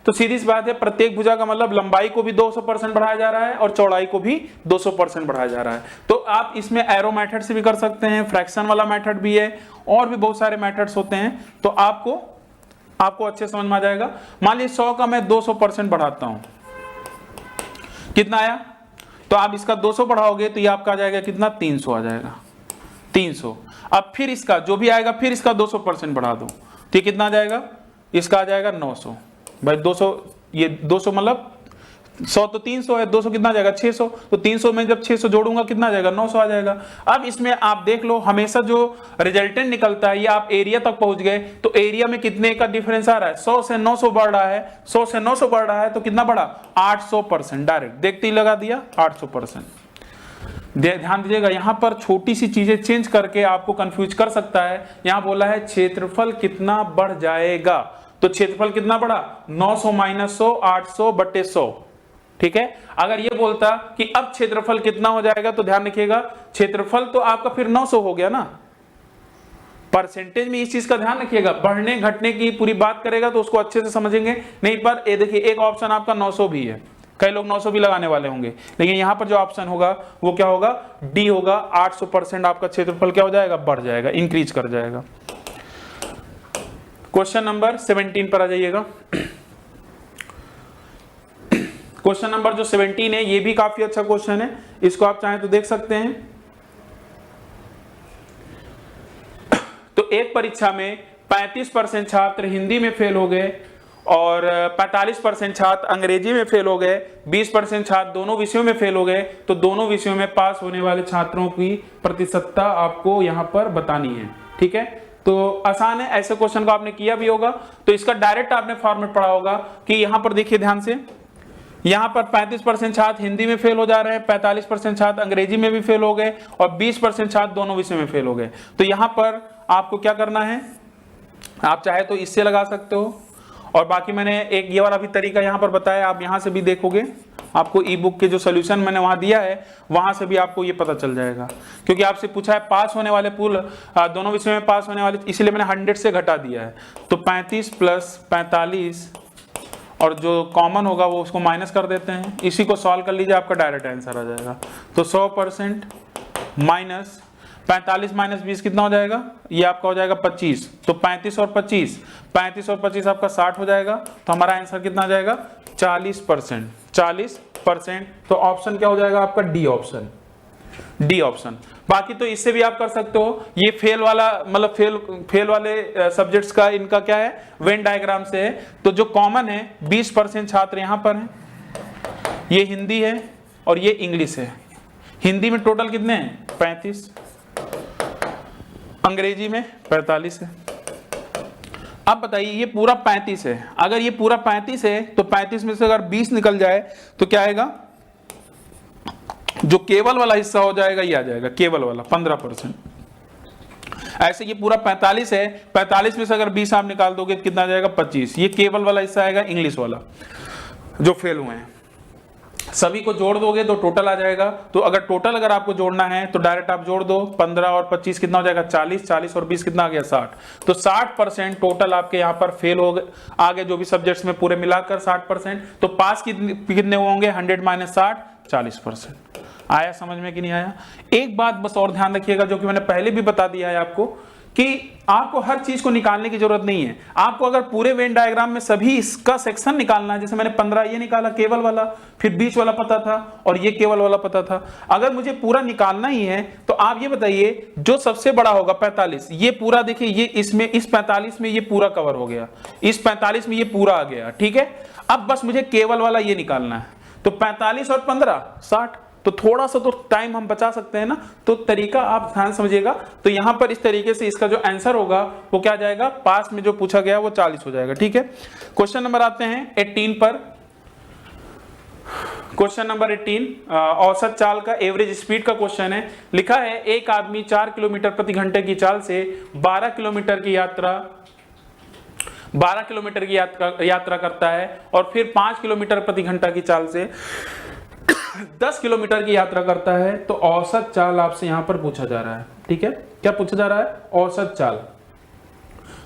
तो सीधी सी बात है, प्रत्येक भुजा का मतलब लंबाई को भी 200% बढ़ाया जा रहा है और चौड़ाई को भी 200% बढ़ाया जा रहा है। तो आप इसमें एरो मेथड से भी कर सकते हैं, फ्रैक्शन वाला मेथड भी है और भी बहुत सारे मेथड्स होते हैं। तो आपको अच्छे समझ में आ जाएगा। मान लीजिए 100 का मैं 200% बढ़ाता हूं, कितना आया, तो आप इसका 200 बढ़ाओगे तो ये आपका आ जाएगा कितना, 300 आ जाएगा, 300। अब फिर इसका जो भी आएगा फिर इसका 200% बढ़ा दो तो ये कितना आ जाएगा, इसका आ जाएगा 900। भाई 200, ये 200 मतलब 100 तो 300 है, 200 कितना आ जाएगा, 600। तो 300 में जब 600 जोड़ूंगा कितना आ जाएगा, 900 आ जाएगा। अब इसमें आप देख लो, हमेशा जो रिजल्टेंट निकलता है, ये आप एरिया तक पहुंच गए तो एरिया में कितने का डिफरेंस आ रहा है, 100 से 900 बढ़ रहा है, 100 से 900 बढ़ रहा है तो कितना बढ़ा, 800%। डायरेक्ट देखते ही लगा दिया 800%। ध्यान दीजिएगा, यहां पर छोटी सी चीजें चेंज करके आपको कंफ्यूज कर सकता है। यहां बोला है क्षेत्रफल कितना बढ़ जाएगा, तो क्षेत्रफल कितना बढ़ा, 900 माइनस 100, 800 बटे 100। ठीक है, अगर ये बोलता कि अब क्षेत्रफल कितना हो जाएगा तो ध्यान रखिएगा, क्षेत्रफल तो आपका फिर 900 हो गया ना। परसेंटेज में इस चीज का ध्यान रखिएगा, बढ़ने घटने की पूरी बात करेगा तो उसको अच्छे से समझेंगे। नहीं पर ये देखिए, एक ऑप्शन आपका 900 भी है, कई लोग 900 भी लगाने वाले होंगे, लेकिन यहां पर जो ऑप्शन होगा वो क्या होगा, डी होगा। 800% आपका क्षेत्रफल क्या हो जाएगा, बढ़ जाएगा, इंक्रीज कर जाएगा। क्वेश्चन नंबर 17 पर आ जाइएगा। क्वेश्चन नंबर जो 17 है ये भी काफी अच्छा क्वेश्चन है, इसको आप चाहें तो देख सकते हैं। तो एक परीक्षा में 35% छात्र हिंदी में फेल हो गए और 45% छात्र अंग्रेजी में फेल हो गए, 20% छात्र दोनों विषयों में फेल हो गए। तो दोनों विषयों में पास होने वाले छात्रों की प्रतिशतता आपको यहां पर बतानी है। ठीक है, तो आसान है, ऐसे क्वेश्चन को आपने किया भी होगा। तो इसका डायरेक्ट आपने फॉर्मेट पढ़ा होगा कि यहां पर देखिए ध्यान से, यहां पर 35% छात्र हिंदी में फेल हो जा रहे हैं, 45% छात्र अंग्रेजी में भी फेल हो गए और 20% छात्र दोनों विषय में फेल हो गए। तो यहां पर आपको क्या करना है, आप चाहे तो इससे लगा सकते हो, और बाकी मैंने एक ये वाला भी तरीका यहां पर बताया, आप यहां से भी देखोगे, आपको ई बुक के जो सोल्यूशन मैंने वहां दिया है वहां से भी आपको ये पता चल जाएगा। क्योंकि आपसे पूछा है पास होने वाले पूल, दोनों विषयों में पास होने वाले, इसलिए मैंने 100 से घटा दिया है। तो 35 प्लस 45 और जो कॉमन होगा वो उसको माइनस कर देते हैं, इसी को सॉल्व कर लीजिए, आपका डायरेक्ट आंसर आ जाएगा। तो 100% माइनस 45 माइनस 20 कितना हो जाएगा, ये आपका हो जाएगा 25। तो 35 और 25 आपका 60 हो जाएगा। तो हमारा आंसर कितना आ जाएगा, 40%। 40%। तो ऑप्शन क्या हो जाएगा आपका, डी ऑप्शन, डी ऑप्शन। बाकी तो इससे भी आप कर सकते हो, ये फेल वाला मतलब फेल वाले सब्जेक्ट्स का इनका क्या है, वेन डायग्राम से है। तो जो कॉमन है 20% छात्र यहां पर हैं, ये हिंदी है और ये इंग्लिश है। हिंदी में टोटल कितने हैं, 35, अंग्रेजी में 45 है। अब बताइए ये पूरा 35 है, अगर ये पूरा 35 है तो 35 में से अगर 20 निकल जाए तो क्या आएगा, जो केवल वाला हिस्सा हो जाएगा ये आ जाएगा केवल वाला 15%। ऐसे ये पूरा 45 है, 45 में से अगर 20 आप निकाल दोगे तो कितना आ जाएगा 25, ये केवल वाला हिस्सा आएगा इंग्लिश वाला जो फेल हुए हैं। सभी को जोड़ दोगे तो टोटल आ जाएगा, तो अगर टोटल अगर आपको जोड़ना है तो डायरेक्ट आप जोड़ दो, 15 और 25 कितना हो जाएगा 40, 40 और 20 कितना आ गया 60। तो 60% टोटल आपके यहाँ पर फेल हो गए, आगे जो भी सब्जेक्ट्स में पूरे मिलाकर 60%। तो पास कितने होंगे 100 माइनस 60, 40%। आया समझ में कि नहीं आया? एक बात बस और ध्यान रखिएगा जो कि मैंने पहले भी बता दिया है आपको, कि आपको हर चीज को निकालने की जरूरत नहीं है। आपको अगर पूरे वेन डायग्राम में सभी इसका सेक्शन निकालना है, जैसे मैंने 15 ये निकाला केवल वाला, फिर बीच वाला पता था और ये केवल वाला पता था, अगर मुझे पूरा निकालना ही है तो आप ये बताइए जो सबसे बड़ा होगा 45, ये पूरा देखिए ये इसमें इस 45 में ये पूरा कवर हो गया, इस 45 में ये पूरा आ गया, ठीक है। अब बस मुझे केवल वाला ये निकालना है, तो 45 और 15 60, तो थोड़ा सा तो टाइम हम बचा सकते हैं ना, तो तरीका आप ध्यान समझिएगा। तो यहां पर इस तरीके से इसका जो आंसर होगा वो क्या जाएगा, पास में जो पूछा गया वो 40 हो जाएगा, ठीक है। क्वेश्चन नंबर आते हैं 18 पर। क्वेश्चन नंबर 18 औसत चाल का एवरेज स्पीड का क्वेश्चन है। लिखा है एक आदमी 4 किलोमीटर प्रति घंटे की चाल से 12 किलोमीटर की यात्रा करता है और फिर 5 किलोमीटर प्रति घंटा की चाल से 10 किलोमीटर की यात्रा करता है, तो औसत चाल आपसे यहां पर पूछा जा रहा है, ठीक है। क्या पूछा जा रहा है? औसत चाल।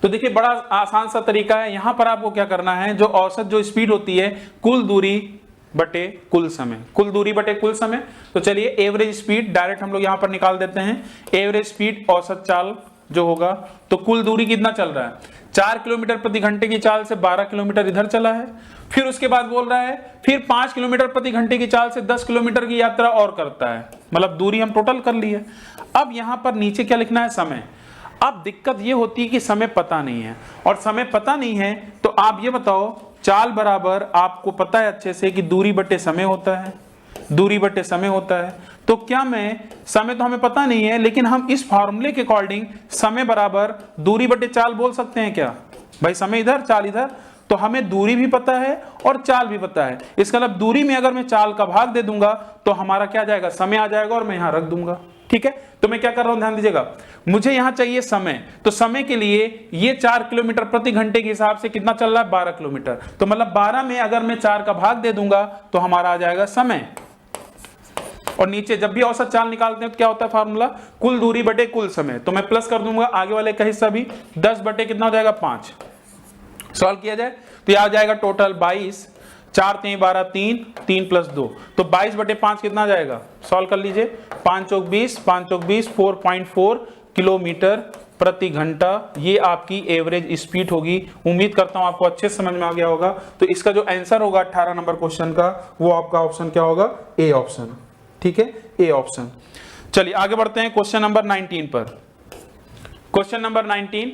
तो देखिए बड़ा आसान सा तरीका है, यहां पर आपको क्या करना है, जो औसत जो स्पीड होती है कुल दूरी बटे कुल समय, कुल दूरी बटे कुल समय। तो चलिए एवरेज स्पीड डायरेक्ट हम लोग यहां पर निकाल देते हैं। एवरेज स्पीड औसत चाल जो होगा, तो कुल दूरी कितना चल रहा है 4 किलोमीटर प्रति घंटे की चाल से 12 किलोमीटर इधर चला है, फिर उसके बाद बोल रहा है फिर 5 किलोमीटर प्रति घंटे की चाल से 10 किलोमीटर की यात्रा और करता है, मतलब दूरी हम टोटल कर ली है। अब यहां पर नीचे क्या लिखना है, समय। अब दिक्कत ये होती है कि समय पता नहीं है, और समय पता नहीं है तो आप ये बताओ चाल बराबर आपको पता है अच्छे से कि दूरी बटे समय होता है, दूरी बटे समय होता है। तो क्या मैं, समय तो हमें पता नहीं है लेकिन हम इस फॉर्मूले के अकॉर्डिंग समय बराबर दूरी बटे चाल बोल सकते हैं क्या? भाई समय इधर चाल इधर, तो हमें दूरी भी पता है और चाल भी पता है। इसका मतलब दूरी में अगर मैं चाल का भाग दे दूंगा तो हमारा क्या जाएगा, समय आ जाएगा और मैं यहां रख दूंगा, ठीक है। तो मैं क्या कर रहा हूं ध्यान दीजिएगा, मुझे यहां चाहिए समय, तो समय के लिए ये 4 किलोमीटर प्रति घंटे के हिसाब से कितना चल रहा है 12 किलोमीटर, तो मतलब 12 में अगर मैं 4 का भाग दे दूंगा तो हमारा आ जाएगा समय। और नीचे जब भी औसत चाल निकालते हैं तो क्या होता है फार्मूला, कुल दूरी बटे कुल समय, तो मैं प्लस कर दूंगा आगे वाले का हिस्सा भी, 10 बटे कितना हो जाएगा 5। सॉल्व किया जाए तो यह आ जाएगा टोटल 22, 4 3 12 3 3 प्लस 2, तो 22 बटे 5 कितना आ जाएगा, सॉल्व कर लीजिए, 5 चौक 20, 5 चौक 20, 4.4 किलोमीटर प्रति घंटा ये आपकी एवरेज स्पीड होगी। उम्मीद करता हूं आपको अच्छे समझ में आ गया होगा। तो इसका जो आंसर होगा 18 नंबर क्वेश्चन का, वो आपका ऑप्शन क्या होगा, ए ऑप्शन, ठीक है, ए ऑप्शन। चलिए आगे बढ़ते हैं क्वेश्चन नंबर 19 पर। क्वेश्चन नंबर 19,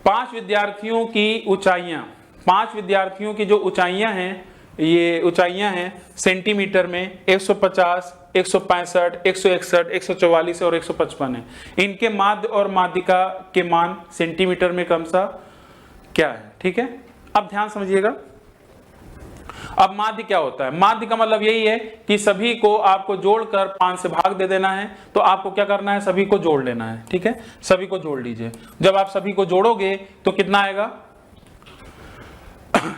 5 विद्यार्थियों की ऊंचाइयां, 5 विद्यार्थियों की जो ऊंचाइयां हैं, ये ऊंचाइयां हैं सेंटीमीटर में 150, 165, 161, 144 और 155 है। इनके माध्य और माध्यिका के मान सेंटीमीटर में क्रमशः क्या है, ठीक है। अब ध्यान समझिएगा, अब माध्य क्या होता है, माध्य का मतलब यही है कि सभी को आपको जोड़कर 5 से भाग दे देना है, तो आपको क्या करना है, सभी को जोड़ लेना है, ठीक है, सभी को जोड़ लीजिए। जब आप सभी को जोड़ोगे तो कितना आएगा,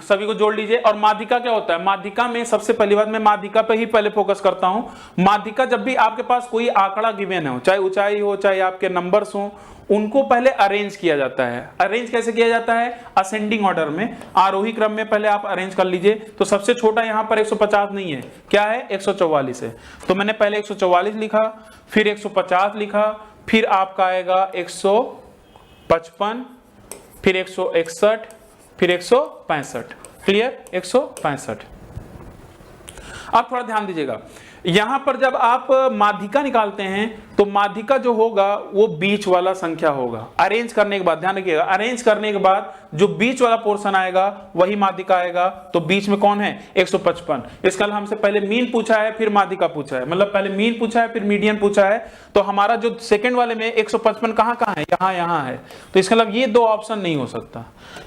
सभी को जोड़ लीजिए। और माध्यिका क्या होता है, माध्यिका में सबसे पहली बात मैं माध्यिका पे ही पहले फोकस करता हूं। माध्यिका जब भी आपके पास कोई आंकड़ा गिवन हो, चाहे ऊंचाई हो चाहे आपके नंबर्स हो, उनको पहले अरेंज किया जाता है। अरेंज कैसे किया जाता है, असेंडिंग ऑर्डर में, आरोही क्रम में पहले आप अरेंज कर लीजिए। तो सबसे छोटा यहां पर 150 नहीं है, क्या है 144 है, तो मैंने पहले 144 लिखा, फिर 150 लिखा, फिर आपका आएगा 155, फिर 161, फिर 165, क्लियर, 165। अब थोड़ा ध्यान दीजिएगा, यहां पर जब आप माध्यिका निकालते हैं तो माध्यिका जो होगा वो बीच वाला संख्या होगा। अरेंज करने के बाद ध्यान रखिएगा, अरेंज करने के बाद जो बीच वाला पोर्शन आएगा वही माध्यिका आएगा। तो बीच में कौन है 155। इसका हमसे पहले मीन पूछा है फिर माध्यिका पूछा है, मतलब पहले मीन पूछा है फिर मीडियन पूछा है। तो हमारा जो सेकंड वाले में 155 कहां कहां है, यहां यहां है। तो इसका मतलब ये दो ऑप्शन नहीं हो सकता,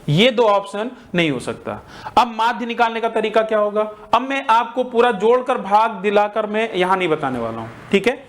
ये दो ऑप्शन नहीं हो सकता। अब माध्य निकालने का तरीका क्या होगा, अब मैं आपको पूरा जोड़कर भाग दिलाकर मैं यहां नहीं बताने वाला हूं, ठीक है।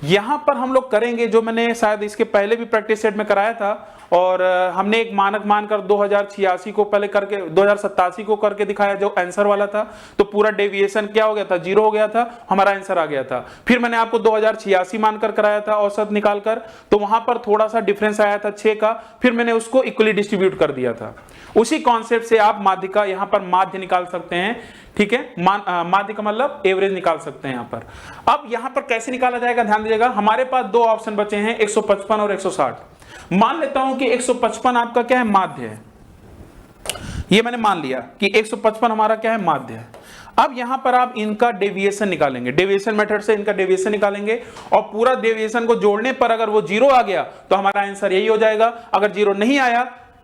यहां पर हम लोग करेंगे जो मैंने शायद इसके पहले भी प्रैक्टिस सेट में कराया था, और हमने एक मानक मानकर 2086 को पहले करके 2087 को करके दिखाया जो आंसर वाला था। तो पूरा डेविएशन क्या हो गया था, 0 हो गया था, हमारा आंसर आ गया था। फिर मैंने आपको 2086 मानकर कराया था औसत निकालकर, तो वहां पर थोड़ा सा डिफरेंस आया था 6 का, फिर मैंने उसको इक्वली डिस्ट्रीब्यूट कर दिया था। उसी कॉन्सेप्ट से आप माध्यिका यहां पर माध्य निकाल सकते हैं, ठीक है। माध्य का मतलब एवरेज निकाल सकते हैं यहां पर। अब यहां पर कैसे निकाला जाएगा, ध्यान दीजिएगा। हमारे पास दो ऑप्शन बचे हैं 155 और 160। मान लेता हूं कि 155 आपका क्या है, माध्य है। ये मैंने मान लिया कि 155 हमारा क्या है, माध्य है। अब यहां पर आप इनका डेविएशन निकालेंगे, डेविएशन मेथड से इनका डेविएशन निकालेंगे, और पूरा डेविएशन को जोड़ने पर अगर वो 0 आ गया तो हमारा आंसर यही हो जाएगा। अगर 0 नहीं आया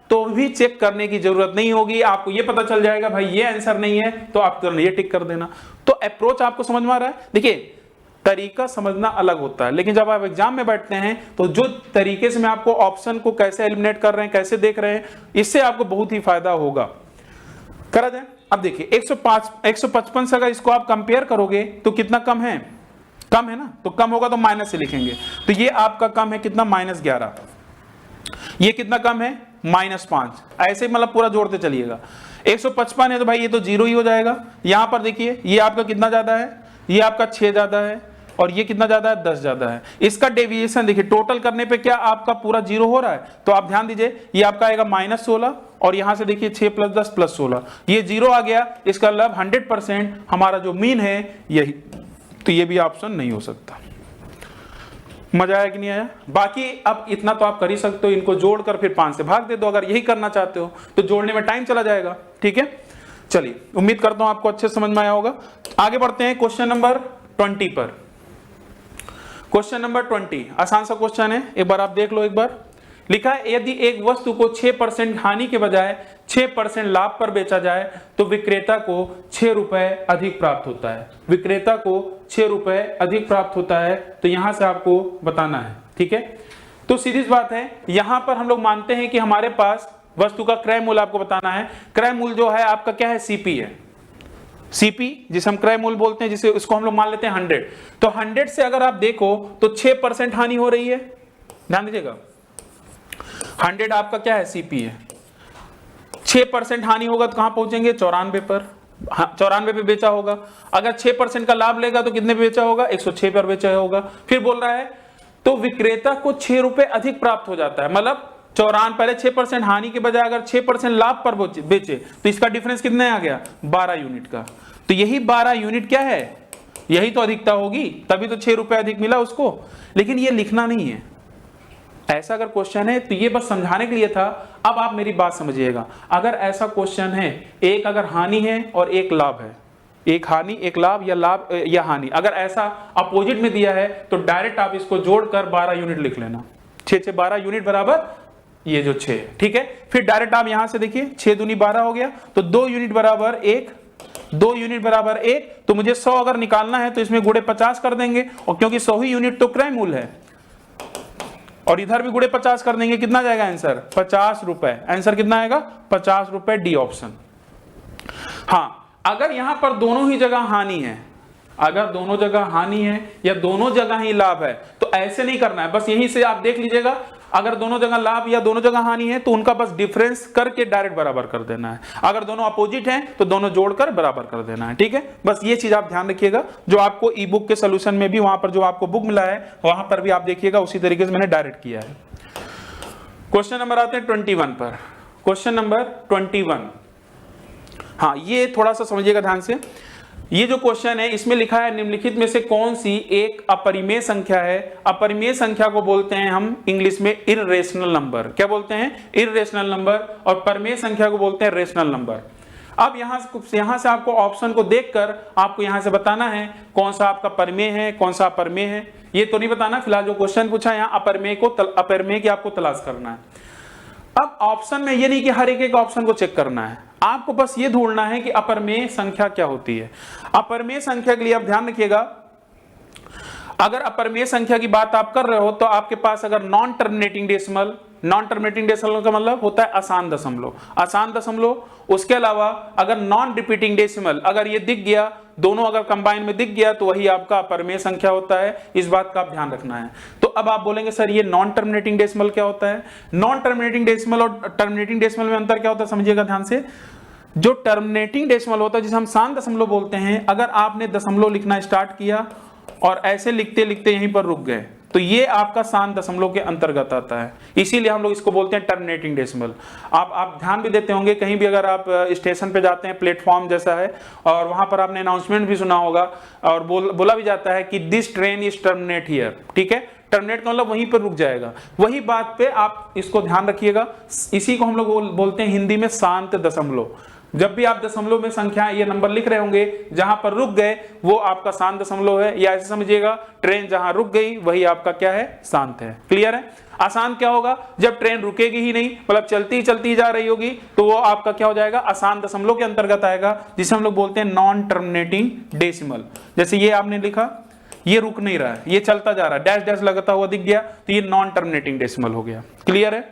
तो भी चेक करने की जरूरत नहीं होगी, आपको ये पता चल जाएगा भाई ये आंसर नहीं है, तो आप तुरंत ये टिक कर देना। तो अप्रोच आपको समझ में आ रहा है। देखिए तरीका समझना अलग होता है, लेकिन जब आप एग्जाम में बैठते हैं तो जो तरीके से मैं आपको ऑप्शन को कैसे एलिमिनेट कर रहे हैं, कैसे देख रहे हैं, इससे आपको बहुत ही फायदा होगा। करा जाए। अब देखिए 155 से अगर इसको आप कंपेयर करोगे तो कितना कम है, कम है ना, तो कम होगा तो माइनस से लिखेंगे। तो ये आपका कम है कितना, -11। ये कितना कम है, -5। ऐसे मतलब पूरा जोड़ते चलिएगा। 155 है तो भाई ये तो 0 ही हो जाएगा। यहां पर देखिए ये आपका कितना ज्यादा है, ये आपका 6 ज्यादा है, और ये कितना ज्यादा है, 10 ज्यादा है। इसका डेविएशन देखिए टोटल करने पे क्या आपका पूरा 0 हो रहा है। तो आप ध्यान दीजिए ये आपका आएगा -16, और यहां से देखिए 6 + 10 + 16, ये 0 आ गया। इसका मतलब 100% हमारा जो मीन है यही। तो ये भी ऑप्शन नहीं हो सकता। मजा आया कि नहीं आया। बाकी अब इतना तो आप कर ही सकते हो, इनको जोड़कर फिर 5 से भाग दे दो अगर यही करना चाहते हो, तो जोड़ने में टाइम चला जाएगा, ठीक है। चलिए उम्मीद करता हूं आपको अच्छे समझ में आया होगा। आगे बढ़ते हैं क्वेश्चन नंबर 20 पर। क्वेश्चन नंबर 20 आसान सा क्वेश्चन है, एक बार आप देख लो। एक बार लिखा है यदि एक वस्तु को 6% हानि के बजाय 6% लाभ पर बेचा जाए तो विक्रेता को 6 रुपए अधिक प्राप्त होता है। विक्रेता को 6 रुपए अधिक प्राप्त होता है, तो यहां से आपको बताना है, ठीक है। तो सीधी बात है, यहां पर हम लोग मानते हैं कि हमारे पास वस्तु का क्रय मूल्य आपको बताना है। क्रय मूल्य जो है आपका क्या है, सीपी है। सीपी जिसे हम क्रय मूल्य बोलते हैं, जिसे उसको हम लोग मान लेते हैं 100। तो 100 से अगर आप देखो तो 6% हानि हो रही है, ध्यान दीजिएगा। 100 आपका क्या है, सीपी है। 6% हानि होगा तो कहां पहुंचेंगे, 94 पर। 94 पे बेचा होगा। अगर 6% का लाभ लेगा तो कितने पे बेचा होगा, 106 पर बेचा होगा। फिर बोल रहा है तो विक्रेता को 6 रुपए अधिक प्राप्त हो जाता है, मतलब 94 पहले 6% हानि के बजाय अगर 6% लाभ पर बेचे तो इसका डिफरेंस कितने आ गया, 12 यूनिट का। तो यही 12 यूनिट क्या है, यही तो अधिकता होगी, तभी तो 6 रुपए अधिक मिला उसको। लेकिन ये लिखना नहीं है। ऐसा अगर क्वेश्चन है तो ये बस समझाने के लिए था। अब आप मेरी बात समझिएगा, अगर ऐसा क्वेश्चन है, एक अगर हानि है और एक लाभ है, एक हानि एक लाभ या लाभ या हानि, अगर ऐसा अपोजिट में दिया है तो डायरेक्ट आप इसको जोड़कर 12 यूनिट लिख लेना। 6 से 12 यूनिट बराबर ये जो 6, ठीक है। फिर डायरेक्ट आप यहां से देखिए 6 दूनी 12 हो गया, तो 2 यूनिट बराबर 1, 2 यूनिट बराबर 1। तो मुझे 100 अगर निकालना है तो इसमें गुणे 50 कर देंगे, और क्योंकि 100 ही यूनिट तो क्रय मूल्य है, और इधर भी गुणे 50 कर देंगे, कितना जाएगा आंसर, 50 रुपए। आंसर कितना आएगा, 50 रुपए, डी ऑप्शन। हाँ, अगर यहां पर दोनों ही जगह हानि है, अगर दोनों जगह हानि है या दोनों जगह ही लाभ है, तो ऐसे नहीं करना है, बस यहीं से आप देख लीजिएगा। अगर दोनों जगह लाभ या दोनों जगह हानि है तो उनका बस डिफरेंस करके डायरेक्ट बराबर कर देना है। अगर दोनों अपोजिट हैं तो दोनों जोड़कर बराबर कर देना है, ठीक है। बस ये चीज आप ध्यान रखिएगा, जो आपको ई बुक के सोल्यूशन में भी, वहां पर जो आपको बुक मिला है वहां पर भी आप देखिएगा, उसी तरीके से मैंने डायरेक्ट किया है। क्वेश्चन नंबर आते हैं 21 पर। क्वेश्चन नंबर 21, हाँ ये थोड़ा सा समझिएगा ध्यान से। ये जो क्वेश्चन है इसमें लिखा है निम्नलिखित में से कौन सी एक अपरिमेय संख्या है। अपरिमेय संख्या को बोलते हैं हम इंग्लिश में इररेशनल नंबर। क्या बोलते हैं, इररेशनल नंबर। और परिमेय संख्या को बोलते हैं रेशनल नंबर। अब यहां से आपको ऑप्शन को देखकर आपको यहां से बताना है कौन सा आपका परिमेय है, कौन सा अपरिमेय है। ये तो नहीं बताना, फिलहाल जो क्वेश्चन पूछा यहाँ अपरमेय की आपको तलाश करना है। अब ऑप्शन में ये नहीं कि हर एक ऑप्शन को चेक करना है, आपको बस ये ढूंढना है कि अपरमेय संख्या क्या होती है। अपरमेय संख्या के लिए आप ध्यान रखिएगा, अगर अपरमेय संख्या की बात आप कर रहे हो तो आपके पास अगर नॉन टर्मिनेटिंग डेसिमल का मतलब होता है आसान दशमलव, उसके अलावा अगर नॉन रिपीटिंग डेसिमल अगर ये दिख गया, दोनों अगर कंबाइन में दिख गया तो वही आपका अपरमेय संख्या होता है। इस बात का आप ध्यान रखना है। तो अब आप बोलेंगे सर ये नॉन टर्मिनेटिंग डेसिमल क्या होता है? नॉन टर्मिनेटिंग डेसिमल और टर्मिनेटिंग डेसिमल में अंतर क्या होता है समझिएगा ध्यान से। जो टर्मिनेटिंग डेसिमल होता है जिसे हम शांत दशमलव बोलते हैं, अगर आपने दशमलव लिखना स्टार्ट किया और ऐसे लिखते लिखते यहीं पर रुक गए तो ये आपका शांत दशमलव के अंतर्गत आता है, इसीलिए हम लोग इसको बोलते हैं टर्मिनेटिंग डेसिमल। आप ध्यान भी देते होंगे, कहीं भी अगर आप स्टेशन पे जाते हैं, प्लेटफॉर्म जैसा है और वहां पर आपने अनाउंसमेंट भी सुना होगा और बोला भी जाता है कि this train is terminate here, ठीक है। टर्मिनेट का मतलब वहीं पर रुक जाएगा, वही बात पे आप इसको ध्यान रखिएगा। इसी को हम लोग बोलते हैं हिंदी में शांत दशमलव। जब भी आप दशमलव में संख्या ये नंबर लिख रहे होंगे, जहां पर रुक गए वो आपका शांत दशमलव है, या ऐसे समझिएगा ट्रेन जहां रुक गई वही आपका क्या है? शांत है। क्लियर है? आसान क्या होगा? जब ट्रेन रुकेगी ही नहीं, मतलब चलती चलती जा रही होगी तो वो आपका क्या हो जाएगा? आसान दशमलव के अंतर्गत आएगा, जिसे हम लोग बोलते हैं नॉन टर्मिनेटिंग डेसिमल। जैसे ये आपने लिखा, ये रुक नहीं रहा है, ये चलता जा रहा है, डैश डैश लगता हुआ दिख गया तो ये नॉन टर्मिनेटिंग डेसिमल हो गया। क्लियर है?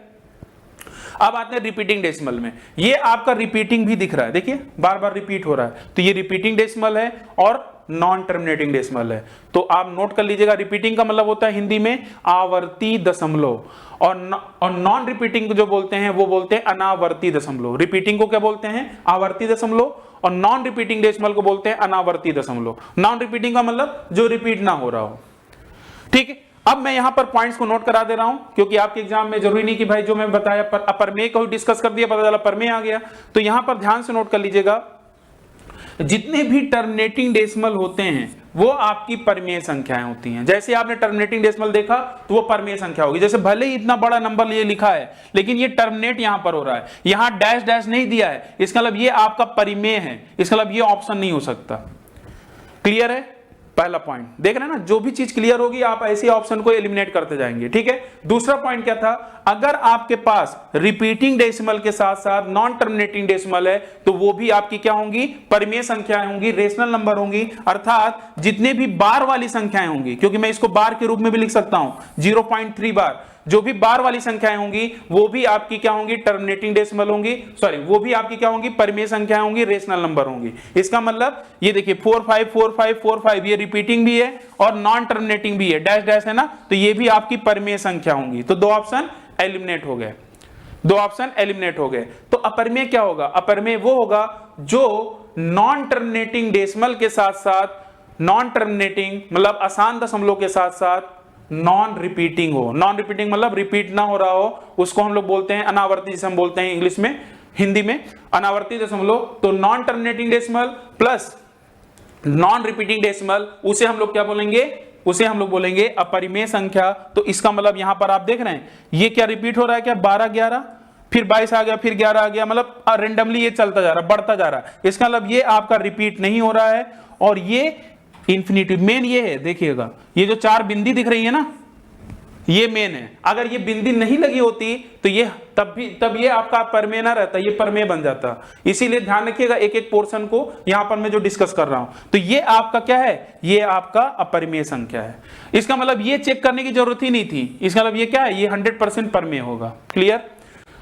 अब आते हैं रिपीटिंग डेसिमल में। ये आपका रिपीटिंग भी दिख रहा है, देखिए बार बार रिपीट हो रहा है, तो ये रिपीटिंग डेसिमल है और नॉन टर्मिनेटिंग डेसिमल है। तो आप नोट कर लीजिएगा, रिपीटिंग का मतलब होता है हिंदी में आवर्ती दशमलव, और नॉन रिपीटिंग जो बोलते हैं वो बोलते हैं अनावर्ती दशमलव। रिपीटिंग को क्या बोलते हैं? आवर्ती दशमलव, और नॉन रिपीटिंग डेसिमल को बोलते हैं अनावर्ती दशमलव। नॉन रिपीटिंग का मतलब जो रिपीट ना हो रहा हो। ठीक है, अब मैं यहां पर पॉइंट्स को नोट करा दे रहा हूं, क्योंकि आपके एग्जाम में जरूरी नहीं कि भाई जो मैं बताया अपरमेय को डिस्कस कर दिया, पता चला परमेय आ गया। तो यहां पर ध्यान से नोट कर लीजिएगा, जितने भी टर्मिनेटिंग डेसिमल होते हैं वो आपकी परमेय संख्याएं होती हैं। जैसे आपने टर्मिनेटिंग डेसिमल देखा तो वो परमेय संख्या होगी। जैसे भले ही इतना बड़ा नंबर ये लिखा है लेकिन ये टर्मिनेट यहां पर हो रहा है, यहां डैश डैश नहीं दिया है, इसका मतलब ये आपका परिमेय है, इसका मतलब ये ऑप्शन नहीं हो सकता। क्लियर है? पहला पॉइंट देख रहे हैं ना, जो भी चीज क्लियर होगी आप ऐसे ऑप्शन को एलिमिनेट करते जाएंगे। ठीक है, दूसरा पॉइंट क्या था? अगर आपके पास रिपीटिंग डेसिमल के साथ साथ नॉन टर्मिनेटिंग डेसिमल है तो वो भी आपकी क्या होंगी? परिमेय संख्याएं होंगी, रेशनल नंबर होंगी। अर्थात जितने भी बार वाली संख्याएं होंगी, क्योंकि मैं इसको बार के रूप में भी लिख सकता हूं, 0.3 बार, जो भी बार वाली संख्याएं होंगी वो भी आपकी क्या होंगी? टर्मिनेटिंग डेसिमल होंगी, सॉरी वो भी आपकी क्या होंगी? परिमेय संख्याएं होंगी, रेशनल नंबर होंगी। इसका मतलब ये देखिए 4 5 4 5 4 5, ये रिपीटिंग भी है और नॉन टर्मिनेटिंग भी है, डैश डैश है ना, तो ये भी आपकी परिमेय संख्या होंगी। तो दो ऑप्शन एलिमिनेट हो गए, दो ऑप्शन एलिमिनेट हो गए। तो अपरमेय क्या होगा? अपरमेय वो होगा जो नॉन टर्मिनेटिंग डेसिमल के साथ साथ नॉन टर्मिनेटिंग मतलब आसान दशमलव के साथ साथ नॉन रिपीटिंग हो। नॉन रिपीटिंग मतलब रिपीट ना हो रहा हो, उसको हम लोग बोलते हैं अनावर्ती, जिसे हम बोलते हैं इंग्लिश में, हिंदी में अनावर्ती दशमलव। तो non terminating decimal plus non repeating decimal, उसे हम लोग क्या बोलेंगे? उसे हम लोग बोलेंगे अपरिमेय संख्या। तो इसका मतलब यहां पर आप देख रहे हैं ये क्या रिपीट हो रहा है? क्या 12 11 फिर 22 आ गया, फिर 11 आ गया, मतलब रेंडमली ये चलता जा रहा है, बढ़ता जा रहा है। इसका मतलब ये आपका रिपीट नहीं हो रहा है और ये इंफिनिटिव। मेन ये है, देखिएगा ये जो 4 बिंदी दिख रही है ना, ये मेन है। अगर ये बिंदी नहीं लगी होती तो ये तब ये आपका परमेय ना रहता, ये परमेय बन जाता। इसीलिए ध्यान रखिएगा एक एक पोर्शन को यहां पर मैं जो डिस्कस कर रहा हूं। तो ये आपका क्या है? ये आपका अपरिमेय संख्या है। इसका मतलब ये चेक करने की जरूरत ही नहीं थी, इसका मतलब ये क्या है? ये 100% परमेय होगा। क्लियर?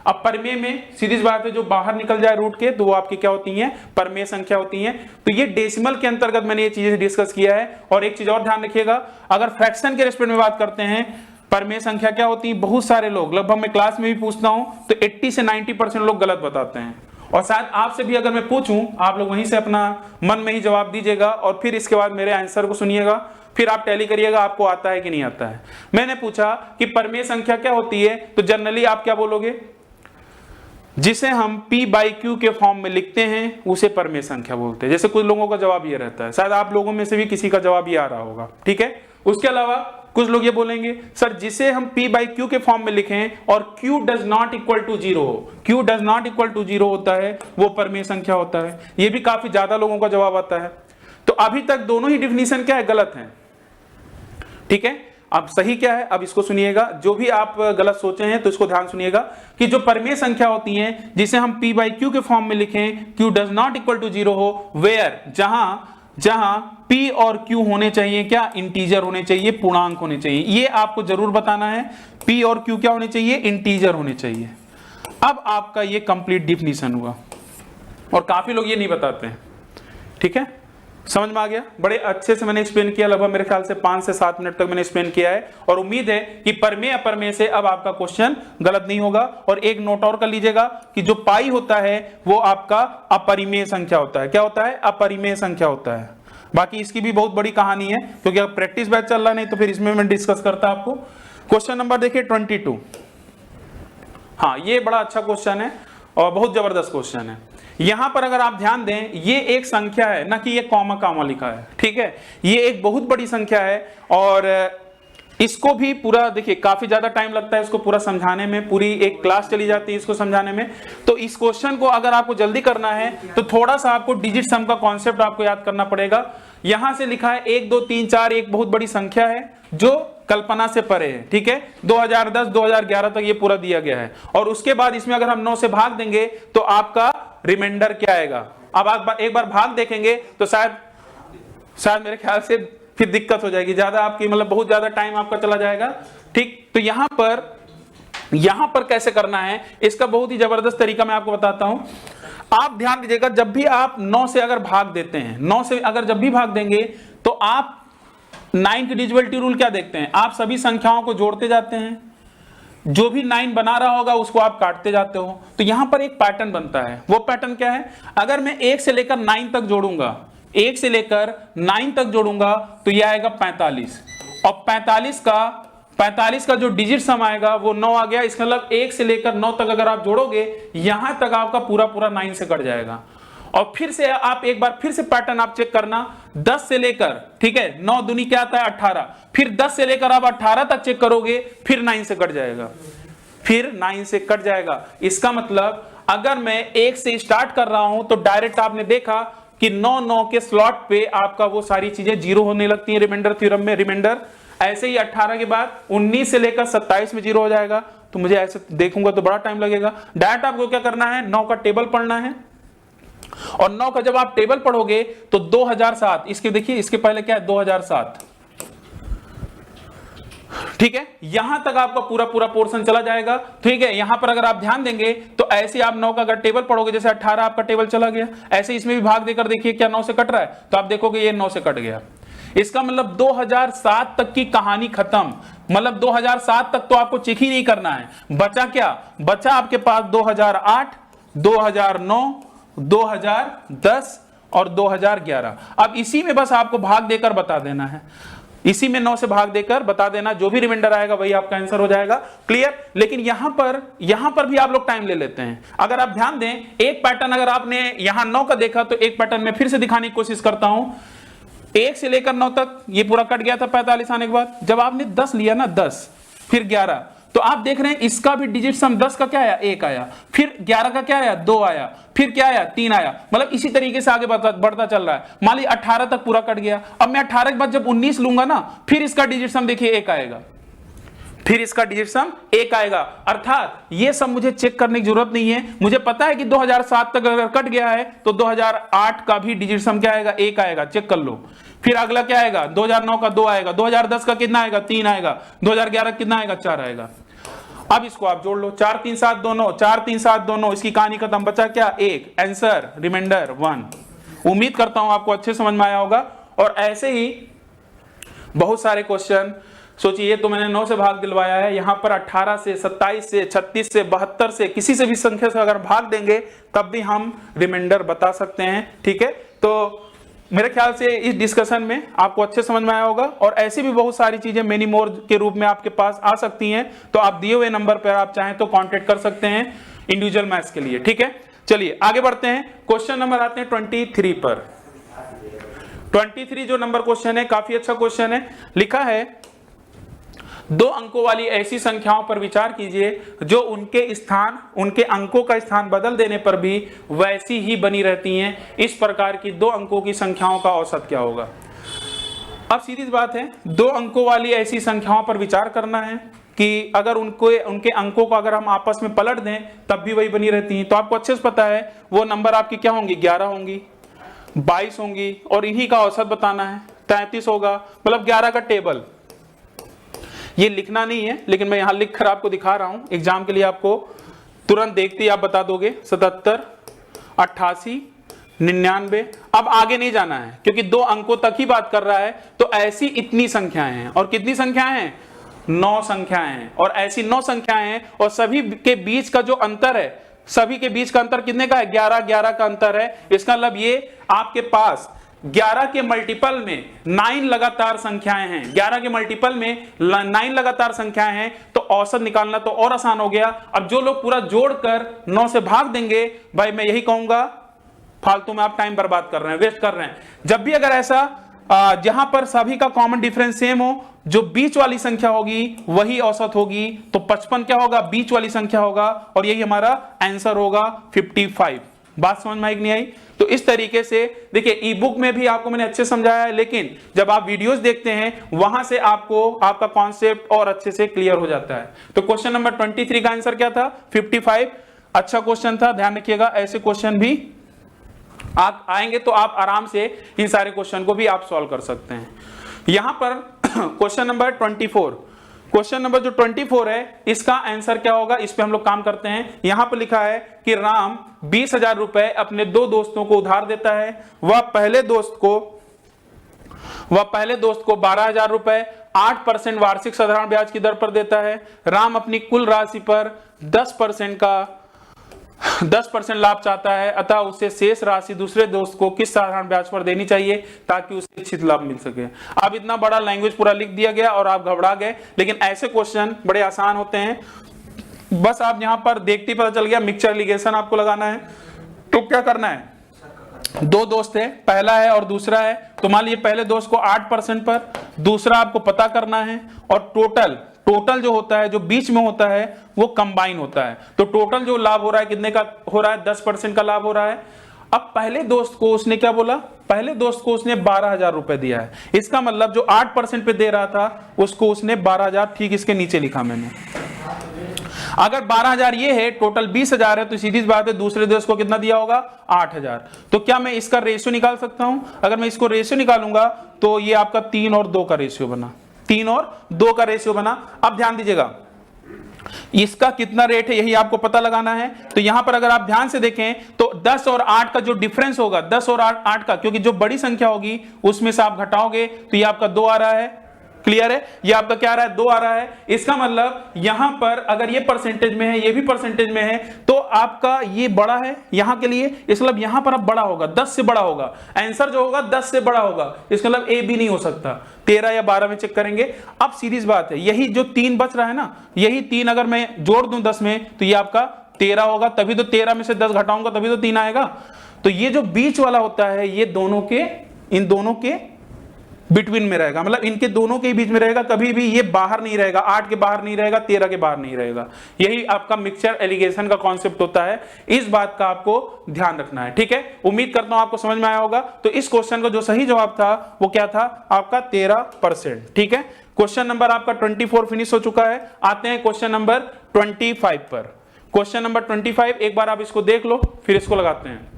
अब परमेय में सीधी बात है, जो बाहर निकल जाए रूट के तो वो आपकी क्या होती हैं? परमेय संख्या होती हैं। तो ये डेसिमल के अंतर्गत मैंने ये चीजें डिस्कस किया है। और एक चीज और ध्यान रखिएगा, अगर फ्रैक्शन के रेस्पेक्ट में बात करते हैं परमेय संख्या क्या होती है? बहुत सारे लोग, लगभग मैं क्लास में भी पूछता हूं तो 80 से 90% लोग गलत बताते हैं। और शायद आपसे भी अगर मैं पूछूं, आप लोग वहीं से अपना मन में ही जवाब दीजिएगा और फिर इसके बाद मेरे आंसर को सुनिएगा, फिर आप टैली करिएगा आपको आता है कि नहीं आता है। मैंने पूछा कि परमेय संख्या क्या होती है, तो जनरली आप क्या बोलोगे? जिसे हम P/Q के फॉर्म में लिखते हैं उसे परमेय संख्या बोलते हैं। जैसे कुछ लोगों का जवाब ये रहता है, शायद आप लोगों में से भी किसी का जवाब ये आ रहा होगा। ठीक है, उसके अलावा कुछ लोग ये बोलेंगे सर जिसे हम P/Q के फॉर्म में लिखें और Q does not equal to 0 हो, Q does not equal to 0 होता है वो परमेय संख्या होता है। ये भी काफी ज्यादा लोगों का जवाब आता है। तो अभी तक दोनों ही डिफिनीशन क्या है? गलत है। ठीक है, अब सही क्या है, अब इसको सुनिएगा। जो भी आप गलत सोचे हैं तो इसको ध्यान सुनिएगा कि जो परिमेय संख्या होती है जिसे हम p बाई क्यू के फॉर्म में लिखें, q does not equal to 0 हो, वेयर जहां p और q होने चाहिए क्या, इंटीजर होने चाहिए, पूर्णांक होने चाहिए। ये आपको जरूर बताना है, p और q क्या होने चाहिए, इंटीजर होने चाहिए। अब आपका ये कंप्लीट डिफिनीशन हुआ, और काफी लोग ये नहीं बताते हैं। ठीक है, समझ में आ गया? बड़े अच्छे से मैंने एक्सप्लेन किया, लगभग मेरे ख्याल से 5 से 7 मिनट तक मैंने एक्सप्लेन किया है, और उम्मीद है कि परिमेय अपरिमेय से अब आपका क्वेश्चन गलत नहीं होगा। और एक नोट और कर लीजिएगा कि जो पाई होता है वो आपका अपरिमेय संख्या होता है। क्या होता है? अपरिमेय संख्या होता है। बाकी इसकी भी बहुत बड़ी कहानी है, क्योंकि अब प्रैक्टिस बैच चल रहा नहीं तो फिर इसमें मैं डिस्कस करता आपको। क्वेश्चन नंबर देखिए 22। हाँ, ये बड़ा अच्छा क्वेश्चन है और बहुत जबरदस्त क्वेश्चन है। यहां पर अगर आप ध्यान दें, ये एक संख्या है ना, कि ये कॉमा कॉमा लिखा है। ठीक है, ये एक बहुत बड़ी संख्या है, और इसको भी पूरा देखिए काफी ज्यादा टाइम लगता है इसको पूरा समझाने में, पूरी एक क्लास चली जाती है इसको समझाने में। तो इस क्वेश्चन को अगर आपको जल्दी करना है तो थोड़ा सा आपको डिजिट सम का कॉन्सेप्ट आपको याद करना पड़ेगा। यहां से लिखा है 1 2 3 4, एक बहुत बड़ी संख्या है जो कल्पना से परे है। ठीक है, 2010 2011 तक ये पूरा दिया गया है, और उसके बाद इसमें अगर हम 9 से भाग देंगे तो आपका रिमाइंडर क्या आएगा। अब आप एक बार भाग देखेंगे तो शायद मेरे ख्याल से फिर दिक्कत हो जाएगी, ज्यादा आपकी मतलब बहुत ज्यादा टाइम आपका चला जाएगा। ठीक, तो यहां पर कैसे करना है इसका बहुत ही जबरदस्त तरीका मैं आपको बताता हूं। आप ध्यान दीजिएगा, जब भी आप 9 से अगर भाग देते हैं, 9 से अगर जब भी भाग देंगे तो आप 9 की डिविजिबिलिटी रूल क्या देखते हैं, आप सभी संख्याओं को जोड़ते जाते हैं, जो भी 9 बना रहा होगा उसको आप काटते जाते हो। तो यहां पर एक पैटर्न बनता है। वो पैटर्न क्या है? अगर मैं 1 से लेकर 9 तक जोड़ूंगा, 1 से लेकर 9 तक जोड़ूंगा तो यह आएगा 45, और 45 का जो डिजिट सम आएगा वो 9 आ गया। इसका मतलब 1 से लेकर 9 तक अगर आप जोड़ोगे, यहां तक आपका पूरा 9 से कट जाएगा। और फिर से आप एक बार फिर से पैटर्न आप चेक करना, 10 से लेकर, ठीक है, 9 दूनी क्या आता है 18, फिर 10 से लेकर आप 18 तक चेक करोगे, फिर 9 से कट जाएगा, फिर 9 से कट जाएगा। इसका मतलब अगर मैं 1 से स्टार्ट कर रहा हूं तो डायरेक्ट आपने देखा कि 9 के स्लॉट पे आपका वो सारी चीजें 0 होने लगती हैं रिमाइंडर थ्योरम में, रिमाइंडर। ऐसे ही 18 के बाद 19 से लेकर 27 में 0 हो जाएगा। तो मुझे ऐसे देखूंगा तो बड़ा टाइम लगेगा। डायरेक्ट आपको क्या करना है, 9 का टेबल पढ़ना है, और 9 का जब आप टेबल पढ़ोगे तो 2007, इसके देखिए इसके पहले क्या है 2007, ठीक है, यहां तक आपका पूरा पोर्शन चला जाएगा। ठीक है, यहां पर अगर आप ध्यान देंगे तो ऐसे आप 9 का अगर टेबल पढ़ोगे, जैसे 18 आपका टेबल चला गया, ऐसे इसमें भी भाग देकर देखिए क्या 9 से कट रहा है, तो आप देखोगे ये 9 से कट गया। इसका मतलब 2007 तक की कहानी खत्म। मतलब 2007 तक तो आपको चेक ही नहीं करना है। बचा क्या? बचा आपके पास 2008, 2009, 2010 और 2011। अब इसी में बस आपको भाग देकर बता देना है, इसी में 9 से भाग देकर बता देना, जो भी रिमाइंडर आएगा वही आपका आंसर हो जाएगा। क्लियर? लेकिन यहां पर भी आप लोग टाइम ले लेते हैं। अगर आप ध्यान दें, एक पैटर्न अगर आपने यहां 9 का देखा तो एक पैटर्न में फिर से दिखाने की कोशिश करता हूं। 1 से लेकर 9 तक ये पूरा कट गया था 45 आने के बाद। जब आपने 10 लिया ना, 10 फिर 11, तो आप देख रहे हैं इसका भी डिजिट सम 10 का क्या आया 1 आया, फिर 11 का क्या आया 2 आया, फिर क्या आया 3 आया। मतलब इसी तरीके से आगे बढ़ता चल रहा है। मान लीजिए 18 तक पूरा कट गया। अब मैं 18 के बाद जब 19 लूंगा ना, फिर इसका डिजिट सम देखिए 1 आएगा, फिर इसका डिजिट सम 1 आएगा। अर्थात ये सब मुझे चेक करने की जरूरत नहीं है। मुझे पता है कि 2007 तक अगर कट गया है तो 2008 का भी डिजिट सम क्या आएगा 1 आएगा, चेक कर लो। फिर अगला क्या आएगा 2009 का 2 आएगा, 2010 का कितना आएगा 3 आएगा, 2011 कितना आएगा 4 आएगा। अब इसको आप जोड़ लो, 4 3 7 2 9, 4 3 7 2 9, इसकी कहानी खत्म। बचा क्या 1, आंसर रिमाइंडर 1। उम्मीद करता हूं आपको अच्छे समझ में आया होगा। और ऐसे ही बहुत सारे क्वेश्चन, सोचिए ये तो मैंने 9 से भाग दिलवाया है, यहां पर 18 से 27 से 36 से 72 से किसी से भी संख्या से अगर भाग देंगे तब भी हम रिमाइंडर बता सकते हैं। ठीक है, तो मेरे ख्याल से इस डिस्कशन में आपको अच्छे समझ में आया होगा। और ऐसी भी बहुत सारी चीजें मेनी मोर के रूप में आपके पास आ सकती हैं, तो आप दिए हुए नंबर पर आप चाहें तो कांटेक्ट कर सकते हैं इंडिविजुअल मैथ्स के लिए। ठीक है, चलिए आगे बढ़ते हैं। क्वेश्चन नंबर आते हैं 23 पर। 23 जो नंबर क्वेश्चन है काफी अच्छा क्वेश्चन है। लिखा है 2 अंकों वाली ऐसी संख्याओं पर विचार कीजिए जो उनके अंकों का स्थान बदल देने पर भी वैसी ही बनी रहती हैं। इस प्रकार की 2 अंकों की संख्याओं का औसत क्या होगा। अब सीधी सी बात है, 2 अंकों वाली ऐसी संख्याओं पर विचार करना है कि अगर उनके अंकों को अगर हम आपस में पलट दें तब भी वही बनी रहती हैं। तो आपको अच्छे से पता है वो नंबर आपकी क्या होंगी, 11 होंगी, 22 होंगी, और इन्हीं का औसत बताना है, 33 होगा। मतलब 11 का टेबल ये लिखना नहीं है, लेकिन मैं यहां लिख कर आपको दिखा रहा हूं एग्जाम के लिए, आपको तुरंत देखते ही आप बता दोगे। 77, 88, 99। अब आगे नहीं जाना है क्योंकि 2 अंकों तक ही बात कर रहा है। तो ऐसी इतनी संख्याएं हैं, और कितनी संख्याएं हैं, 9 संख्याएं हैं, और ऐसी 9 संख्याएं हैं, और सभी के बीच का जो अंतर है, सभी के बीच का अंतर कितने का है, 11 का अंतर है। इसका मतलब ये आपके पास 11 के मल्टीपल में 9 लगातार संख्याएं हैं, 11 के मल्टीपल में 9 लगातार संख्याएं हैं। तो औसत निकालना तो और आसान हो गया। अब जो लोग पूरा जोड़कर 9 से भाग देंगे, भाई मैं यही कहूंगा फालतू में आप टाइम बर्बाद कर रहे हैं, वेस्ट कर रहे हैं। जब भी अगर ऐसा जहां पर सभी का कॉमन डिफरेंस सेम हो, जो बीच वाली संख्या होगी वही औसत होगी। तो 55 क्या होगा, बीच वाली संख्या होगा, और यही हमारा आंसर होगा 55। बात समझ में आई कि नहीं आई? तो इस तरीके से देखिए, ई बुक में भी आपको मैंने अच्छे समझाया है, लेकिन जब आप वीडियोस देखते हैं वहां से आपको आपका कॉन्सेप्ट और अच्छे से क्लियर हो जाता है। तो क्वेश्चन नंबर 23 का आंसर क्या था, 55। अच्छा क्वेश्चन था, ध्यान रखिएगा। ऐसे क्वेश्चन भी आप आएंगे तो आप आराम से इन सारे क्वेश्चन को भी आप सॉल्व कर सकते हैं। यहां पर क्वेश्चन नंबर 24, क्वेश्चन नंबर जो 24 है, इसका आंसर क्या होगा, इस पे हम लोग काम करते हैं। यहां पर लिखा है कि राम 20,000 रुपए अपने 2 दोस्तों को उधार देता है। वह पहले दोस्त को 12,000 रुपए 8% वार्षिक साधारण ब्याज की दर पर देता है। राम अपनी कुल राशि पर 10% लाभ चाहता है, अतः उसे शेष राशि दूसरे दोस्त को किस साधारण ब्याज पर देनी चाहिए ताकि उसे इच्छित लाभ मिल सके। अब इतना बड़ा लैंग्वेज पूरा लिख दिया गया और आप घबरा गए, लेकिन ऐसे क्वेश्चन बड़े आसान होते हैं। बस आप यहां पर देखते ही पता चल गया, मिक्सचर लिगेशन आपको लगाना है। तो क्या करना है, 2 दोस्त है, पहला है और दूसरा है। तो मान लीजिए पहले दोस्त को 8% पर, दूसरा आपको पता करना है, और टोटल जो होता है, जो बीच में होता है वो कंबाइन होता है। तो टोटल जो लाभ हो रहा है कितने का हो रहा है, 10% का लाभ हो रहा है। अब पहले दोस्त को उसने क्या बोला, पहले दोस्त को उसने 12,000 रुपए दिया है। इसका मतलब जो 8% पे दे रहा था उसको उसने 12,000 ठीक इसके नीचे लिखा मैंने। अगर 12,000 ये है, टोटल 20,000 है, तो सीधी बात है दूसरे दोस्त को कितना दिया होगा, 8,000। तो क्या मैं इसका रेशियो निकाल सकता हूं? अगर मैं इसको रेशियो निकालूंगा तो ये आपका 3 और 2 का रेशियो बना, 3 और 2 का रेशियो बना। अब ध्यान दीजिएगा, इसका कितना रेट है यही आपको पता लगाना है। तो यहां पर अगर आप ध्यान से देखें तो 10 और 8 का जो डिफरेंस होगा, 10 और 8 का, क्योंकि जो बड़ी संख्या होगी उसमें से आप घटाओगे तो ये आपका 2 आ रहा है। क्लियर है? ये आपका क्या आ रहा है, 2 आ रहा है। इसका मतलब यहां पर अगर ये परसेंटेज में है, ये भी परसेंटेज में है, तो आपका ये बड़ा है यहां के लिए। इसका मतलब यहां पर अब बड़ा होगा, 10 से बड़ा होगा। आंसर जो होगा 10 से बड़ा होगा। इसका मतलब ए बी नहीं हो सकता, 13 या 12 में चेक करेंगे। अब सीरीज बात है, यही जो 3 बच रहा है ना, यही 3 अगर मैं जोड़ दूं 10 में तो ये आपका 13 होगा। तभी तो 13 में से 10 घटाऊंगा तभी तो 3 आएगा। तो ये जो बीच वाला होता है ये इन दोनों के बिटवीन में रहेगा, मतलब इनके दोनों के बीच में रहेगा। कभी भी ये बाहर नहीं रहेगा, 8 के बाहर नहीं रहेगा, 13 के बाहर नहीं रहेगा। यही आपका मिक्सचर एलिगेशन का कॉन्सेप्ट होता है। इस बात का आपको ध्यान रखना है, ठीक है। उम्मीद करता हूं आपको समझ में आया होगा। तो इस क्वेश्चन का जो सही जवाब था वो क्या था, आपका 13%, ठीक है। क्वेश्चन नंबर आपका 24 फिनिश हो चुका है। आते हैं क्वेश्चन नंबर 25 पर। क्वेश्चन नंबर 25 एक बार आप इसको देख लो, फिर इसको लगाते हैं।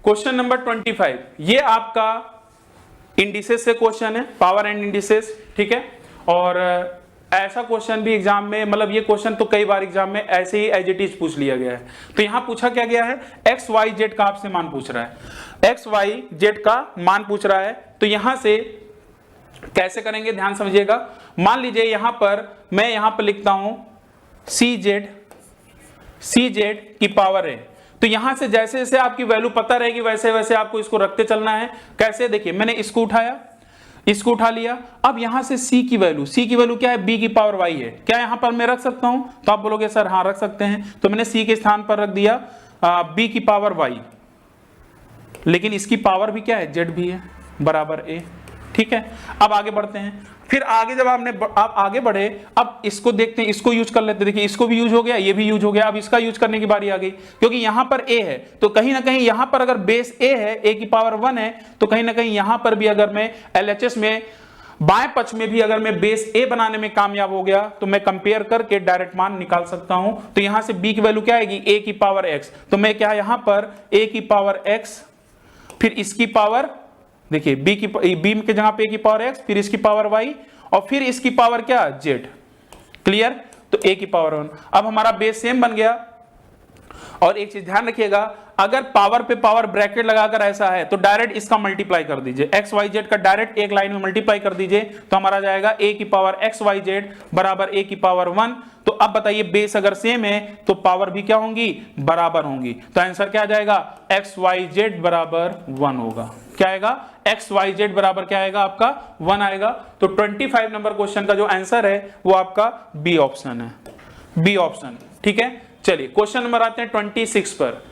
क्वेश्चन नंबर 25 ये आपका इंडिसेस से क्वेश्चन है, पावर एंड इंडिसेस, ठीक है। और ऐसा क्वेश्चन भी एग्जाम में, मतलब ये क्वेश्चन तो कई बार एग्जाम में ऐसे ही एज इट इज पूछ लिया गया है। तो यहां पूछा क्या गया है, एक्स वाई जेड का आपसे मान पूछ रहा है, एक्स वाई जेड का मान पूछ रहा है। तो यहां से कैसे करेंगे, ध्यान समझिएगा। मान लीजिए यहां पर मैं यहां पर लिखता हूं सी जेड की पावर है। तो यहां से जैसे जैसे आपकी वैल्यू पता रहेगी वैसे वैसे आपको इसको रखते चलना है। कैसे, देखिए मैंने इसको उठा लिया। अब यहां से सी की वैल्यू क्या है, बी की पावर वाई है। क्या यहां पर मैं रख सकता हूं? तो आप बोलोगे सर हाँ रख सकते हैं। तो मैंने सी के स्थान पर रख दिया बी की पावर वाई, लेकिन इसकी पावर भी क्या है, जेड भी है, बराबर ए। ठीक है, अब आगे बढ़ते हैं। फिर आगे जब आप आगे बढ़े, अब इसको देखते हैं, इसको यूज कर लेते हैं। देखिए इसको भी यूज हो गया, ये भी यूज हो गया, अब इसका यूज करने की बारी आ गई। क्योंकि यहां पर a है तो कहीं ना कहीं यहां पर अगर बेस a है, a की पावर 1 है, तो कहीं ना कहीं यहां पर भी अगर मैं LHS में बाएं पक्ष में भी अगर मैं बेस a बनाने में कामयाब हो गया तो मैं कंपेयर करके डायरेक्ट मान निकाल सकता हूं। तो यहां से b की वैल्यू क्या आएगी, a की पावर x। तो मैं क्या यहां पर a की पावर x, फिर इसकी पावर, देखिए b के जगह पे a की पावर x, फिर इसकी पावर y, और फिर इसकी पावर क्या, z। क्लियर? तो a की पावर 1। अब हमारा बेस सेम बन गया। और एक चीज ध्यान रखिएगा, अगर पावर पे पावर ब्रैकेट लगाकर ऐसा है तो डायरेक्ट इसका मल्टीप्लाई कर दीजिए, x y z का डायरेक्ट एक लाइन में मल्टीप्लाई कर दीजिए, तो हमारा जाएगा a की पावर x y z बराबर a की पावर 1। तो अब बताइए बेस अगर सेम है तो पावर भी क्या होंगी, बराबर होंगी। तो आंसर क्या आ जाएगा, x y z बराबर 1 होगा। क्या आएगा, x y z बराबर क्या आएगा आपका, 1 आएगा। तो 25 नंबर क्वेश्चन का जो आंसर है वो आपका बी ऑप्शन है, बी ऑप्शन। ठीक है, चलिए क्वेश्चन नंबर आते हैं 26 पर।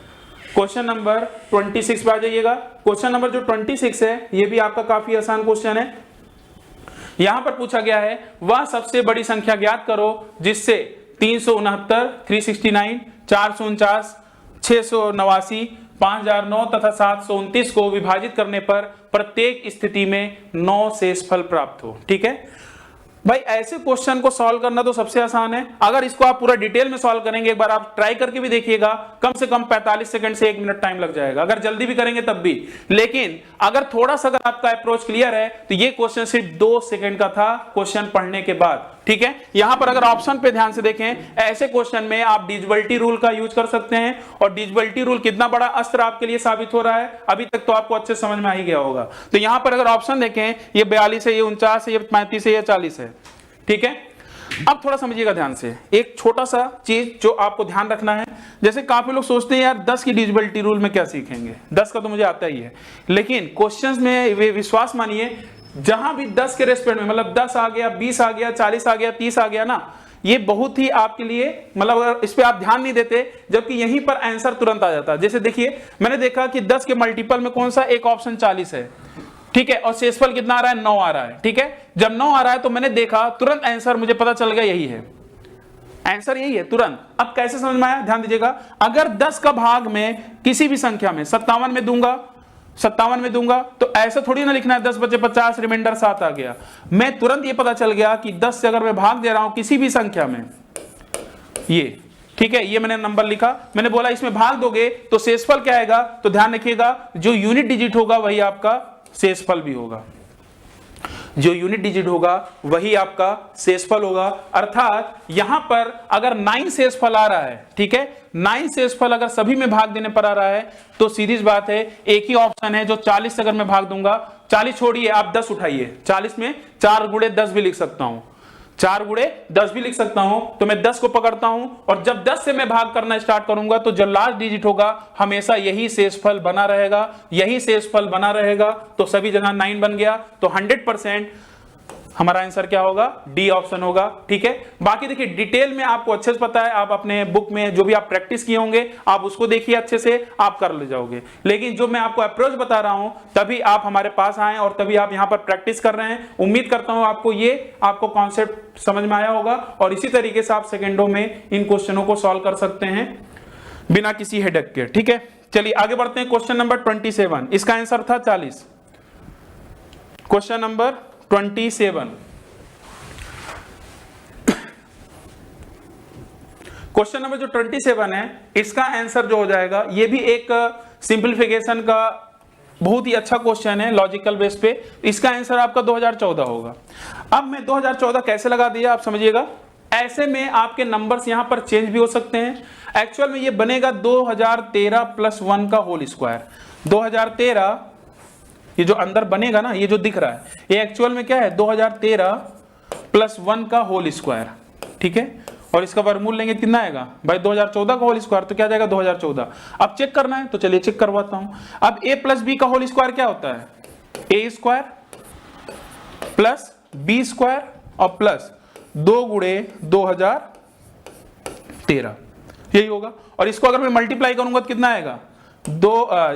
क्वेश्चन नंबर 26 पे आ जाइएगा। क्वेश्चन नंबर जो 26 है ये भी आपका काफी आसान क्वेश्चन है। यहां पर पूछा गया है वह सबसे बड़ी संख्या ज्ञात करो जिससे 369, 369, 449, 689, 5009 तथा 729 को विभाजित करने पर प्रत्येक स्थिति में 9 शेषफल प्राप्त हो। ठीक है भाई, ऐसे क्वेश्चन को सॉल्व करना तो सबसे आसान है। अगर इसको आप पूरा डिटेल में सॉल्व करेंगे, एक बार आप ट्राई करके भी देखिएगा, कम से कम 45 सेकंड से 1 मिनट टाइम लग जाएगा, अगर जल्दी भी करेंगे तब भी। लेकिन अगर थोड़ा सा अगर आपका अप्रोच क्लियर है तो ये क्वेश्चन सिर्फ 2 सेकंड का था क्वेश्चन पढ़ने के बाद। ठीक है, यहां पर अगर ऑप्शन पे ध्यान से देखें, ऐसे क्वेश्चन में आप डिविजिबिलिटी रूल का यूज कर सकते हैं। और डिविजिबिलिटी रूल कितना बड़ा अस्त्र आपके लिए साबित हो रहा है, अभी तक तो आपको अच्छे समझ में आ ही गया होगा। तो यहां पर अगर ऑप्शन देखें, ये 42 है, ये 49 है, ये 35 है, ये 40 है। ठीक है, अब थोड़ा समझिएगा ध्यान से, एक छोटा सा चीज जो आपको ध्यान रखना है। जैसे काफी लोग सोचते हैं यार 10 की डिविजिबिलिटी रूल में क्या सीखेंगे, 10 का तो मुझे आता ही है। लेकिन क्वेश्चंस में विश्वास मानिए, जहां भी 10 के रेस्पेक्ट में, मतलब 10 आ गया, 20 आ गया, 40 आ गया, 30 आ गया ना, ये बहुत ही आपके लिए, मतलब अगर इस पे आप ध्यान नहीं देते, जबकि यहीं पर आंसर तुरंत आ जाता है। जैसे देखिए, मैंने देखा कि 10 के मल्टीपल में कौन सा, एक ऑप्शन 40 है। ठीक है, और शेषफल कितना आ रहा है, 9 आ रहा है। ठीक है, जब 9 आ रहा है तो मैंने देखा तुरंत आंसर मुझे पता चल गया, यही है आंसर, यही है तुरंत। अब कैसे समझ में आया, ध्यान दीजिएगा। अगर 10 का भाग में किसी भी संख्या में 57 में दूंगा, 57 में दूंगा, तो ऐसा थोड़ी ना लिखना है 10 बचे 50, रिमाइंडर 7 आ गया। मैं तुरंत ये पता चल गया कि 10 से अगर मैं भाग दे रहा हूं किसी भी संख्या में, ये ठीक है, ये मैंने नंबर लिखा, मैंने बोला इसमें भाग दोगे तो शेषफल क्या आएगा। तो ध्यान रखिएगा, जो यूनिट डिजिट होगा वही आपका शेषफल भी होगा, जो यूनिट डिजिट होगा वही आपका शेषफल होगा। अर्थात यहां पर अगर 9 शेषफल आ रहा है, ठीक है, 9 शेषफल अगर सभी में भाग देने पर आ रहा है तो सीधी सी बात है, एक ही ऑप्शन है जो 40 से अगर मैं भाग दूंगा, 40 छोड़िए, आप 10 उठाइए, 40 में 4 गुणे 10 भी लिख सकता हूं, 4 गुणे 10 भी लिख सकता हूं। तो मैं 10 को पकड़ता हूं और जब 10 से मैं भाग करना स्टार्ट करूंगा तो जो लास्ट डिजिट होगा हमेशा यही शेषफल बना रहेगा, यही शेषफल बना रहेगा। तो सभी जगह 9 बन गया, तो 100% हमारा आंसर क्या होगा, डी ऑप्शन होगा। ठीक है, बाकी देखिए डिटेल में आपको अच्छे से पता है, आप अपने बुक में जो भी आप प्रैक्टिस किए होंगे आप उसको देखिए, अच्छे से आप कर ले जाओगे। लेकिन जो मैं आपको अप्रोच बता रहा हूं तभी आप हमारे पास आए और तभी आप यहां पर प्रैक्टिस कर रहे हैं। उम्मीद करता हूं आपको कॉन्सेप्ट समझ में आया होगा और इसी तरीके से आप सेकेंडों में इन क्वेश्चनों को सॉल्व कर सकते हैं बिना किसी हेडेक के। ठीक है, चलिए आगे बढ़ते हैं। क्वेश्चन नंबर 27, इसका आंसर था 40। क्वेश्चन नंबर 27, क्वेश्चन नंबर जो 27 है इसका आंसर जो हो जाएगा, ये भी एक सिंपलीफिकेशन का बहुत ही अच्छा क्वेश्चन है लॉजिकल बेस पे। इसका आंसर आपका 2014 होगा। अब मैं 2014 कैसे लगा दिया आप समझिएगा, ऐसे में आपके नंबर्स यहां पर चेंज भी हो सकते हैं। एक्चुअल में ये बनेगा 2013 + 1 का होल स्क्वायर। 2013 ये जो अंदर बनेगा ना, ये जो दिख रहा है, ये एक्चुअल में क्या है, 2013 + 1 का होल स्क्वायर। ठीक है, और इसका वर्गमूल लेंगे कितना आएगा भाई, 2014 का होल स्क्वायर, तो क्या जाएगा 2014। अब चेक करना है तो चलिए चेक करवाता हूं। अब a + b का होल स्क्वायर क्या होता है, a² + b² और प्लस 2 गुणे 2013, यही होगा। और इसको अगर मैं मल्टीप्लाई करूंगा तो कितना आएगा,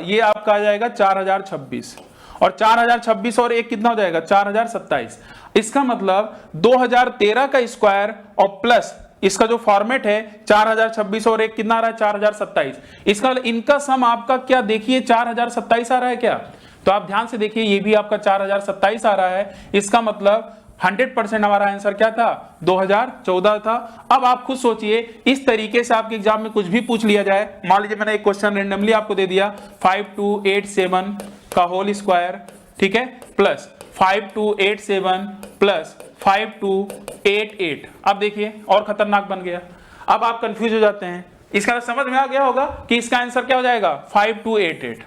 ये आपका आ जाएगा 4026। और 4026 और 1 कितना हो जाएगा 4027। इसका मतलब 2013 का स्क्वायर और प्लस इसका जो फॉर्मेट है 4026 और 1 कितना आ रहा है 4027। इसका इनका सम आपका क्या देखिए 4027 आ रहा है क्या, तो आप ध्यान से देखिए ये भी आपका 4027 आ रहा है। इसका मतलब 100% हमारा आंसर क्या था 2014 था। अब आप खुद सोचिए इस तरीके से आपके एग्जाम में कुछ भी पूछ लिया जाए, मान लीजिए मैंने एक क्वेश्चन रेंडमली आपको दे दिया 5287 का होल स्क्वायर, ठीक है, प्लस 5287 प्लस 5288। अब देखिए और खतरनाक बन गया, अब आप कंफ्यूज हो जाते हैं। इसका समझ में आ गया होगा कि इसका आंसर क्या हो जाएगा 5288,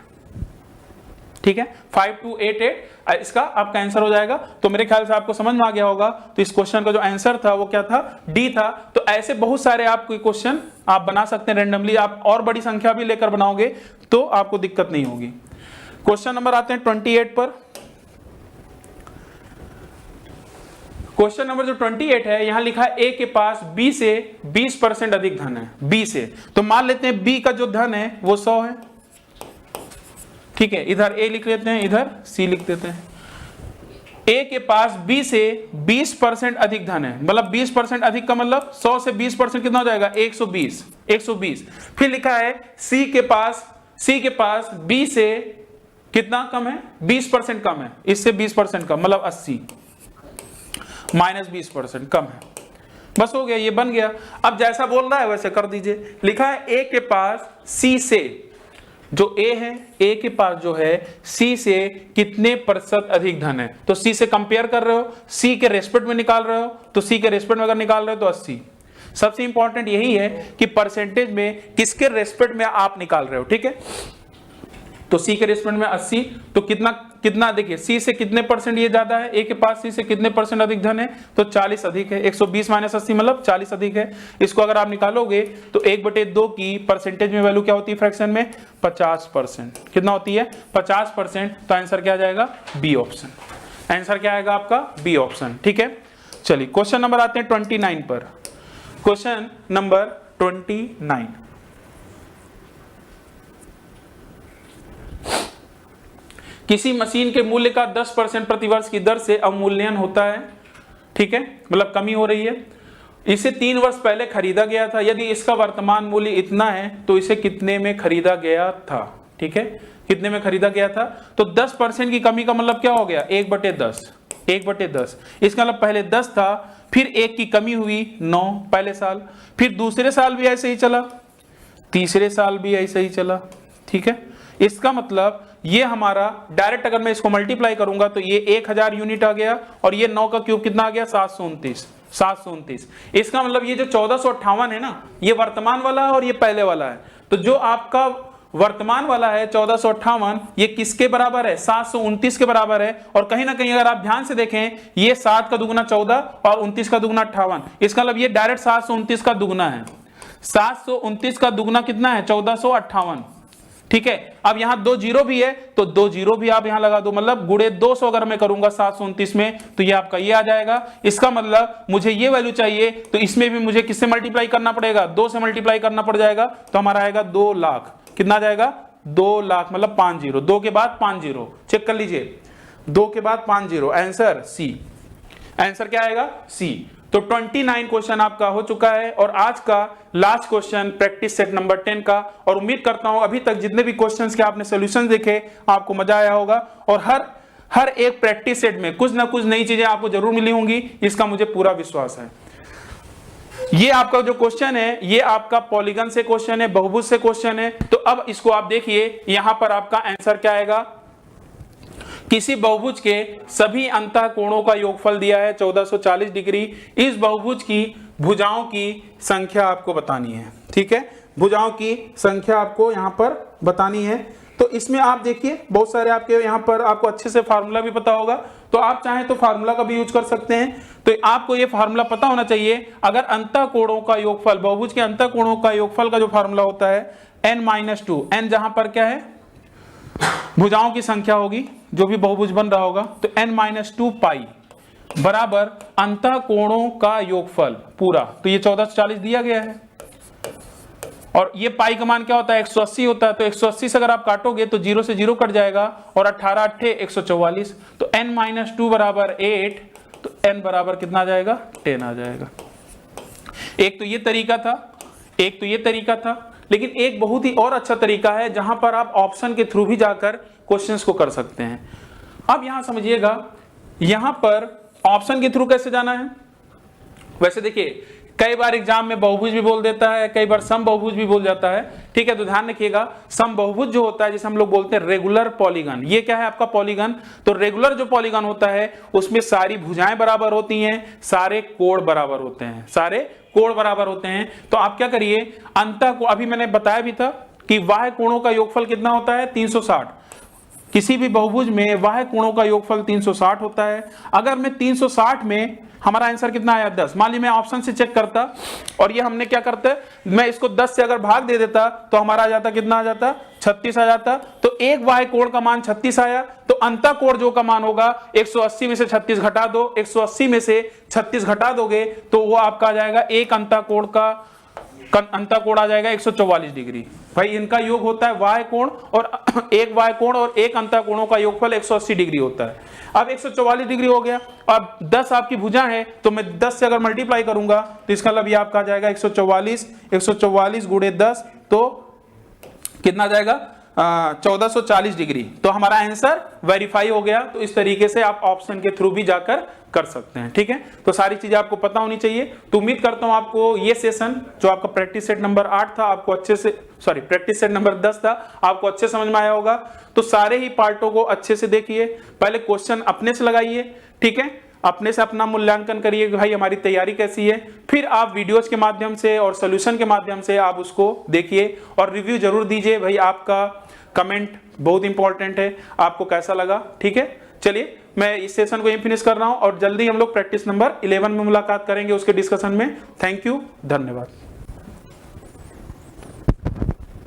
ठीक है 5288 इसका आपका आंसर हो जाएगा। तो मेरे ख्याल से आपको समझ में आ गया होगा। तो इस क्वेश्चन का जो आंसर था वो क्या था डी था। तो ऐसे बहुत सारे आपको क्वेश्चन आप बना सकते हैं रेंडमली, आप और बड़ी संख्या भी लेकर बनाओगे तो आपको दिक्कत नहीं होगी। क्वेश्चन नंबर आते हैं 28 पर। क्वेश्चन नंबर जो 28 है यहां लिखा है ए के पास बी से 20% अधिक धन है, बी से। तो मान लेते हैं बी का जो धन है वो 100 है, ठीक है, इधर ए लिख लेते हैं इधर सी लिख देते हैं। ए के पास बी से 20% अधिक धन है, मतलब 20% अधिक का मतलब 100 से 20% कितना हो जाएगा 120। फिर लिखा है सी के पास बी से कितना कम है 20% कम है, इससे 20% कम मतलब 80 माइनस 20% कम है। बस हो गया, ये बन गया। अब जैसा बोल रहा है वैसे कर दीजिए। लिखा है ए के पास सी से, जो ए है ए के पास जो है सी से कितने प्रतिशत अधिक धन है, तो सी से कंपेयर कर रहे हो, सी के रेस्पेक्ट में निकाल रहे हो, तो सी के रेस्पेक्ट में अगर निकाल रहे हो तो 80। सबसे इंपॉर्टेंट यही है कि परसेंटेज में किसके रेस्पेक्ट में आप निकाल रहे हो, ठीक है। तो सी के रेस्पेक्ट में 80, तो कितना देखिए सी से कितने परसेंट ये ज्यादा है, ए के पास सी से कितने परसेंट अधिक धन है, तो 40 अधिक है। 120 माइनस 80 मतलब 40 अधिक है। इसको अगर आप निकालोगे तो 1/2 की परसेंटेज में वैल्यू क्या होती है फ्रैक्शन में 50%। कितना होती है 50%। तो आंसर क्या आ जाएगा बी ऑप्शन। आंसर क्या आएगा आपका बी ऑप्शन, ठीक है। चलिए क्वेश्चन नंबर आते हैं 29 पर। क्वेश्चन नंबर 29, किसी मशीन के मूल्य का 10% प्रतिवर्ष की दर से अवमूल्यन होता है, ठीक है, मतलब कमी हो रही है। इसे 3 वर्ष पहले खरीदा गया था, यदि इसका वर्तमान मूल्य इतना है तो इसे कितने में खरीदा गया था, ठीक है, कितने में खरीदा गया था। तो 10% की कमी का मतलब क्या हो गया 1/10। इसका मतलब पहले 10 था, फिर 1 की कमी हुई 9 पहले साल, फिर दूसरे साल भी ऐसे ही चला, तीसरे साल भी ऐसे ही चला, ठीक है। इसका मतलब ये हमारा डायरेक्ट अगर मैं इसको मल्टीप्लाई करूंगा तो ये 1000 यूनिट आ गया और ये 9 का क्यूब कितना आ गया 729। इसका मतलब ये जो 1458 है ना, ये वर्तमान वाला है और ये पहले वाला है। तो जो आपका वर्तमान वाला है 1458 ये किसके बराबर है 729 के बराबर है। और कहीं ना कहीं अगर आप ध्यान से देखें ये 7 का दुगुना 14 और 29 का दुगुना 58, इसका मतलब ये डायरेक्ट 729 का दुगुना है। 729 का दुगुना कितना है 1458, ठीक है। अब यहां 2 जीरो भी है तो 2 जीरो भी आप यहां लगा दो, मतलब गुणे 200 अगर मैं करूंगा 729 में तो ये आपका ये आ जाएगा। इसका मतलब मुझे ये वैल्यू चाहिए तो इसमें भी मुझे किससे मल्टीप्लाई करना पड़ेगा 2 से मल्टीप्लाई करना पड़ जाएगा। तो हमारा आएगा 2 लाख, कितना जाएगा 2 लाख मतलब 5 जीरो, 2 के बाद 5 जीरो, चेक कर लीजिए 2 के बाद 5 जीरो, आंसर सी। आंसर क्या आएगा सी। तो 29 क्वेश्चन आपका हो चुका है और आज का last question practice set number 10 का। और उम्मीद करता हूं अभी तक जितने भी क्वेश्चंस के आपने सॉल्यूशंस देखे आपको मजा आया होगा और हर एक प्रैक्टिस सेट में कुछ ना कुछ नई चीजें आपको जरूर मिली होंगी, इसका मुझे पूरा विश्वास है। ये आपका जो क्वेश्चन है ये आपका पॉलीगन से क्वेश्चन है, बहुभुज से क्वेश्चन है। तो अब इसको आप देखिए यहां पर आपका आंसर क्या आएगा। किसी बहुभुज के सभी अंतः कोणों का योगफल दिया है 1440 डिग्री। इस बहुभुज की भुजाओं की संख्या आपको बतानी है, ठीक है, भुजाओं की संख्या आपको यहां पर बतानी है। तो इसमें आप देखिए बहुत सारे आपके यहां पर आपको अच्छे से फार्मूला भी पता होगा, तो आप चाहें तो फार्मूला का भी यूज कर सकते हैं। तो आपको ये फार्मूला पता होना चाहिए। अगर अंतः कोणों का योगफल, बहुभुज के अंतः कोणों का योगफल का जो फार्मूला होता है n-2, n जहां पर क्या है भुजाओं की संख्या होगी, जो भी बहुभुज बन रहा होगा, तो n-2 पाई बराबर अंतः कोणों का योगफल पूरा। तो ये 1440 दिया गया है, और ये पाई का मान क्या होता है 180 होता है, तो 180 से अगर आप काटोगे तो 0 से 0 कट जाएगा और 18 अट्ठे 144, तो n-2 बराबर 8, तो n बराबर कितना आ जाएगा 10 आ जाएगा। एक तो ये तरीका था, लेकिन एक बहुत ही और अच्छा तरीका है जहां पर आप ऑप्शन के थ्रू भी जाकर क्वेश्चंस को कर सकते हैं। अब यहां समझिएगा, यहां पर ऑप्शन के थ्रू कैसे जाना है। वैसे देखिए कई बार एग्जाम में बहुभुज भी बोल देता है, कई बार सम बहुभुज भी बोल जाता है, ठीक है। तो ध्यान रखिएगा, सम बहुभुज जो होता है जिसे हम लोग बोलते हैं रेगुलर पॉलीगन, ये क्या है आपका पॉलीगन। तो रेगुलर जो पॉलीगन होता है उसमें सारी भुजाएं बराबर होती हैं, सारे कोण बराबर होते हैं, तो आप क्या करिए, अंतः को अभी मैंने बताया भी था कि बाह्य कोणों का योगफल कितना होता है 360। किसी भी बहुभुज में बाह्य कोणों का योगफल 360 होता है। अगर मैं 360 में हमारा आंसर कितना आया 10, मान लीजिए मैं ऑप्शन से चेक करता और ये हमने क्या करते, मैं इसको 10 से अगर भाग दे देता तो हमारा आ जाता कितना आ जाता 36 आ जाता। तो एक बाह्य कोण का मान 36 आया, तो अंतः कोण जो का मान होगा 180 में से 36 घटा दो, 180 में से 36 घटा दोगे तो वो आपका आ जाएगा एक अंतः कोण आ जाएगा 144 डिग्री। भाई इनका योग होता है बाह्य कोण, और एक बाह्य कोण और एक अंतः कोणों का योगफल 180 डिग्री होता है। अब 144 डिग्री हो गया। अब 10 आपकी भुजा है, तो मैं 10 से अगर मल्टीप्लाई करूंगा तो इसका मतलब ये आपका आ जाएगा 144 गुणे 10, तो कितना आ जाएगा 1440 डिग्री। तो हमारा आंसर वेरीफाई हो गया। तो इस तरीके से आप ऑप्शन के थ्रू भी जाकर कर सकते हैं, ठीक है। तो सारी चीजें आपको पता होनी चाहिए। तो उम्मीद करता हूं आपको ये सेशन जो आपका प्रैक्टिस सेट नंबर 8 था, आपको अच्छे से प्रैक्टिस सेट नंबर 10 था, आपको अच्छे समझ में आया होगा। तो सारे ही पार्टों को अच्छे से देखिए, पहले क्वेश्चन अपने से लगाइए, ठीक है, अपने से अपना मूल्यांकन करिए कि भाई हमारी तैयारी कैसी है। फिर आप वीडियोस के माध्यम से और सॉल्यूशन के माध्यम से आप उसको देखिए और रिव्यू जरूर दीजिए। भाई आपका कमेंट बहुत इंपॉर्टेंट है, आपको कैसा लगा, ठीक है। चलिए मैं इस सेशन को यहीं फिनिश कर रहा हूं और जल्दी हम लोग प्रैक्टिस नंबर 11 में मुलाकात करेंगे उसके डिस्कशन में। थैंक यू, धन्यवाद।